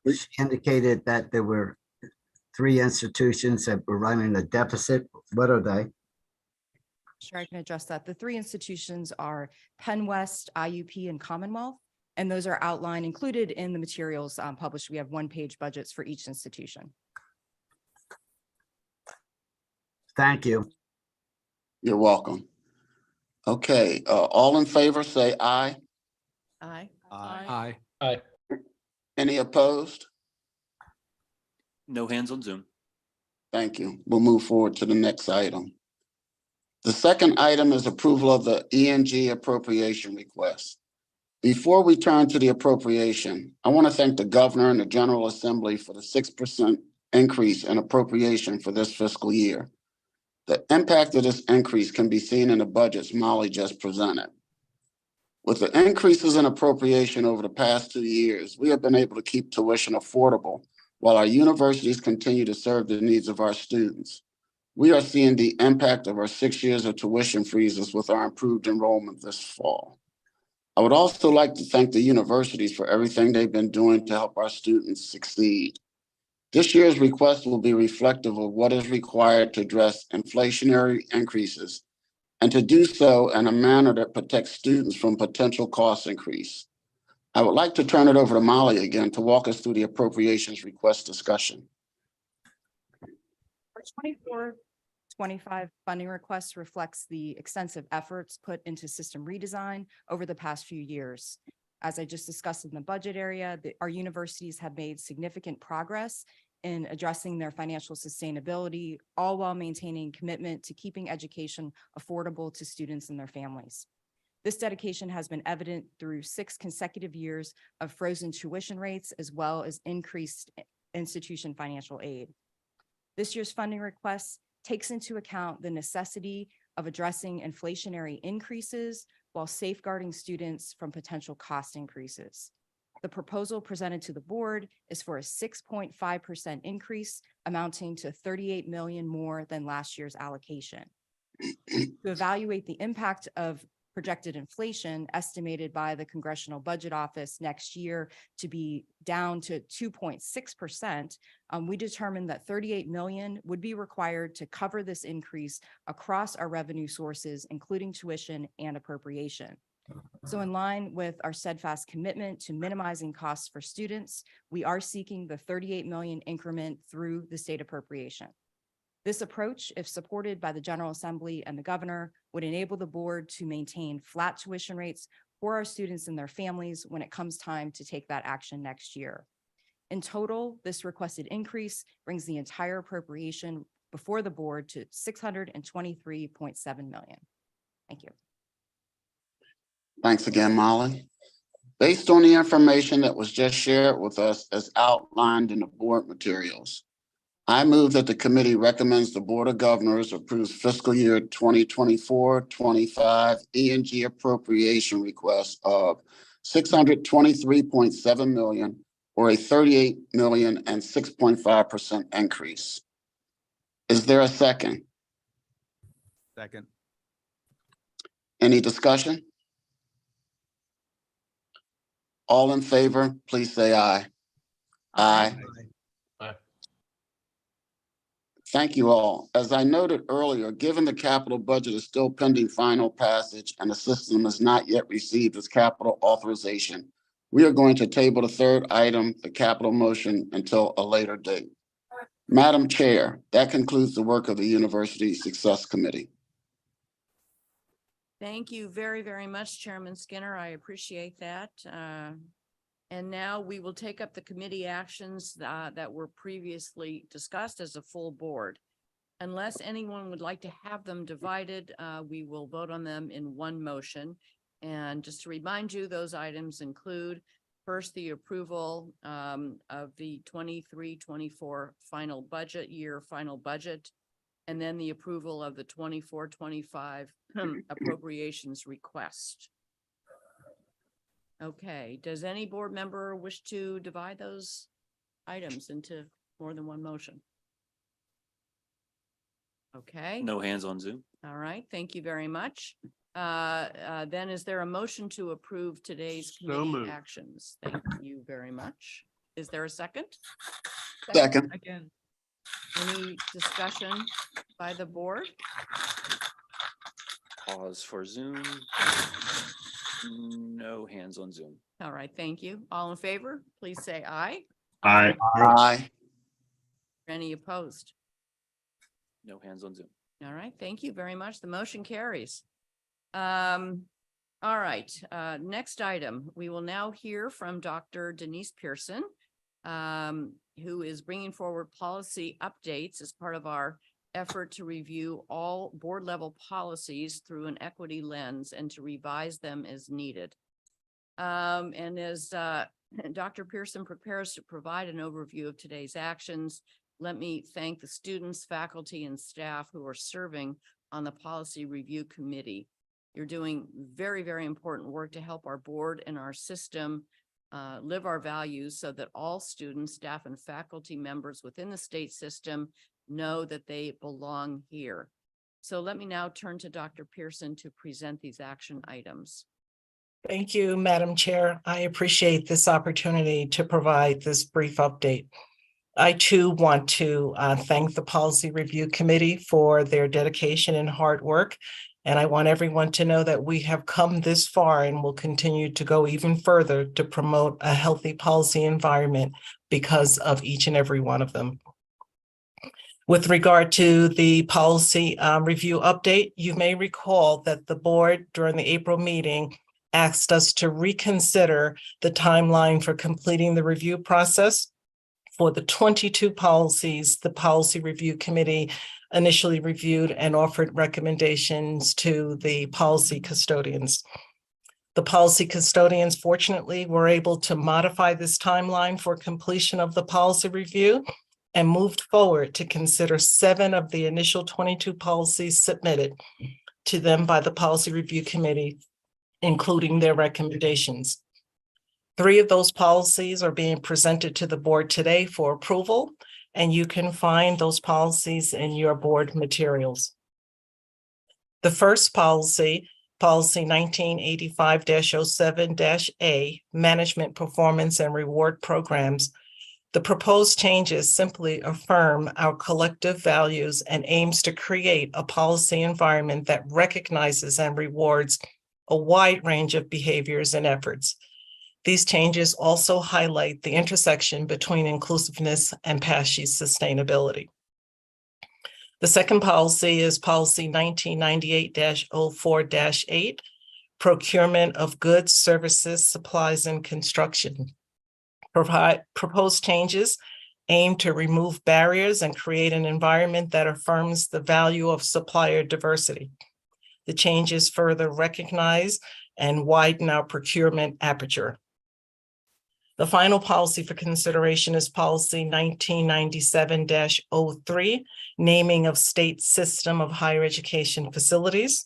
She indicated that there were 3 institutions that were running a deficit. What are they? Sure, I can address that. The 3 institutions are Penn West, IUP, and Commonwealth, and those are outlined, included in the materials published. We have 1-page budgets for each institution. Thank you. You're welcome. Okay, all in favor, say aye. Aye. Aye. Any opposed? No hands on Zoom. Thank you. We'll move forward to the next item. The second item is approval of the ENG appropriation request. Before we turn to the appropriation, I want to thank the Governor and the General Assembly for the 6% increase in appropriation for this fiscal year. The impact of this increase can be seen in the budgets Molly just presented. With the increases in appropriation over the past 2 years, we have been able to keep tuition affordable while our universities continue to serve the needs of our students. We are seeing the impact of our 6 years of tuition freezes with our improved enrollment this fall. I would also like to thank the universities for everything they've been doing to help our students succeed. This year's request will be reflective of what is required to address inflationary increases and to do so in a manner that protects students from potential cost increase. I would like to turn it over to Molly again to walk us through the appropriations request discussion. Our 24-25 funding request reflects the extensive efforts put into system redesign over the past few years. As I just discussed in the budget area, our universities have made significant progress in addressing their financial sustainability, all while maintaining commitment to keeping education affordable to students and their families. This dedication has been evident through 6 consecutive years of frozen tuition rates, as well as increased institution financial aid. This year's funding request takes into account the necessity of addressing inflationary increases while safeguarding students from potential cost increases. The proposal presented to the board is for a 6.5% increase, amounting to 38 million more than last year's allocation. To evaluate the impact of projected inflation estimated by the Congressional Budget Office next year to be down to 2.6%, we determined that 38 million would be required to cover this increase across our revenue sources, including tuition and appropriation. So in line with our steadfast commitment to minimizing costs for students, we are seeking the 38 million increment through the state appropriation. This approach, if supported by the General Assembly and the governor, would enable the board to maintain flat tuition rates for our students and their families when it comes time to take that action next year. In total, this requested increase brings the entire appropriation before the board to $623.7 million. Thank you. Thanks again, Molly. Based on the information that was just shared with us as outlined in the board materials, I move that the committee recommends the Board of Governors approves fiscal year 2024-25 E&G appropriation request of $623.7 million, or a $38 million and 6.5% increase. Is there a second? Second. Any discussion? All in favor, please say aye. Aye. Thank you all. As I noted earlier, given the capital budget is still pending final passage and the system has not yet received its capital authorization, we are going to table the third item, the capital motion, until a later date. Madam Chair, that concludes the work of the University Success Committee. Thank you very, very much, Chairman Skinner. I appreciate that. And now we will take up the committee actions that were previously discussed as a full board. Unless anyone would like to have them divided, we will vote on them in one motion. And just to remind you, those items include first, the approval of the 23-24 final budget year, final budget, and then the approval of the 24-25 appropriations request. Okay, does any board member wish to divide those items into more than one motion? Okay. No hands on Zoom. All right, thank you very much. Then is there a motion to approve today's committee moved. actions? Thank you very much. Is there a second? Second. Again. Any discussion by the board? Pause for Zoom. No hands on Zoom. All right, thank you. All in favor, please say aye. Aye. Aye. Any opposed? No hands on Zoom. All right, thank you very much. The motion carries. All right, next item, we will now hear from Dr. Denise Pearson, who is bringing forward policy updates as part of our effort to review all board level policies through an equity lens and to revise them as needed. And as Dr. Pearson prepares to provide an overview of today's actions, let me thank the students, faculty, and staff who are serving on the Policy Review Committee. You're doing very, very important work to help our board and our system live our values so that all students, staff, and faculty members within the state system know that they belong here. So let me now turn to Dr. Pearson to present these action items. Thank you, Madam Chair. I appreciate this opportunity to provide this brief update. I too want to thank the Policy Review Committee for their dedication and hard work. And I want everyone to know that we have come this far and will continue to go even further to promote a healthy policy environment because of each and every one of them. With regard to the policy review update, you may recall that the board during the April meeting asked us to reconsider the timeline for completing the review process for the 22 policies the Policy Review Committee initially reviewed and offered recommendations to the policy custodians. The policy custodians, fortunately, were able to modify this timeline for completion of the policy review and moved forward to consider 7 of the initial 22 policies submitted to them by the Policy Review Committee, including their recommendations. 3 of those policies are being presented to the board today for approval, and you can find those policies in your board materials. The first policy, Policy 1985-07-A, Management Performance and Reward Programs. The proposed changes simply affirm our collective values and aims to create a policy environment that recognizes and rewards a wide range of behaviors and efforts. These changes also highlight the intersection between inclusiveness and PASHE sustainability. The second policy is policy 1998-04-8, procurement of goods, services, supplies, and construction. Proposed changes aim to remove barriers and create an environment that affirms the value of supplier diversity. The changes further recognize and widen our procurement aperture. The final policy for consideration is policy 1997-03, naming of state system of higher education facilities.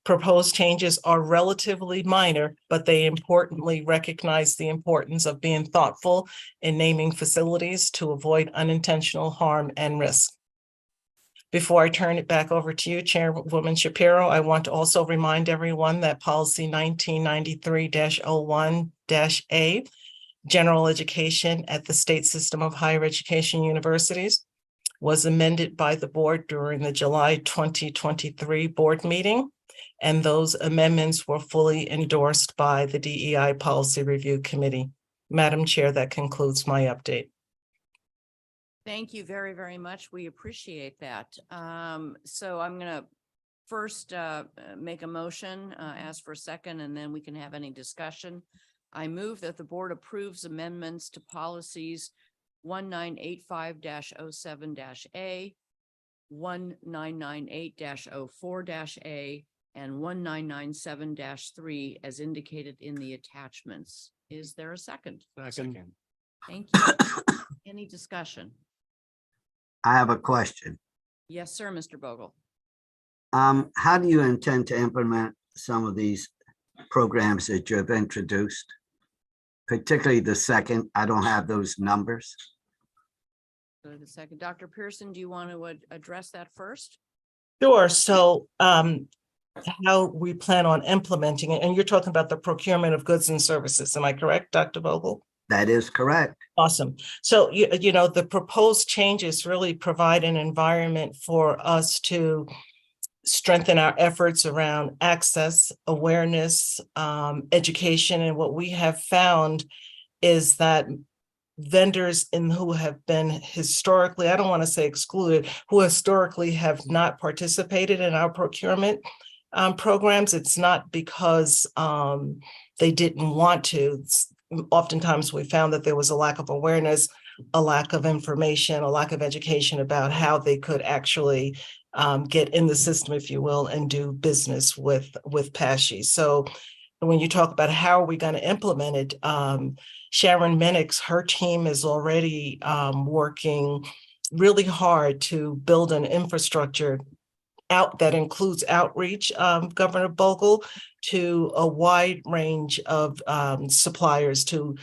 Proposed changes are relatively minor, but they importantly recognize the importance of being thoughtful in naming facilities to avoid unintentional harm and risk. Before I turn it back over to you, Chairwoman Shapiro, I want to also remind everyone that policy 1993-01-A, general education at the state system of higher education universities, was amended by the board during the July 2023 board meeting, and those amendments were fully endorsed by the DEI Policy Review Committee. Madam Chair, that concludes my update. Thank you very, very much. We appreciate that. So I'm going to first make a motion, ask for a second, and then we can have any discussion. I move that the board approves amendments to policies 1985-07-A, 1998-04-A, and 1997-3 as indicated in the attachments. Is there a second? Second. Thank you. Any discussion? I have a question. Yes, sir, Mr. Bogle. How do you intend to implement some of these programs that you have introduced? Particularly the second, I don't have those numbers. Go to the second. Dr. Pearson, do you want to address that first? Sure. So how we plan on implementing it, and you're talking about the procurement of goods and services. Am I correct, Dr. Vogel? That is correct. Awesome. So, you know, the proposed changes really provide an environment for us to strengthen our efforts around access, awareness, education. And what we have found is that vendors who have been historically, I don't want to say excluded, who historically have not participated in our procurement programs, it's not because they didn't want to. Oftentimes we found that there was a lack of awareness, a lack of information, a lack of education about how they could actually get in the system, if you will, and do business with PASHE. So when you talk about how are we going to implement it, Sharon Minix, her team is already working really hard to build an infrastructure that includes outreach, Governor Bogle, to a wide range of suppliers to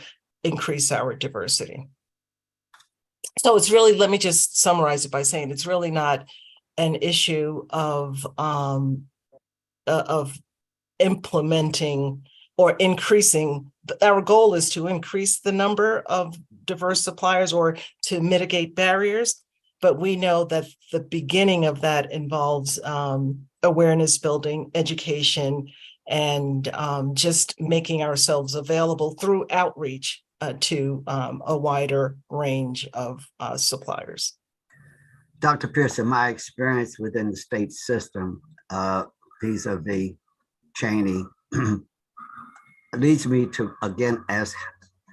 increase our diversity. So it's really, let me just summarize it by saying it's really not an issue of implementing or increasing. Our goal is to increase the number of diverse suppliers or to mitigate barriers. But we know that the beginning of that involves awareness building, education, and just making ourselves available through outreach to a wider range of suppliers. Dr. Pearson, my experience within the state system vis-a-vis Cheney leads me to again ask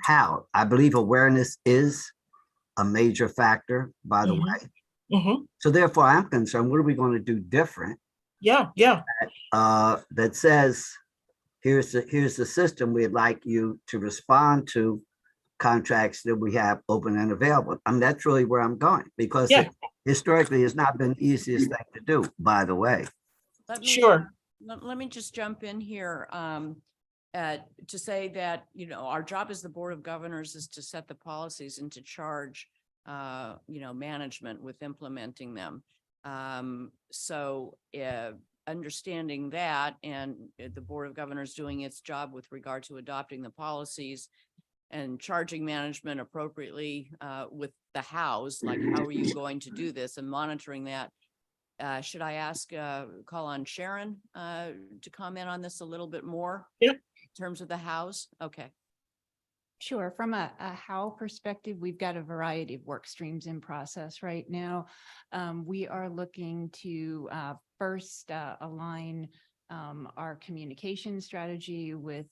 how. I believe awareness is a major factor, by the way. So therefore, I'm concerned, what are we going to do different? That says, here's the system we'd like you to respond to contracts that we have open and available. I mean, that's really where I'm going, because it historically has not been the easiest thing to do, by the way. Let me just jump in here to say that, you know, our job as the Board of Governors is to set the policies and to charge, you know, management with implementing them. So understanding that, and the Board of Governors doing its job with regard to adopting the policies and charging management appropriately with the hows, like how are you going to do this, and monitoring that. Should I call on Sharon to comment on this a little bit more? Yeah. In terms of the hows? Okay. Sure. From a how perspective, we've got a variety of work streams in process right now. We are looking to first align our communication strategy with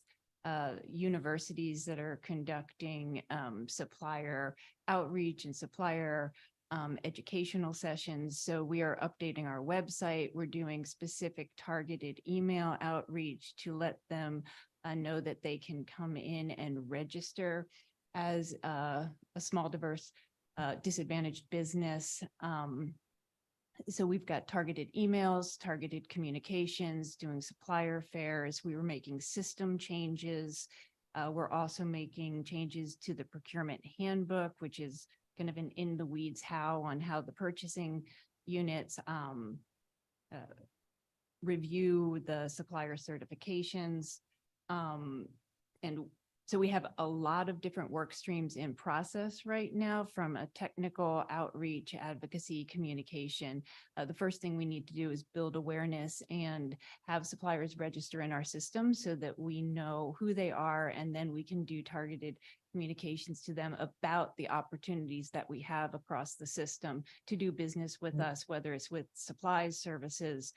universities that are conducting supplier outreach and supplier educational sessions. So we are updating our website. We're doing specific targeted email outreach to let them know that they can come in and register as a small, diverse, disadvantaged business. So we've got targeted emails, targeted communications, doing supplier fairs. We were making system changes. We're also making changes to the procurement handbook, which is kind of an in the weeds how the purchasing units review the supplier certifications. And so we have a lot of different work streams in process right now, from a technical outreach, advocacy, communication. The first thing we need to do is build awareness and have suppliers register in our system so that we know who they are, and then we can do targeted communications to them about the opportunities that we have across the system to do business with us, whether it's with supplies, services,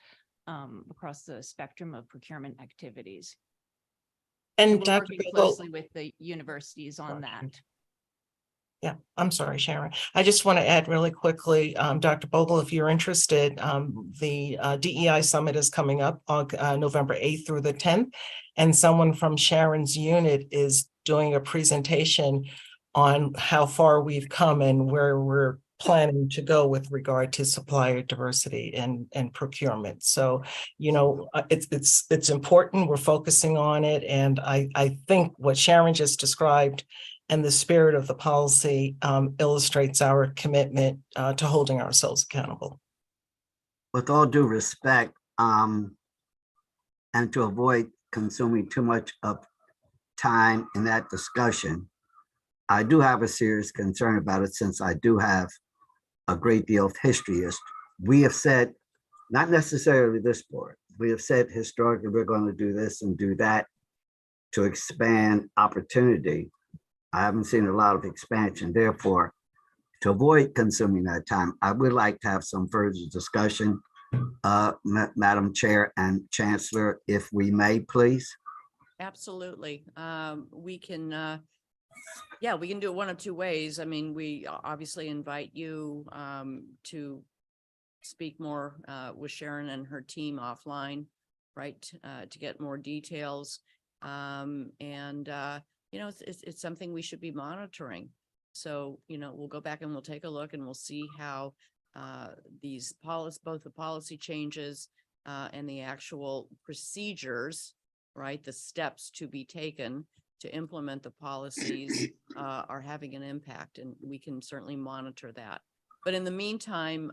across the spectrum of procurement activities. And We're Dr. working Vogel- closely with the universities on that. Yeah, I'm sorry, Sharon. I just want to add really quickly, Dr. Bogle, if you're interested, the DEI Summit is coming up on November 8th through the 10th. And someone from Sharon's unit is doing a presentation on how far we've come and where we're planning to go with regard to supplier diversity and procurement. So, you know, it's important. We're focusing on it. And I think what Sharon just described and the spirit of the policy illustrates our commitment to holding ourselves accountable. With all due respect, and to avoid consuming too much of time in that discussion, I do have a serious concern about it, since I do have a great deal of history. We have said, not necessarily this board, we have said historically we're going to do this and do that to expand opportunity. I haven't seen a lot of expansion. Therefore, to avoid consuming that time, I would like to have some further discussion, Madam Chair and Chancellor, if we may, please. Absolutely. We can, yeah, we can do it one of two ways. I mean, we obviously invite you to speak more with Sharon and her team offline, right, to get more details. You know, it's something we should be monitoring. So, you know, we'll go back and we'll take a look and we'll see how these both the policy changes and the actual procedures, right, the steps to be taken to implement the policies are having an impact, and we can certainly monitor that. But in the meantime,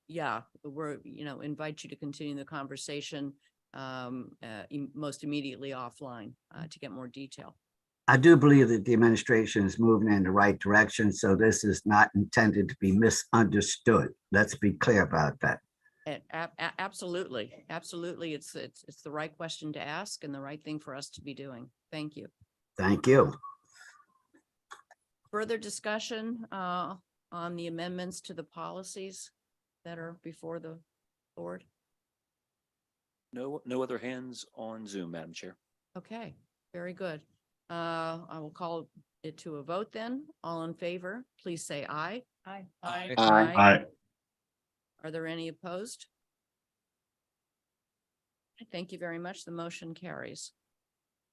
yeah, we're, you know, invite you to continue the conversation most immediately offline to get more detail. I do believe that the administration is moving in the right direction, so this is not intended to be misunderstood. Let's be clear about that. Absolutely. Absolutely. It's the right question to ask and the right thing for us to be doing. Thank you. Thank you. Further discussion on the amendments to the policies that are before the board? No other hands on Zoom, Madam Chair. Okay, very good. I will call it to a vote then. All in favor, please say aye. Aye. Aye. Aye. Are there any opposed? Thank you very much. The motion carries.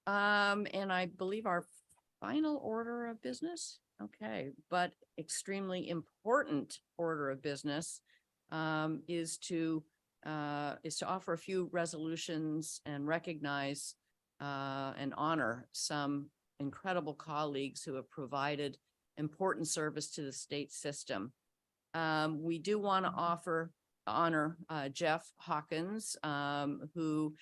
And I believe our final order of business, okay, but extremely important order of business is to offer a few resolutions and recognize and honor some incredible colleagues who have provided important service to the state system. We do want to honor Jeff Hawkins, who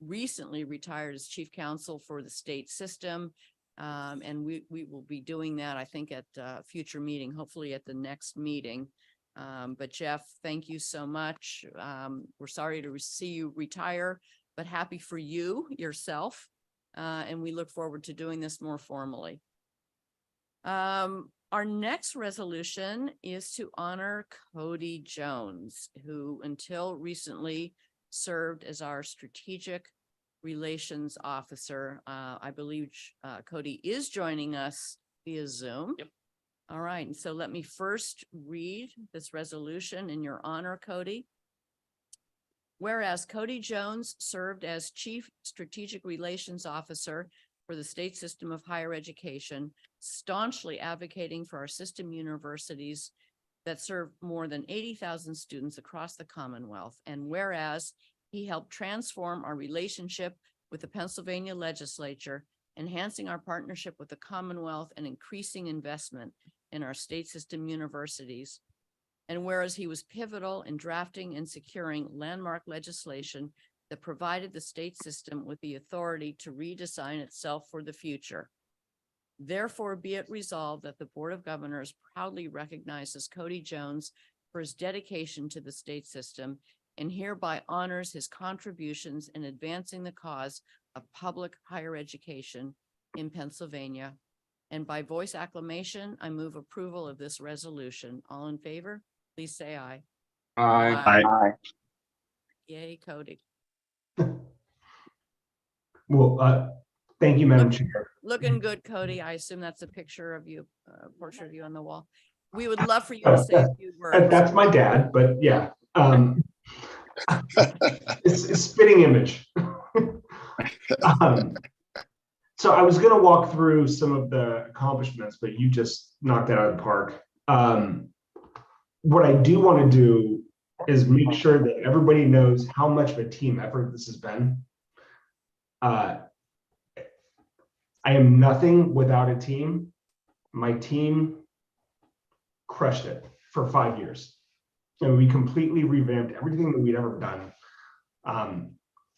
recently retired as chief counsel for the state system. And we will be doing that, I think, at a future meeting, hopefully at the next meeting. But Jeff, thank you so much. We're sorry to see you retire, but happy for you yourself. And we look forward to doing this more formally. Our next resolution is to honor Cody Jones, who until recently served as our strategic relations officer. I believe Cody is joining us via Zoom. Yep. All right, and so let me first read this resolution in your honor, Cody. Whereas Cody Jones served as Chief Strategic Relations Officer for the state system of higher education, staunchly advocating for our system universities that serve more than 80,000 students across the Commonwealth. And whereas he helped transform our relationship with the Pennsylvania legislature, enhancing our partnership with the Commonwealth and increasing investment in our state system universities. And whereas he was pivotal in drafting and securing landmark legislation that provided the state system with the authority to redesign itself for the future. Therefore, be it resolved that the Board of Governors proudly recognizes Cody Jones for his dedication to the state system and hereby honors his contributions in advancing the cause of public higher education in Pennsylvania. And by voice acclamation, I move approval of this resolution. All in favor, please say aye. Aye. Yay, Cody. Well, thank you, Madam Chair. Looking good, Cody. I assume that's a picture of you, portrait of you on the wall. We would love for you to say a few words. That's my dad, but yeah. It's a spitting image. So I was going to walk through some of the accomplishments, but you just knocked that out of the park. What I do want to do is make sure that everybody knows how much of a team effort this has been. I am nothing without a team. My team crushed it for 5 years. And we completely revamped everything that we'd ever done.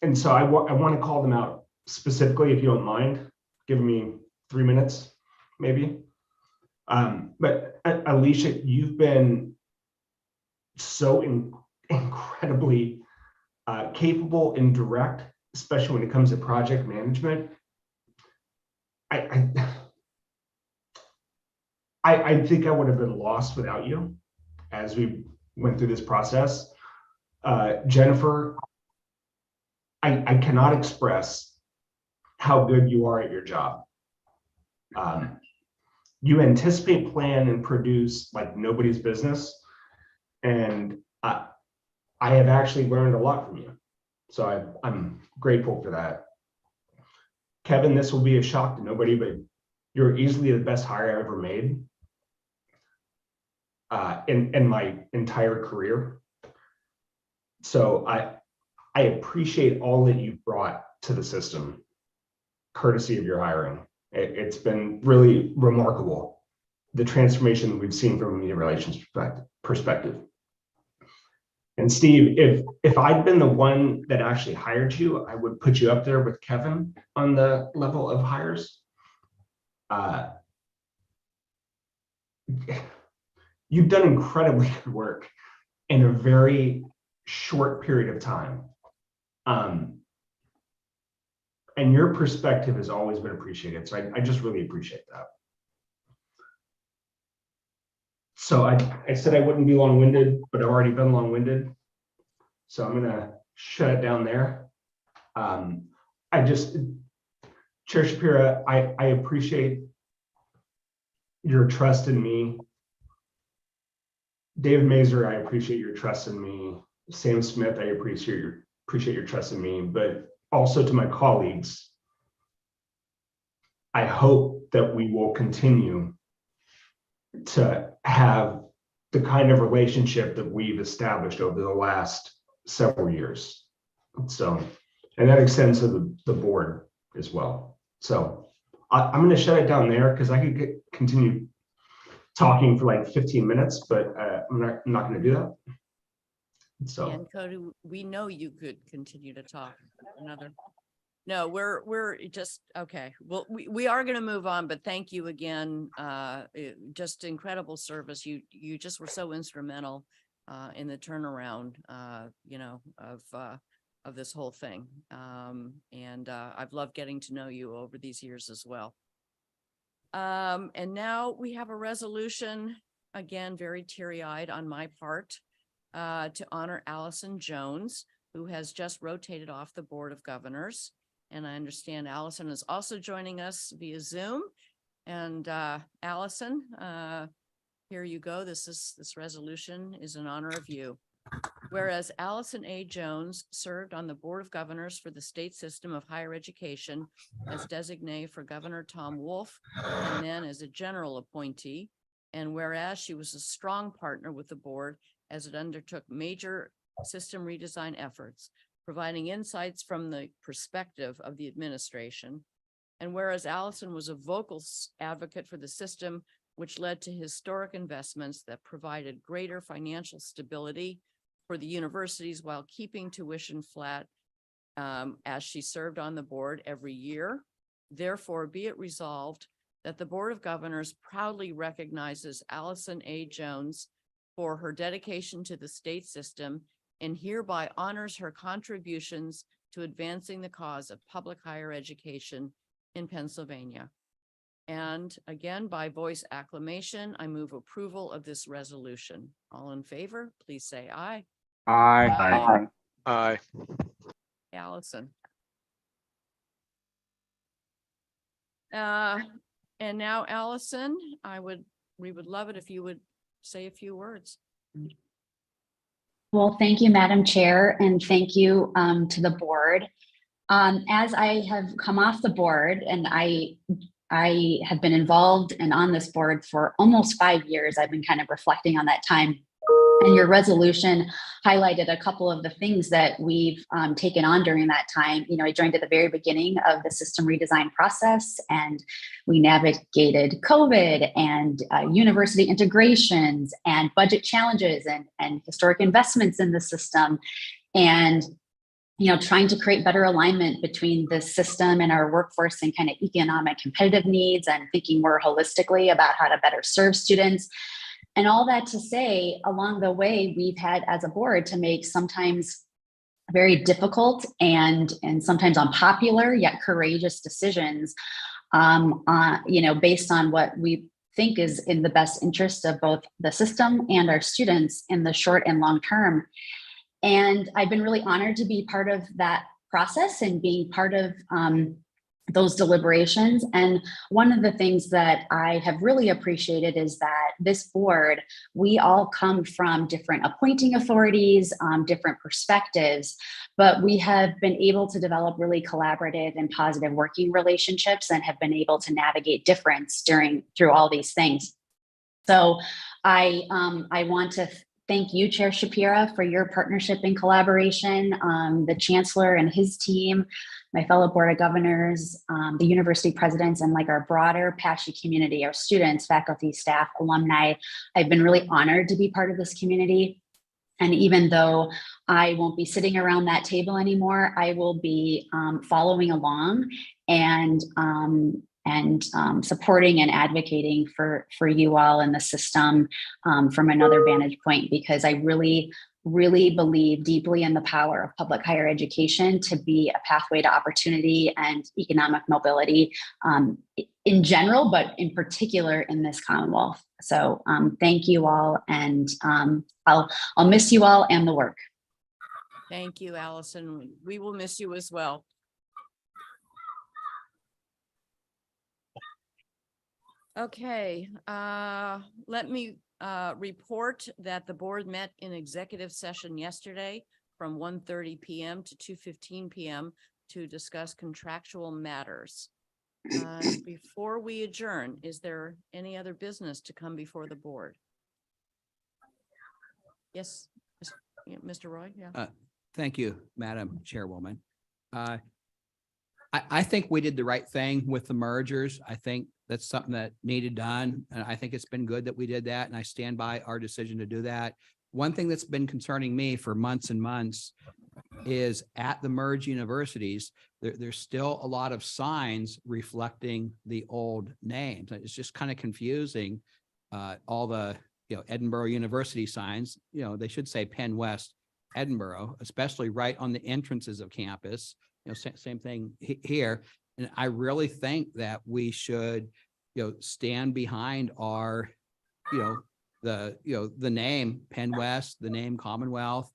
And so I want to call them out specifically, if you don't mind, giving me 3 minutes, maybe. But Alicia, you've been so incredibly capable and direct, especially when it comes to project management. I think I would have been lost without you as we went through this process. Jennifer, I cannot express how good you are at your job. You anticipate, plan, and produce like nobody's business. And I have actually learned a lot from you. So I'm grateful for that. Kevin, this will be a shock to nobody, but you're easily the best hire I ever made in my entire career. So I appreciate all that you've brought to the system, courtesy of your hiring. It's been really remarkable, the transformation that we've seen from a media relations perspective. And Steve, if I'd been the one that actually hired you, I would put you up there with Kevin on the level of hires. You've done incredibly good work in a very short period of time. And your perspective has always been appreciated. So I just really appreciate that. So I said I wouldn't be long-winded, but I've already been long-winded. So I'm gonna shut it down there. Chair Shapira, I appreciate your trust in me. David Mazur, I appreciate your trust in me. Sam Smith, I appreciate your trust in me, but also to my colleagues, I hope that we will continue to have the kind of relationship that we've established over the last several years. So, and that extends to the board as well. So I'm going to shut it down there because I could continue talking for like 15 minutes, but I'm not going to do that. So. And Cody, we know you could continue to talk another. No, we're just, okay. Well, we are going to move on, but thank you again. Just incredible service. You just were so instrumental in the turnaround, of this whole thing. And I've loved getting to know you over these years as well. And now we have a resolution, again, very teary-eyed on my part, to honor Allison Jones, who has just rotated off the Board of Governors. And I understand Allison is also joining us via Zoom. And Allison, here you go. This resolution is in honor of you. Whereas Allison A. Jones served on the Board of Governors for the state system of higher education as designee for Governor Tom Wolf, and then as a general appointee. And whereas she was a strong partner with the board as it undertook major system redesign efforts, providing insights from the perspective of the administration. And whereas Allison was a vocal advocate for the system, which led to historic investments that provided greater financial stability for the universities while keeping tuition flat, as she served on the board every year. Therefore, be it resolved that the Board of Governors proudly recognizes Allison A. Jones for her dedication to the state system and hereby honors her contributions to advancing the cause of public higher education in Pennsylvania. And again, by voice acclamation, I move approval of this resolution. All in favor, please say aye. Aye. Aye. Allison. And now Allison, we would love it if you would say a few words. Well, thank you, Madam Chair, and thank you to the board. As I have come off the board, and I have been involved and on this board for almost 5 years, I've been kind of reflecting on that time. And your resolution highlighted a couple of the things that we've taken on during that time. You know, I joined at the very beginning of the system redesign process, and we navigated COVID and university integrations and budget challenges and historic investments in the system. And you know, trying to create better alignment between the system and our workforce and kind of economic competitive needs, and thinking more holistically about how to better serve students. And all that to say, along the way, we've had as a board to make sometimes very difficult and sometimes unpopular yet courageous decisions, you know, based on what we think is in the best interest of both the system and our students in the short and long term. And I've been really honored to be part of that process and being part of those deliberations. And one of the things that I have really appreciated is that this board, we all come from different appointing authorities, different perspectives, but we have been able to develop really collaborative and positive working relationships and have been able to navigate difference through all these things. So I want to thank you, Chair Shapira, for your partnership and collaboration, the Chancellor and his team, my fellow Board of Governors, the university presidents, and like our broader PASHE community, our students, faculty, staff, alumni. I've been really honored to be part of this community. And even though I won't be sitting around that table anymore, I will be following along and supporting and advocating for you all in the system from another vantage point, because I really believe deeply in the power of public higher education to be a pathway to opportunity and economic mobility in general, but in particular in this Commonwealth. So thank you all, and I'll miss you all and the work. Thank you, Allison. We will miss you as well. Okay, let me report that the board met in executive session yesterday from 1:30 p.m. to 2:15 p.m. to discuss contractual matters. Before we adjourn, is there any other business to come before the board? Yes, Mr. Roy, yeah. Thank you, Madam Chairwoman. I think we did the right thing with the mergers. I think that's something that needed done. And I think it's been good that we did that. And I stand by our decision to do that. One thing that's been concerning me for months and months is at the merged universities, there's still a lot of signs reflecting the old names. It's just kind of confusing. All the, Edinburgh University signs, they should say Penn West Edinburgh, especially right on the entrances of campus. Same thing here. And I really think that we should stand behind our, the name Penn West, the name Commonwealth,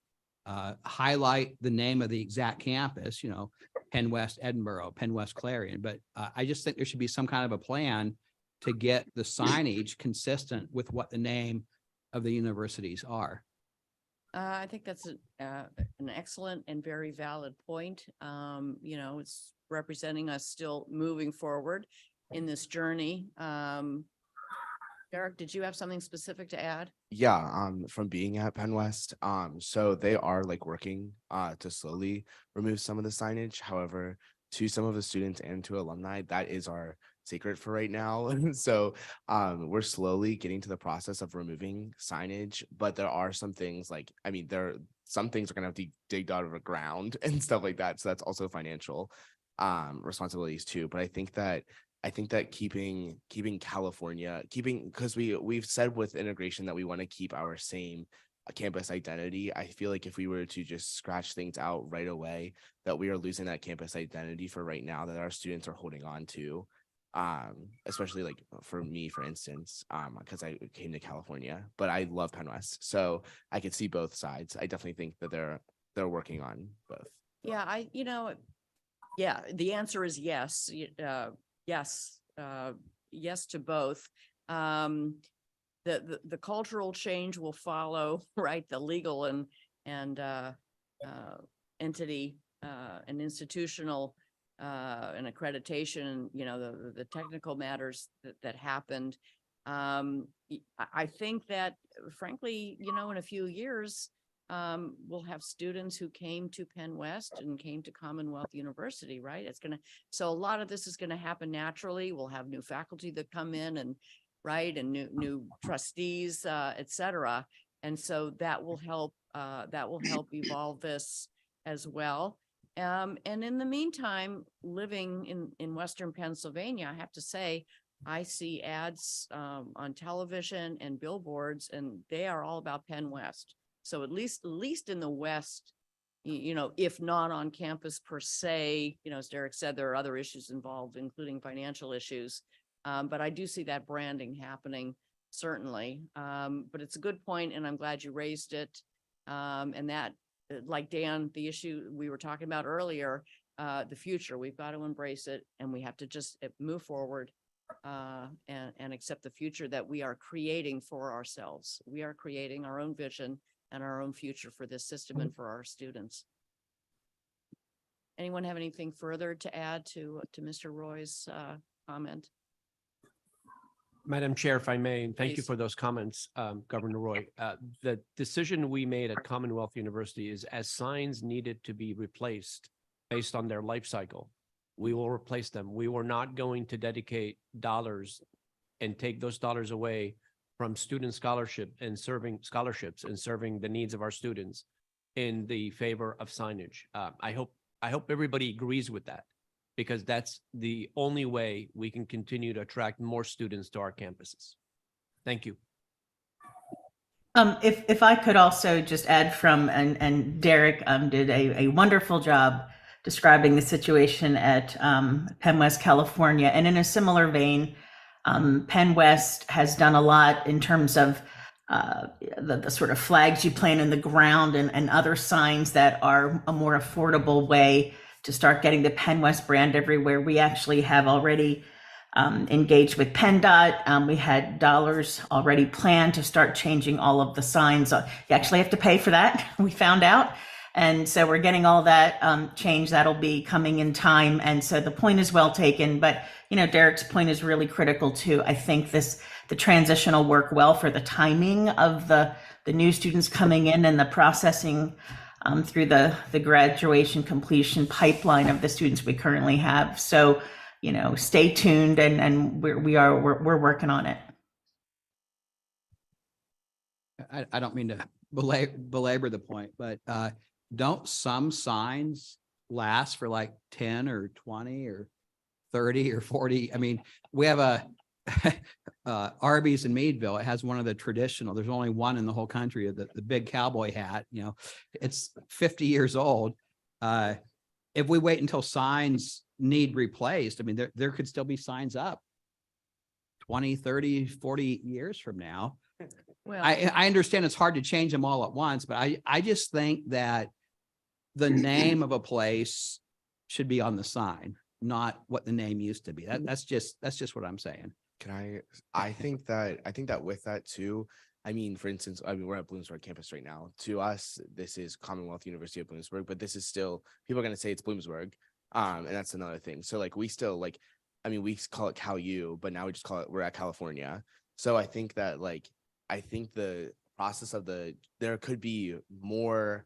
highlight the name of the exact campus, Penn West Edinburgh, Penn West Clarion. But I just think there should be some kind of a plan to get the signage consistent with what the name of the universities are. I think that's an excellent and very valid point. It's representing us still moving forward in this journey. Derek, did you have something specific to add? Yeah, from being at Penn West, so they are like working to slowly remove some of the signage. However, to some of the students and to alumni, that is our secret for right now. So we're slowly getting to the process of removing signage, but there are some things some things are gonna have to be digged out of the ground and stuff like that. So that's also financial responsibilities too. But I think that keeping California, because we've said with integration that we want to keep our same campus identity. I feel like if we were to just scratch things out right away, that we are losing that campus identity for right now that our students are holding on to. Especially like for me, for instance, because I came to California, but I love Penn West, so I could see both sides. I definitely think that they're working on both. Yeah, the answer is yes. Yes, yes to both. The cultural change will follow, right? The legal and entity and institutional and accreditation, the technical matters that happened. I think that frankly, in a few years, we'll have students who came to Penn West and came to Commonwealth University, right? So a lot of this is going to happen naturally. We'll have new faculty that come in and new trustees, et cetera. And so that will help evolve this as well. And in the meantime, living in Western Pennsylvania, I have to say, I see ads on television and billboards, and they are all about Penn West. So at least in the West, if not on campus per se, as Derek said, there are other issues involved, including financial issues. But I do see that branding happening, certainly. But it's a good point, and I'm glad you raised it. And that, like Dan, the issue we were talking about earlier, the future, we've got to embrace it, and we have to just move forward and accept the future that we are creating for ourselves. We are creating our own vision and our own future for this system and for our students. Anyone have anything further to add to Mr. Roy's comment? Madam Chair, if I may, and thank you Please. for those comments, Governor Roy. The decision we made at Commonwealth University is as signs needed to be replaced based on their life cycle, we will replace them. We were not going to dedicate dollars and take those dollars away from student scholarship and serving scholarships and serving the needs of our students in the favor of signage. I hope everybody agrees with that, because that's the only way we can continue to attract more students to our campuses. Thank you. If I could also just add and Derek did a wonderful job describing the situation at Penn West, California. And in a similar vein, Penn West has done a lot in terms of the sort of flags you plant in the ground and other signs that are a more affordable way to start getting the Penn West brand everywhere. We actually have already engaged with PennDOT. We had dollars already planned to start changing all of the signs. You actually have to pay for that, we found out. And so we're getting all that change. That'll be coming in time. And so the point is well taken, but Derek's point is really critical too. I think the transition will work well for the timing of the new students coming in and the processing through the graduation completion pipeline of the students we currently have. So, stay tuned and we're working on it. I don't mean to belabor the point, but don't some signs last for like 10 or 20 or 30 or 40? I mean, we have a Arby's in Meadville. It has one of the traditional, there's only one in the whole country, the big cowboy hat, it's 50 years old. If we wait until signs need replaced, I mean, there could still be signs up. 20, 30, 40 years from now. Well, I understand it's hard to change them all at once, but I just think that the name of a place should be on the sign, not what the name used to be. That's just what I'm saying. Can I think that with that too, I mean, for instance, I mean, we're at Bloomsburg campus right now. To us, this is Commonwealth University of Bloomsburg, but this is still, people are going to say it's Bloomsburg. And that's another thing. So like, we still like, I mean, we call it Cal U, but now we just call it, we're at California. So I think that like, I think the process of there could be more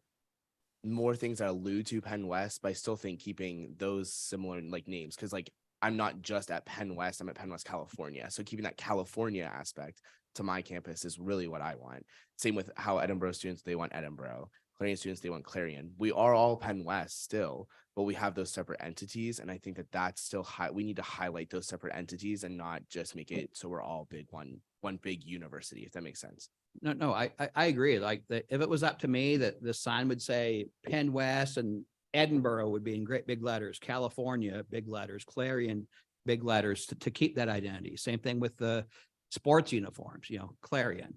things that allude to Penn West, but I still think keeping those similar like names. Cause like, I'm not just at Penn West, I'm at Penn West, California. So keeping that California aspect to my campus is really what I want. Same with how Edinburgh students, they want Edinburgh. Clarion students, they want Clarion. We are all Penn West still, but we have those separate entities. And I think that that's still high. We need to highlight those separate entities and not just make it so we're all big one big university, if that makes sense. No, I agree. Like if it was up to me, that the sign would say Penn West and Edinburgh would be in great big letters, California, big letters, Clarion, big letters to keep that identity. Same thing with the sports uniforms, Clarion,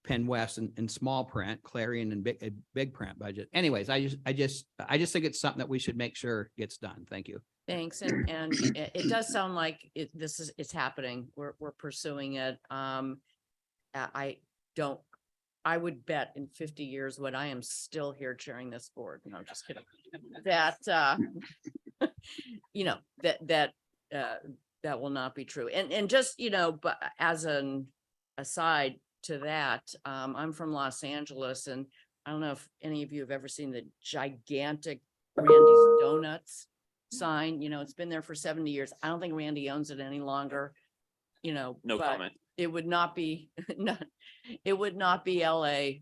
Penn West in small print, Clarion and big print budget. Anyways, I just think it's something that we should make sure gets done. Thank you. thanks. And it does sound like it's happening. We're pursuing it. I would bet in 50 years when I am still here chairing this board, no, I'm just kidding, that, that will not be true. And just, but as an aside to that, I'm from Los Angeles, and I don't know if any of you have ever seen the gigantic Randy's Donuts sign. It's been there for 70 years. I don't think Randy owns it any longer, No but comment. it would not be, it would not be LA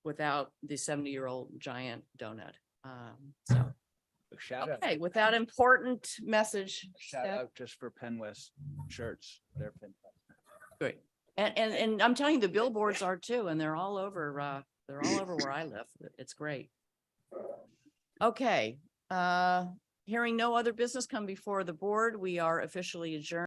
without the 70-year-old giant donut. So, Shout out. okay, with that important message. Shout out just for Penn West shirts. They're Penn West. Great. And I'm telling you, the billboards are too, and they're all over where I live. It's great. Okay, hearing no other business come before the board, we are officially adjourned.